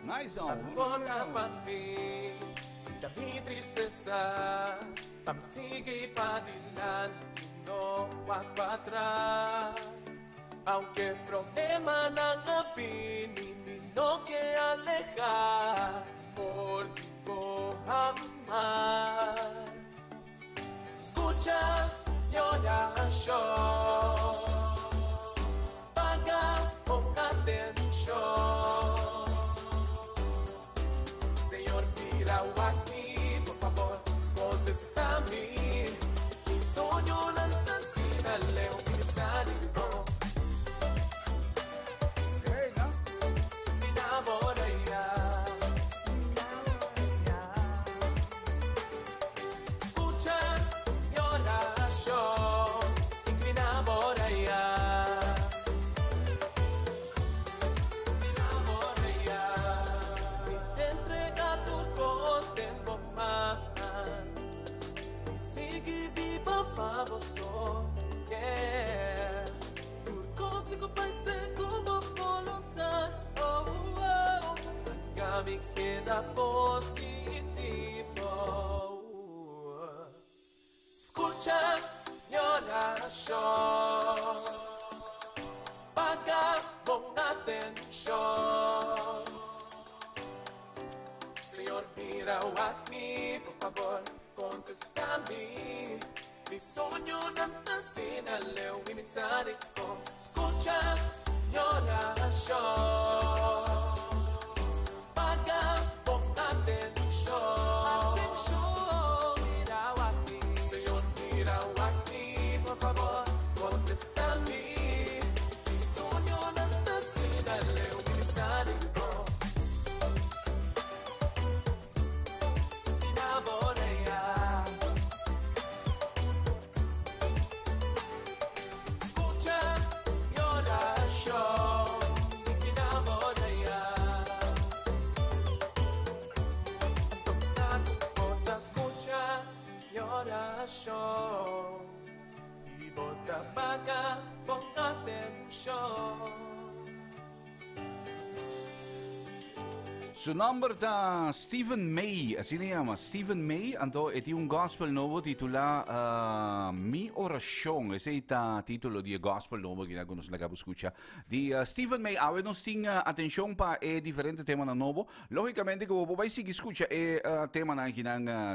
Nice, Volta para mim, da minha tristeza, para me seguir para adiante, não para trás. Aunque problema não abine, me não quer alejar, por ti vou amar. Escucha mi oración, paga con atención. Aqui, por favor, contesta-me. Mi sonho não está sin alewizar. Me enamoraya. Escucha mi oración. Me enamoraya. Me enamoraya. Me entrega tu tempo mais. Sigue viva para você. Yeah. Por consigo vai ser como vontade. Oh, oh. Acá me queda positivo. Escucha mi oración. Paga con atención. Senhor, mira a mim, por favor, contesta-me. Mi sonho não está sin alewizar. Escucha mi oración. Paga con atención. coração e bota vaca com atenção. Su nombre da Stephen May, así le llama, Stephen May, entonces es un gospel nuevo titulado Mi Oración, ese es el título del gospel nuevo que ya nos la acabo de escuchar. De Stephen May, ahora nos tiene atención para diferentes temas nuevos. Lógicamente, como vos vais a escuchar temas que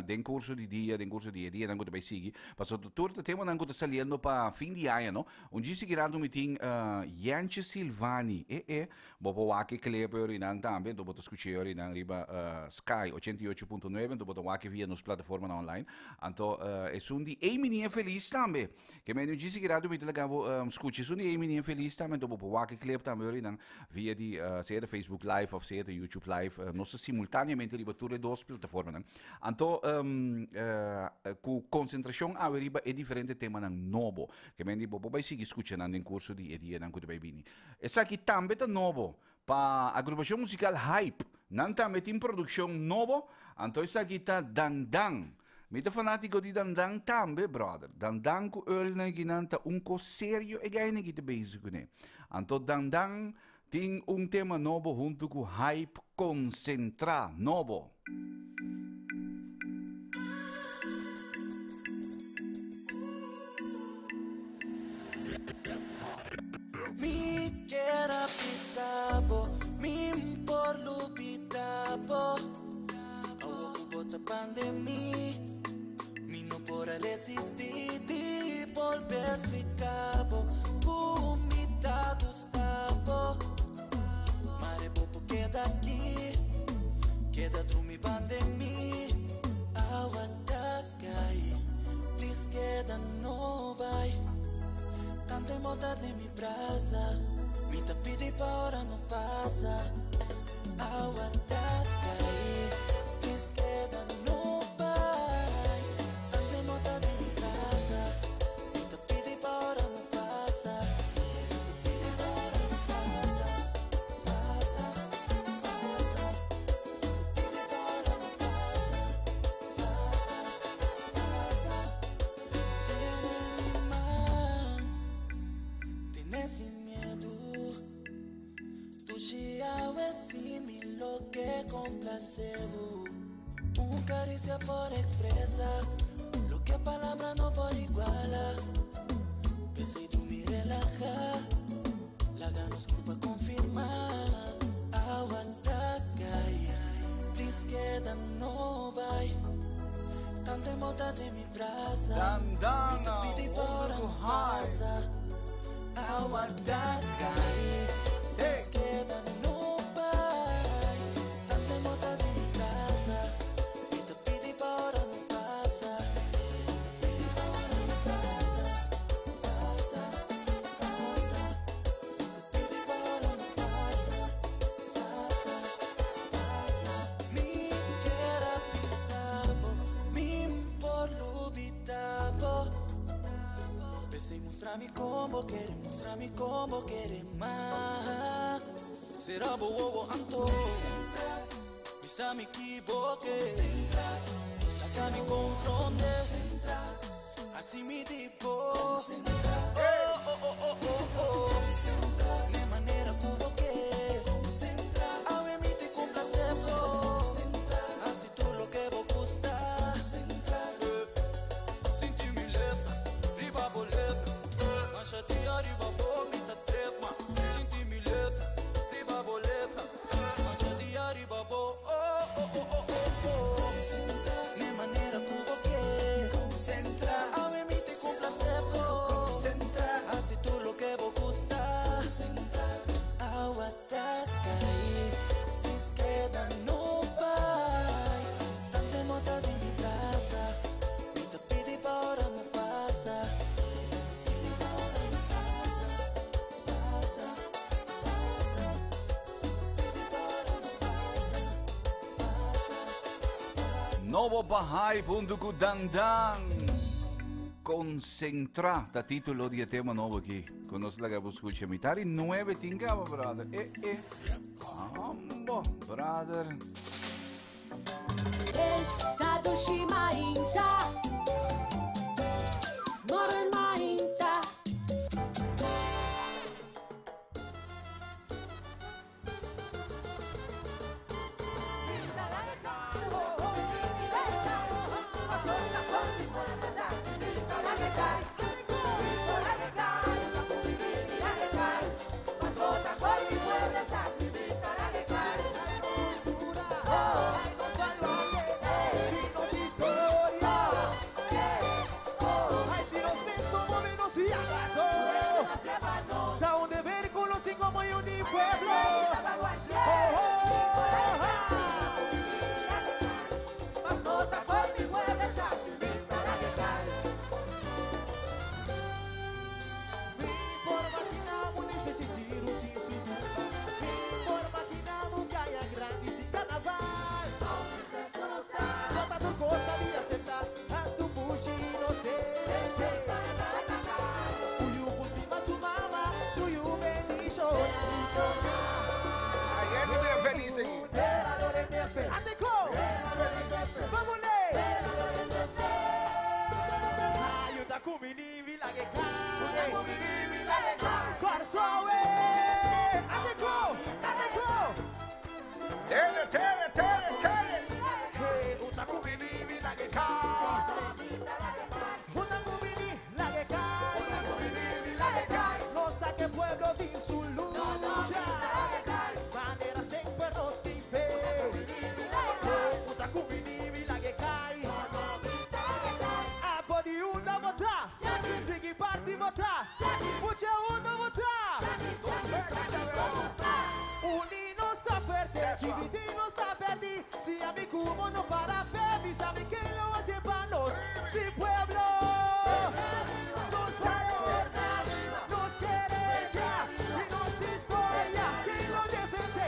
den curso de día, no vais a seguir. Pero todo el tema que está saliendo para fin de año, ¿no? Un día seguirá me tiene Janche Silvani, vos vais a clipar y también, vos vais a escuchar na riba Sky 88.9, do botar aqui via nos plataformas online. Então, é um dia menina feliz também. Que me disse que era do mitad acabo escutar um dia menina feliz também, do botar aqui clip também na via de seja Facebook Live ou seja YouTube Live, nós simultaneamente riba tudo duas plataformas, né? Então, com concentração a riba é diferente tema na novo. Que me diz vai seguir escutando em curso de dia na que vai vir. Essa aqui também tá novo. Para a agrupação musical Hype, não também tem produção nova, então isso aqui está Dandang. Me é fanático de Dandang também, brother. Dandang com ele que não está coisa sério e ganha que te beijo com ele. Então Dandang tem tema novo junto com Hype Concentrar novo. Mi quiera pisabo, mi por lupitabo. Awo bota pandemia, mi no por resistir, ti volve explicabo. Comida Gustavo, mare popo queda aqui, queda trumi pandemia. Awa takai, please queda no vai. Tanta moda de mi brasa, mi te pide pa ahora no pasa. Agua cae, please queda no vai. Tanta moda de mi brasa, mi te pide pa ahora no pasa. Pide pa ahora no pasa, pasa, pasa. Pide pa ahora no pasa, pasa, pasa. Sin miedo, tu chiave si mi lo que complacebo. Caricia por expresar lo que palabra no por igualar. Que se tú me relaja, la ganas culpa confirmar. Aguanta, cae, please queda no vai. Tanta moda de mi brasa, mi te pide por no pasa. Aguardar cair, please queda no vai. Tanta moda de mi casa, mi te pide para no pasa. Pide para no pasa, pasa, pasa. Pide para no pasa, pasa, pasa. Mi quiera pisabo, mi por lubitabo. Pensei mostrar-me como querer mais. Será boa anto? Bisa me equivoquei. Deixa-me compreender. Assim me tipo. Oh, oh, oh, oh, oh. De maneira que coloquei. Ao emitir com placebo. Assim tudo lo que vou custar. Senti me leva, riba boleta. Mancha de arriba, vomita trepa. Senti me leva, riba boleta. Mancha de arriba, oh, oh, oh, oh, oh, oh. De maneira que coloquei. Ao emitir com placebo. Assim tudo lo que vou custar. Ao atacar aí, diz queda no vai. Tanta moda de mi casa, me te pide para no pasa. Pide para no pasa, pasa, pasa. Pide para no pasa, pasa, pasa. Novo Bahay Punduku Dandang. Concentra, da titolo di tema nuovo aqui. Conosco la cabo escucha mitari 9 tingaba, brother. Ambo, brother. Estado Shimainta Morenmainta. Da un deber conocen como yo ni pueblo. Pasota con mi pueblo, esa finita la que cae. Por imaginamos necesitar un sin cintura. Por imaginamos que haya grande sin carnaval. Bota tu costa de acertar, haz tu puxi inocente. Tuyo por cima su mamá, tuyo beni llorar. Ayer no te feliz. Ateco, vámonos. Ayuda con mi nivi la que cae. Corso, Ateco. Tele. Uta con mi nivi la que cae. Uta con mi nivi la que cae. No saque pueblo de su lucha. Banderas en cuernos de fe. Uta con mi nivi la que cae. Apo di una vota. Digi parti vota. Mucha una vota. Unino sta per te, chi vitino sta per di. Si a mi cubo no para baby, sabe que lo hace para los mi pueblo. Nos valora, nos querencia y nos historia. Que lo defende,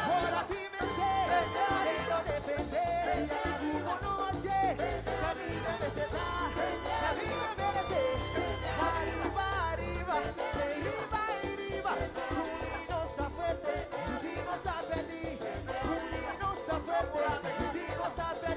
ahora dime que lo defende. Si a mi cubo no hace, la vida me se da, la vida merece. Arriba, arriba, arriba. Unino está fuerte, unino está perdido. Unino está fuerte, unino está perdido.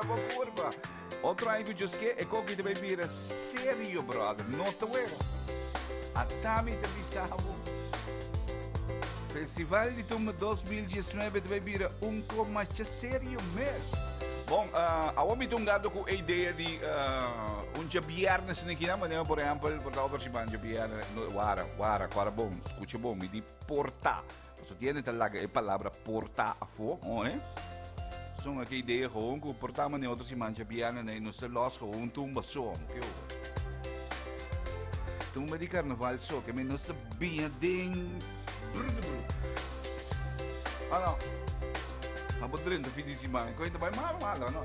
na curva. Outro aí que eu que é que te vai vir sério, brother. Não te vero. A Tami te bisavo. Festival de Tum 2019 te vai vir mais sério mesmo. Bom, awam itong gado ko ideia de dia viernes na kinama, por exemplo, por la otra semana, dia viernes, para bom, escucha bom, me di porta. So tiene talaga a palavra porta a fo, so nga kay ideia gewoon ko porta man ni otra semana, dia viernes na no se los gewoon tumba som, que tumba di carnaval so, que me no sabia ding. Ano? Mabot rin sa fini semana. Kung ito ba, mahal, no?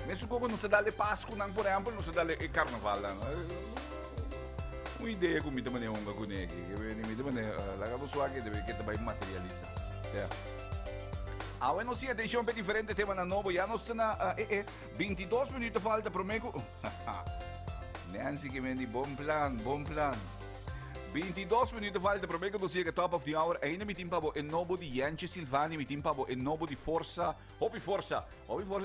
May suko ko nung sa dali Pasko nang, por exemplo, nung sa dali Carnaval, no? Uma ideia ko, mita man yung gagunegi. Mita man laga po suwagi, kita ba yung materialista. Yeah. Bueno, sí, atención, pe diferente tema na novo. Ya nos está na, 22 minutos falta, prometo. Nancy, que me di, bom plan. 22 minutos falta, prometo que siga top of the hour. Ainda mi timpabo en novo di Jantje Silvani, mi timpabo en novo di Forza. Hopi Forza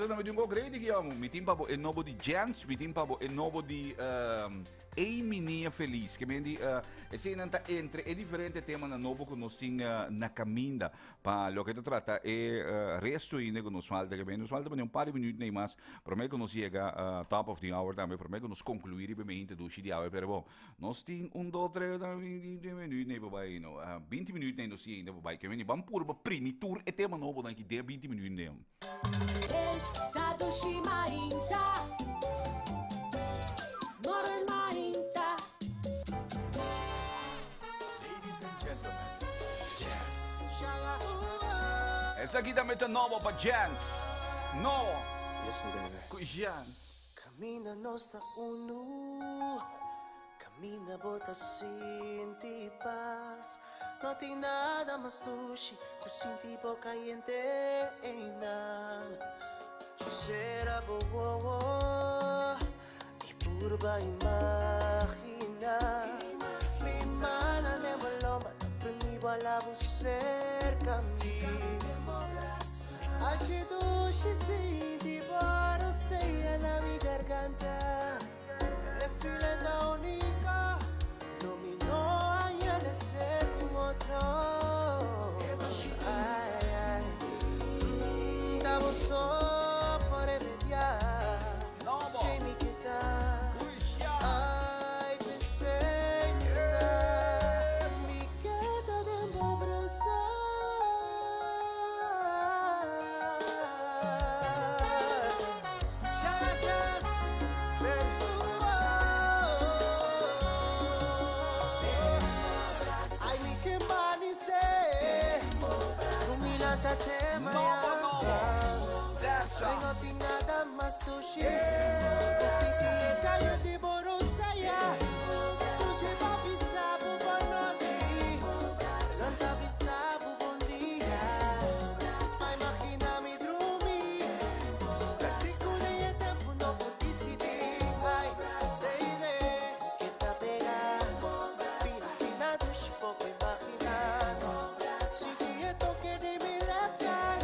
na medyo ko grade kiyamo. Mi timpabo en novo di Jans, mi timpabo en novo di Amy Nia Feliz. Que mendi esse nanta entre é diferente tema na novo que nós na caminda para lo que te trata resto ainda que nos falta que nos falta um par de minutos nem mais. Prometo que nós chega top of the hour também. Prometo que nós concluir e bem do de hour, pero bom, nós tem 1 2 3 20 minutos nem babai no 20 minutos nem dossiê ainda babai que vem vamos por primi tour é tema novo daqui de 20 minutos nem Estado Shimainta Moral Mainta. Ladies and gentlemen, Jans. essa aqui também tá nova para Jans. Novo. Listen, baby. Com Jans. Camina nos da uno. Camina bota sinti paz. No tem nada mais sushi. Com sinti boca caliente em nada. Será boa e purba imaginar. Mi mana ne maloma ta primi bala cerca mi. Aqui do sinti para sei na mi garganta. É filha da única. Dominou a ela ser com outro. Ai ai. Damos só não tem nada mais sushi. Consegui cair de borossaia. Sushi papi sabe boa noite. Canta sabe bom dia. Vai máquina me dormir. Pratico nem é tempo não vou decidir. Vai, sei né que tá pegando. Ensinado pouco imaginado. Se dia toque de me levar.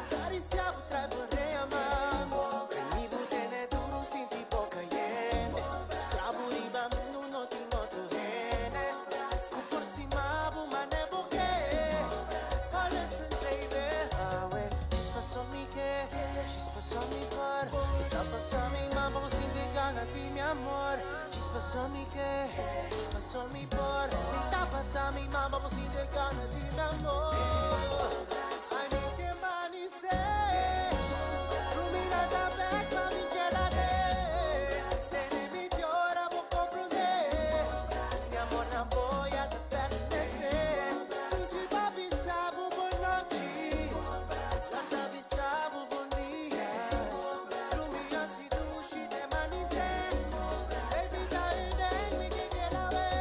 Cariciado trai por reamar. Venido tem duro sinti pouca gente. Straburiba não tem outro rene. Por cima mas é porque. Listen baby. Ah ué, passou me que. Passou me por. Tá passando me mama vamos indicar na ti mi amor. Passou me que. Passou me por. Tá passando me mama vamos indicar na ti mi amor. Ai me que manice. Rumina da becca mi gelade. Se ne mi llora vou compreender. Mi amor na boia da pertencer. Sushi papi sabe boa noite. Santa sabe bom dia. Rumina se dushi de manice. Baby darling me que quer ver.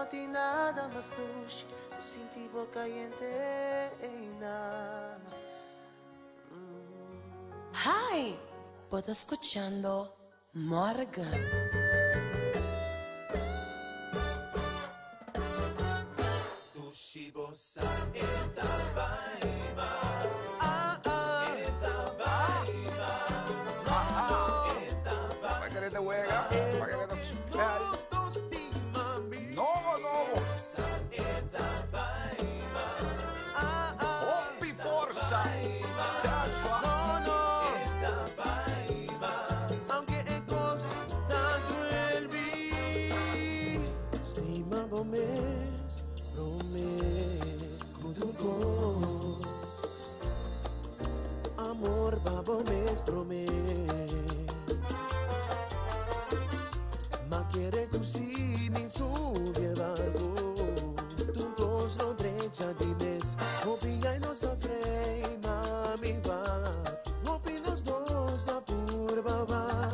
no tem nada mais doce. Eu senti boca caliente na. Hi, puedo escuchando Morgan. Bossa eta baiba, eta baiba, eta baiba. ¿Para qué te juega? ¿Para qué te No. Eta baiba, Hopi forza. No. Eta baiba, aunque é costa duele. Estima bom mês, prometo gosto. Amor, babo mês, prometo. Ma quiere cusini subie barco. Tu cos no trecha di mes. Hopi ai no safrei, mami va. Hopi nos dos a purba va.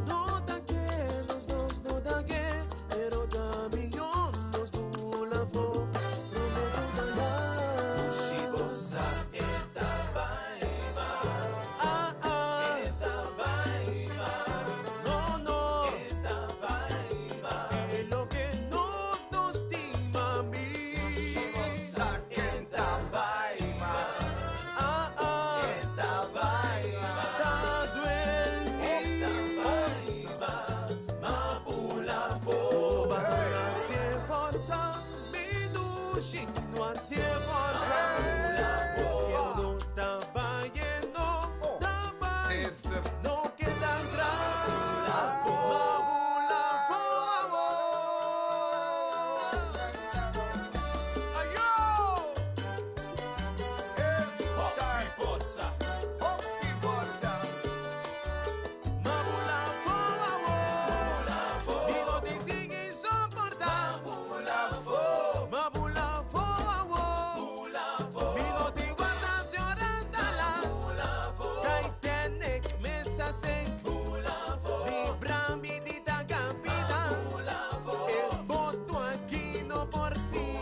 No da que, nos dos no da que. Pero da millón nos du la fo. Prometo da la. Si bossa eta baiba, eta baiba, No. eta baiba. Es lo que nos estima a mí. Si bossa eta baiba, eta baiba, Da duele. eta baiba, ma pula fo. Se forza, mi dushi, no hace forza. Siendo tabayendo, tabay, no queda atrás. Mabula Forza, Y no te sigue soportar. pula fo, Mabula y no te guardas llorando la. Titanic, mesa sec. Mi brambidita capita. El boto aquí no por sí.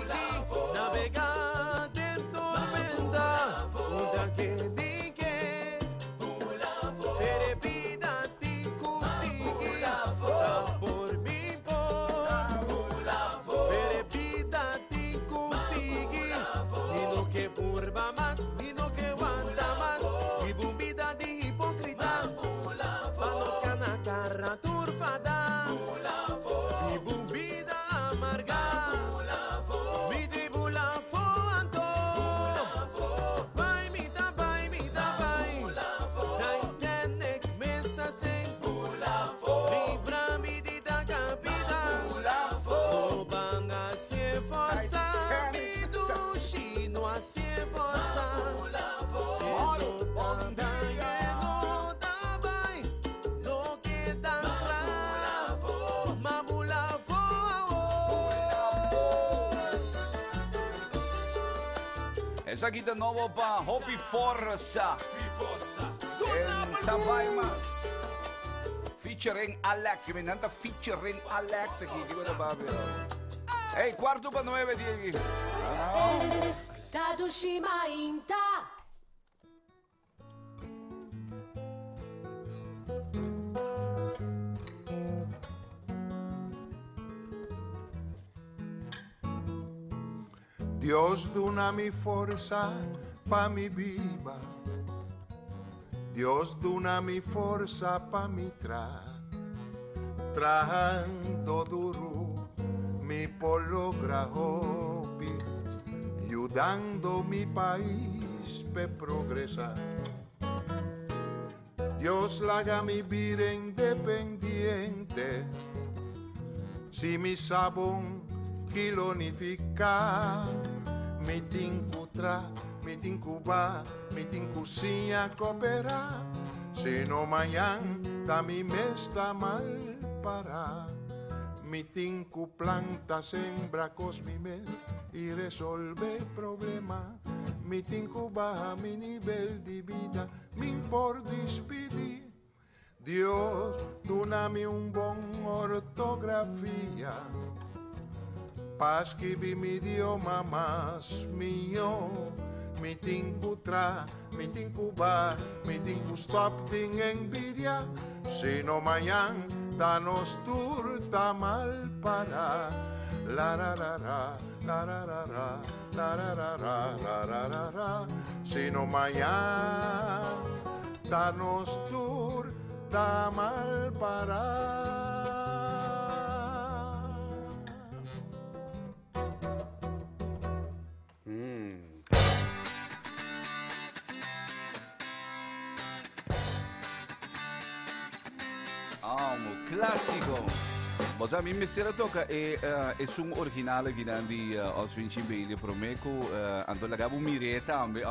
Navega de tormenta. Una que dique. Terepida ti cusigue. Por mi Terepida ti cusigue. Y no que purba más. Y no que aguanta más. Y bumbida de hipócrita. Palos cana carra turfada. Y bumbida amarga. Mi tribula foando. Bai, mita, bai. Titanic, mesa sen. Mi brambidita capita. No van a hacer forza. Mi dushi no hace forza. Siendo tabay, no queda atrás. Mabula Esa quita nuevo pa Hopi Forza. El Tabaima. Featuring Alex. Que me encanta featuring Alex aquí. Digo de Babio. Hey, 8:45, Diego. Estado Shimainta. Dios dona mi forza pa mi viva. Dios dona mi forza pa mi trabajando duro mi polograhopi, ayudando mi país pe progresar. Dios la haga mi vida independiente, si mi sabón kilonifica, mi tincutra, mi tincuba, mi tincusia coopera, si no mañana ta mi mesta mal para. Mi tinku planta sembra cosmime y resolve problema. Mi tinku baja mi nivel de vida, mi por despedir. Dios, donami un bon ortografía Paski bi mi idioma mas mio. Mi tinku tra, mi tinku ba, mi tinku stop ting envidia. Sino mayang danos tur tamal para. La ra ra ra, la ra ra ra, la ra ra ra, la ra ra ra. Sino mayang danos tur tamal para. Clásico. Mas a mim me será toca é original que não de aos 20 bem prometo então lagava mireta hombre.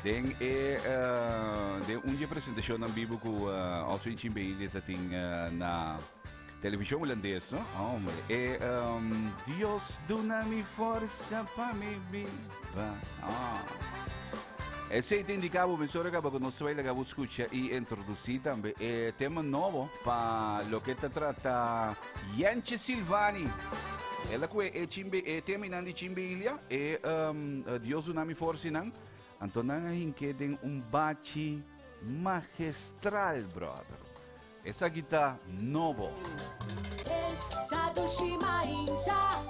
Den de apresentação na Bíblia com aos 20 bem tem na televisão holandesa, hombre. Dios dona-me força para me viva. Esse indicava o mensaje que nós vamos escutar e introduzir também tema novo para o que trata Yanche Silvani. Ela que é terminando de Chimbilia e Dios Unami Force não. Então não tem bate magistral, brother. Essa guitarra novo. Estado Shimainta.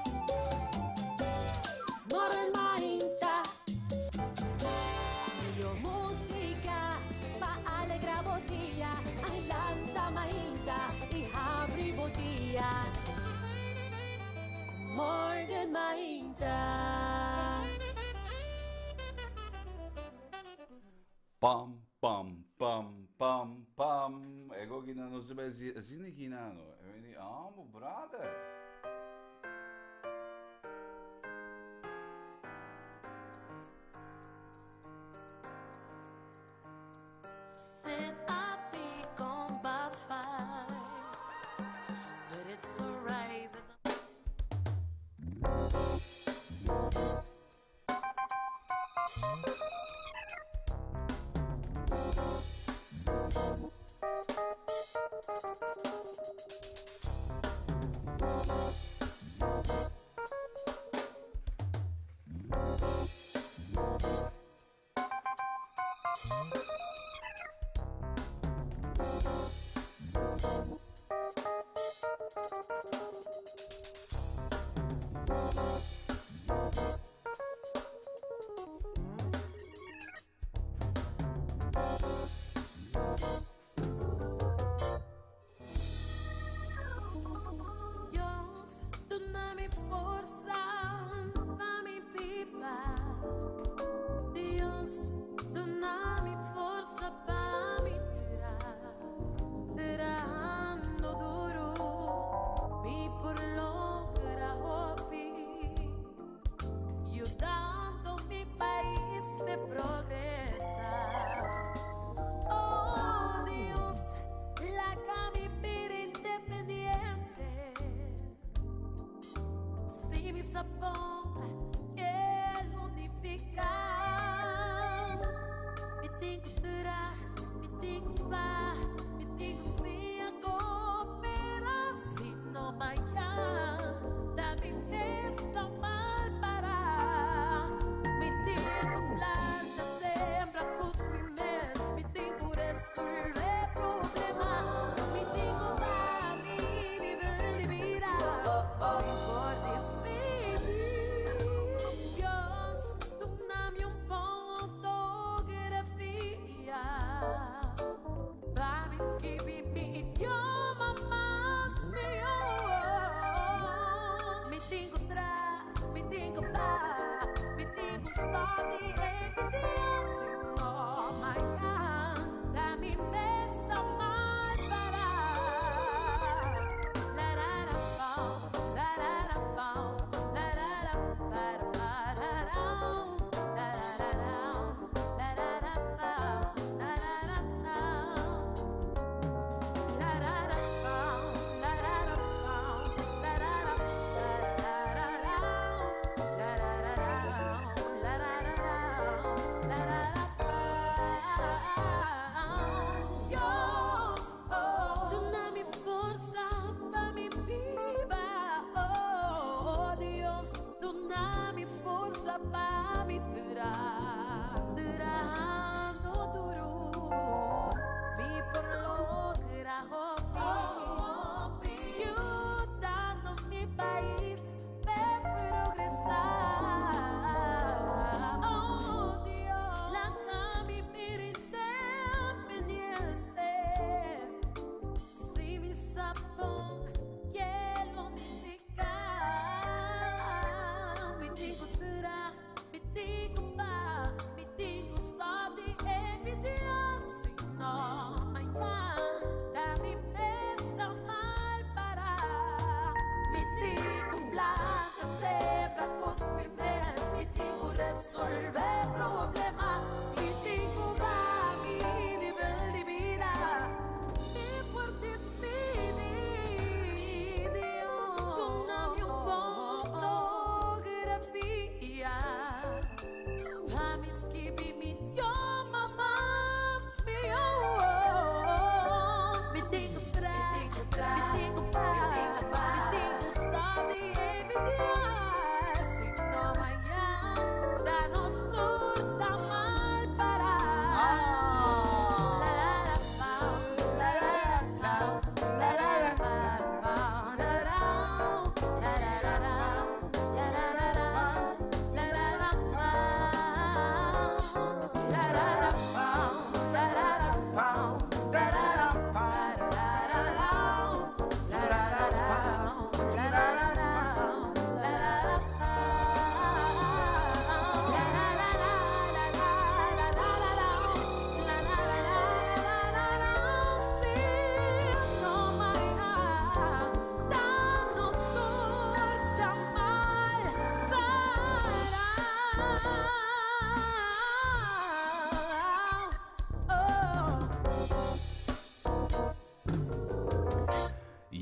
Morgan Mainta. Pam pam pam pam pam. Ego que não se vai assim que não. Meu brother. Said I'd be gone by 5, but it's alright.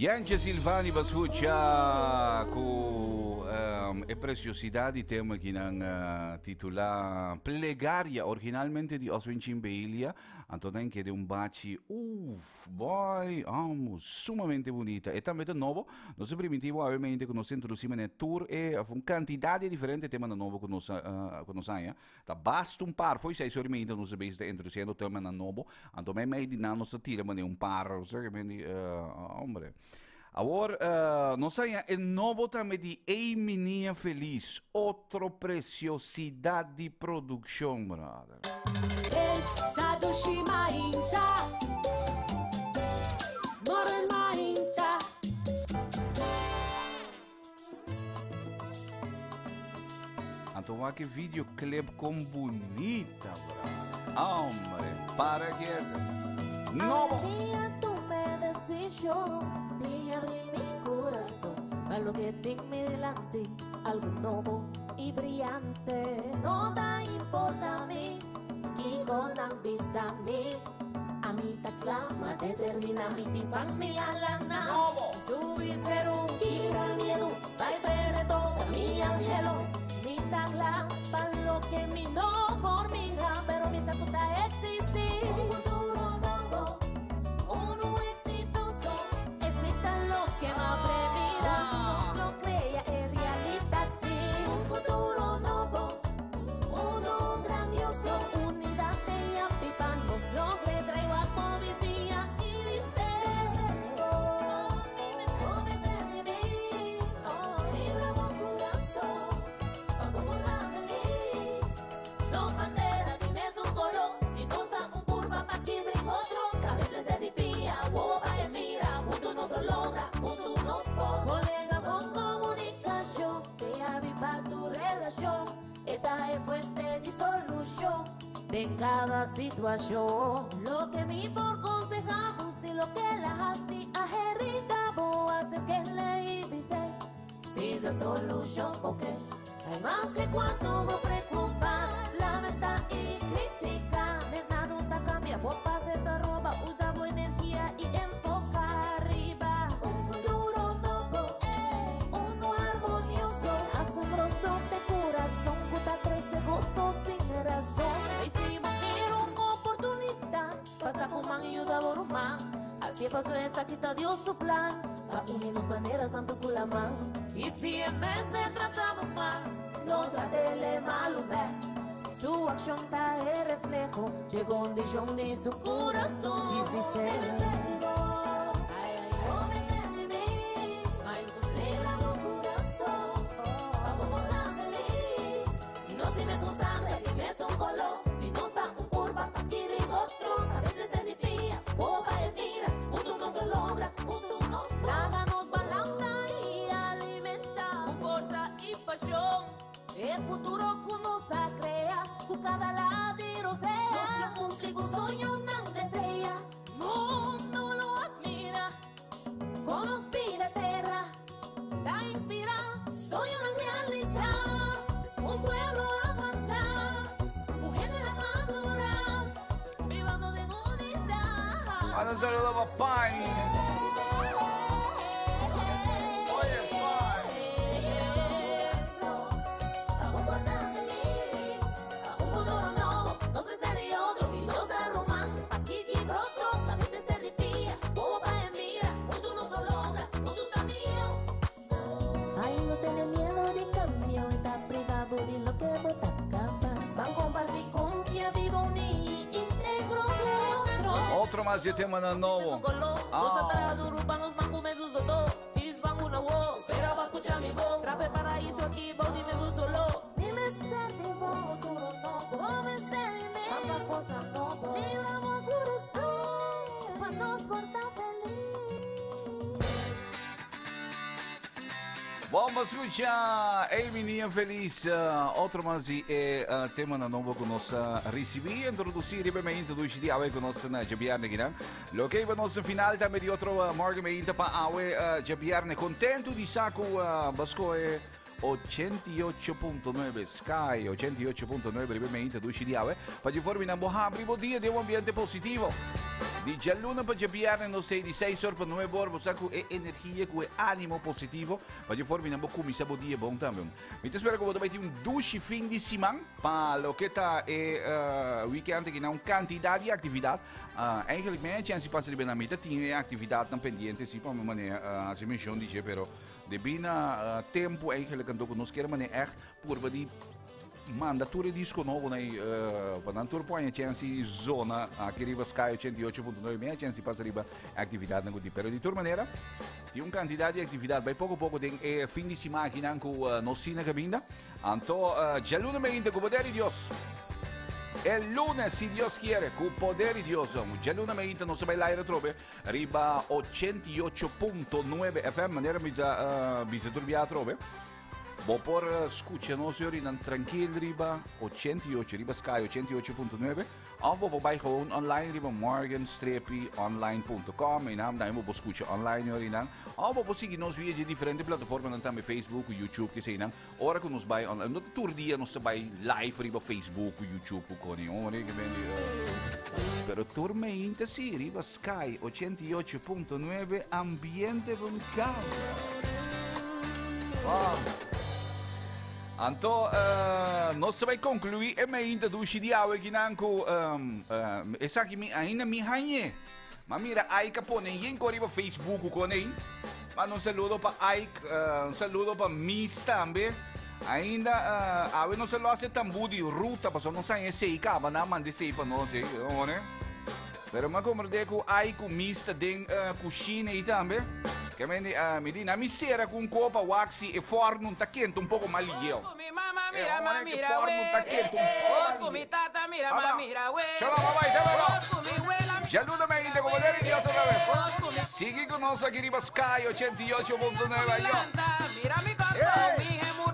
Yance Silvani va escuchar con preciosidad di tema che non titola Plegaria, originalmente di Oswin Cimbeglia, Antonin che è un baci, boy, sumamente bonita. E también de nuovo, nostro primitivo ovviamente con nostro introduzione nel tour e un quantità di differenti temi da nuovo con noi, da basta un par, poi sei solamente nostro base introduziendo tema da nuovo, Antonin mai di nano satire, ma ne un par, quindi, hombre. Agora, não sei, é novo também de Ei Menina Feliz, outra preciosidade de produção, brother. Estado Shimainta, Moren Mainta. Então, que videoclip com bonita, brother. Hombre, para que novo. Tú me decís yo, te abrí mi corazón, a lo que tengo delante, algo nuevo y brillante. No te importa a mí, que con ambisa a mí te clama, determina mi tisán, mi alana. Subir ser un kilo miedo, vai perder todo mi angelo, mi tagla, para lo que mi no por mira, pero mi sacuta existir. Un futuro nuevo, uno exitoso, exista lo que más premira, no lo crea, es realidad. Un futuro nuevo, uno grandioso, unidad de apipanos, lo que traigo a policía y viste. Dos banderas, dime su color, si no está un curva pa' que brinco otro, cabeza se dipía, boba y mira, junto no se logra, junto nos pone. Colega con comunicación, te aviva tu relación, esta es fuente de solución de cada situación. Lo que mi por consejamos y lo que la hace ajerrita, voy a hacer que le ibise, si de solución, porque hay más que cuando me preocupa, la verdad y crítica, de nada te cambia, vos pases esa ropa, usa buena energía y enfoca arriba. Un futuro nuevo, uno armonioso, asombroso de corazón, puta crece gozo sin razón. Y si me quiero una oportunidad, pasa con man y ayuda por un man, así pasó esta quita Dios su plan, a unirnos maneras santo con la mano. Y si en vez de tratar mal, no trátele mal, su acción está el reflejo, llegó un dichón de su corazón. Debe ser vivo, come ser feliz, alegra tu corazón, vamos por la feliz. No si me son sangre, ni me son color, si no está un curva, pa' que digo otro, a veces se despía, boba y mira, junto no se logra, junto nos tráganos balanza y alimenta, con fuerza y pasión. El futuro que uno se crea, con cada ladero sea, no se cumple un sueño, no desea, mundo lo admira, conspira tierra, da inspira, sueño no realizar, un pueblo avanzar, mujer de la madura, privando de unidad. Un saludo a papá. Ay, no tenés miedo de cambio, está privado de lo que vos estás capaz. Van a compartir confía, vivo ni integro de otro. Outro mais de tema na novo. Los atados urbanos van comer sus dos. Dis van una voz, espera va a escuchar mi voz. Trape paraíso aquí, vos dime su solo. Dime este tipo, futuro no. Vos me dime, ambas cosas no. Libra vos corazón, para nos portar feliz. Vamos escuchar Ei Menina Feliz, outro mais de tema na novo que nós recebi, introduzir brevemente do dia com nós na Jabiarne aqui, né? Lo que vai nosso final também de outro morgen meinte para awe Jabiarne contento de saco basco 88.9 Sky 88.9 ripemente tu Chiriawe para formi na boha primo dia de um ambiente positivo di Gialluna per GPR no 6 di 6 sor per 9 borbo sa cu e energia cu e animo positivo para formi na boku mi sabo dia bom também. Mi te spero que você vai ter um duche fim de semana para lo que tá weekend que não quantidade de atividade eigenlijk mijn chance passa de bem meta tinha atividade tão pendente sim para uma maneira assim me chão dizer pero de bina tempo eigenlijk kan ook nos keer maar echt voor die mandature disco novo na para tour põe chance zona aqui riba Sky 88.9 minha chance passa riba atividade na gudi pero de tour maneira tem quantidade de atividade vai pouco tem fim de semana aqui na com nos cine cabinda então Gialluna me inte com poder de Deus. El lunes, si Dios quiere, con poder y Dios, Gialluna me inte non se vai là retrobe, riba 88.9 FM, manera mi se turbia trobe. Bo por scuccia no signori nan tranquil riba 88 riba Sky 88.9 of bo bij gewoon online riba morgan-online.com en naam dan bo scuccia online yori nan of bo sigi nos via differenti piattaforme nan tam Facebook, YouTube che sei nan ora con nos bij online no tour dia nos bij live riba Facebook, YouTube con i ore che bendi pero tour me inte si riba Sky 88.9 ambiente vulcano. Anto, non se vai concluì e me introduci di aue che nanco e sa che ainda mi hanye. Ma mira, Ike pone in corriva Facebook con lei. Ma un saludo per Ike, un saludo per Miss tambe. Ainda ave non se lo hace tambu di ruta, perché non sai se i cava na mandi sei per non sei, non Pero ma come dico Ike Miss den cucina e tambe. Che mi dice, una misera con copa waxi e forno un tacchetto un poco maliglio. Oscumi mamma mira, ma mira, forno un tacchetto un po'. Oscumi tata mira, ma mira, we. Ciao, vai, te Oscumi huela. Gialluna me inte come vedere Dios otra vez. Sigue con nosotros aquí arriba Sky 88.9 yo. Mira mi cosa, mi gemur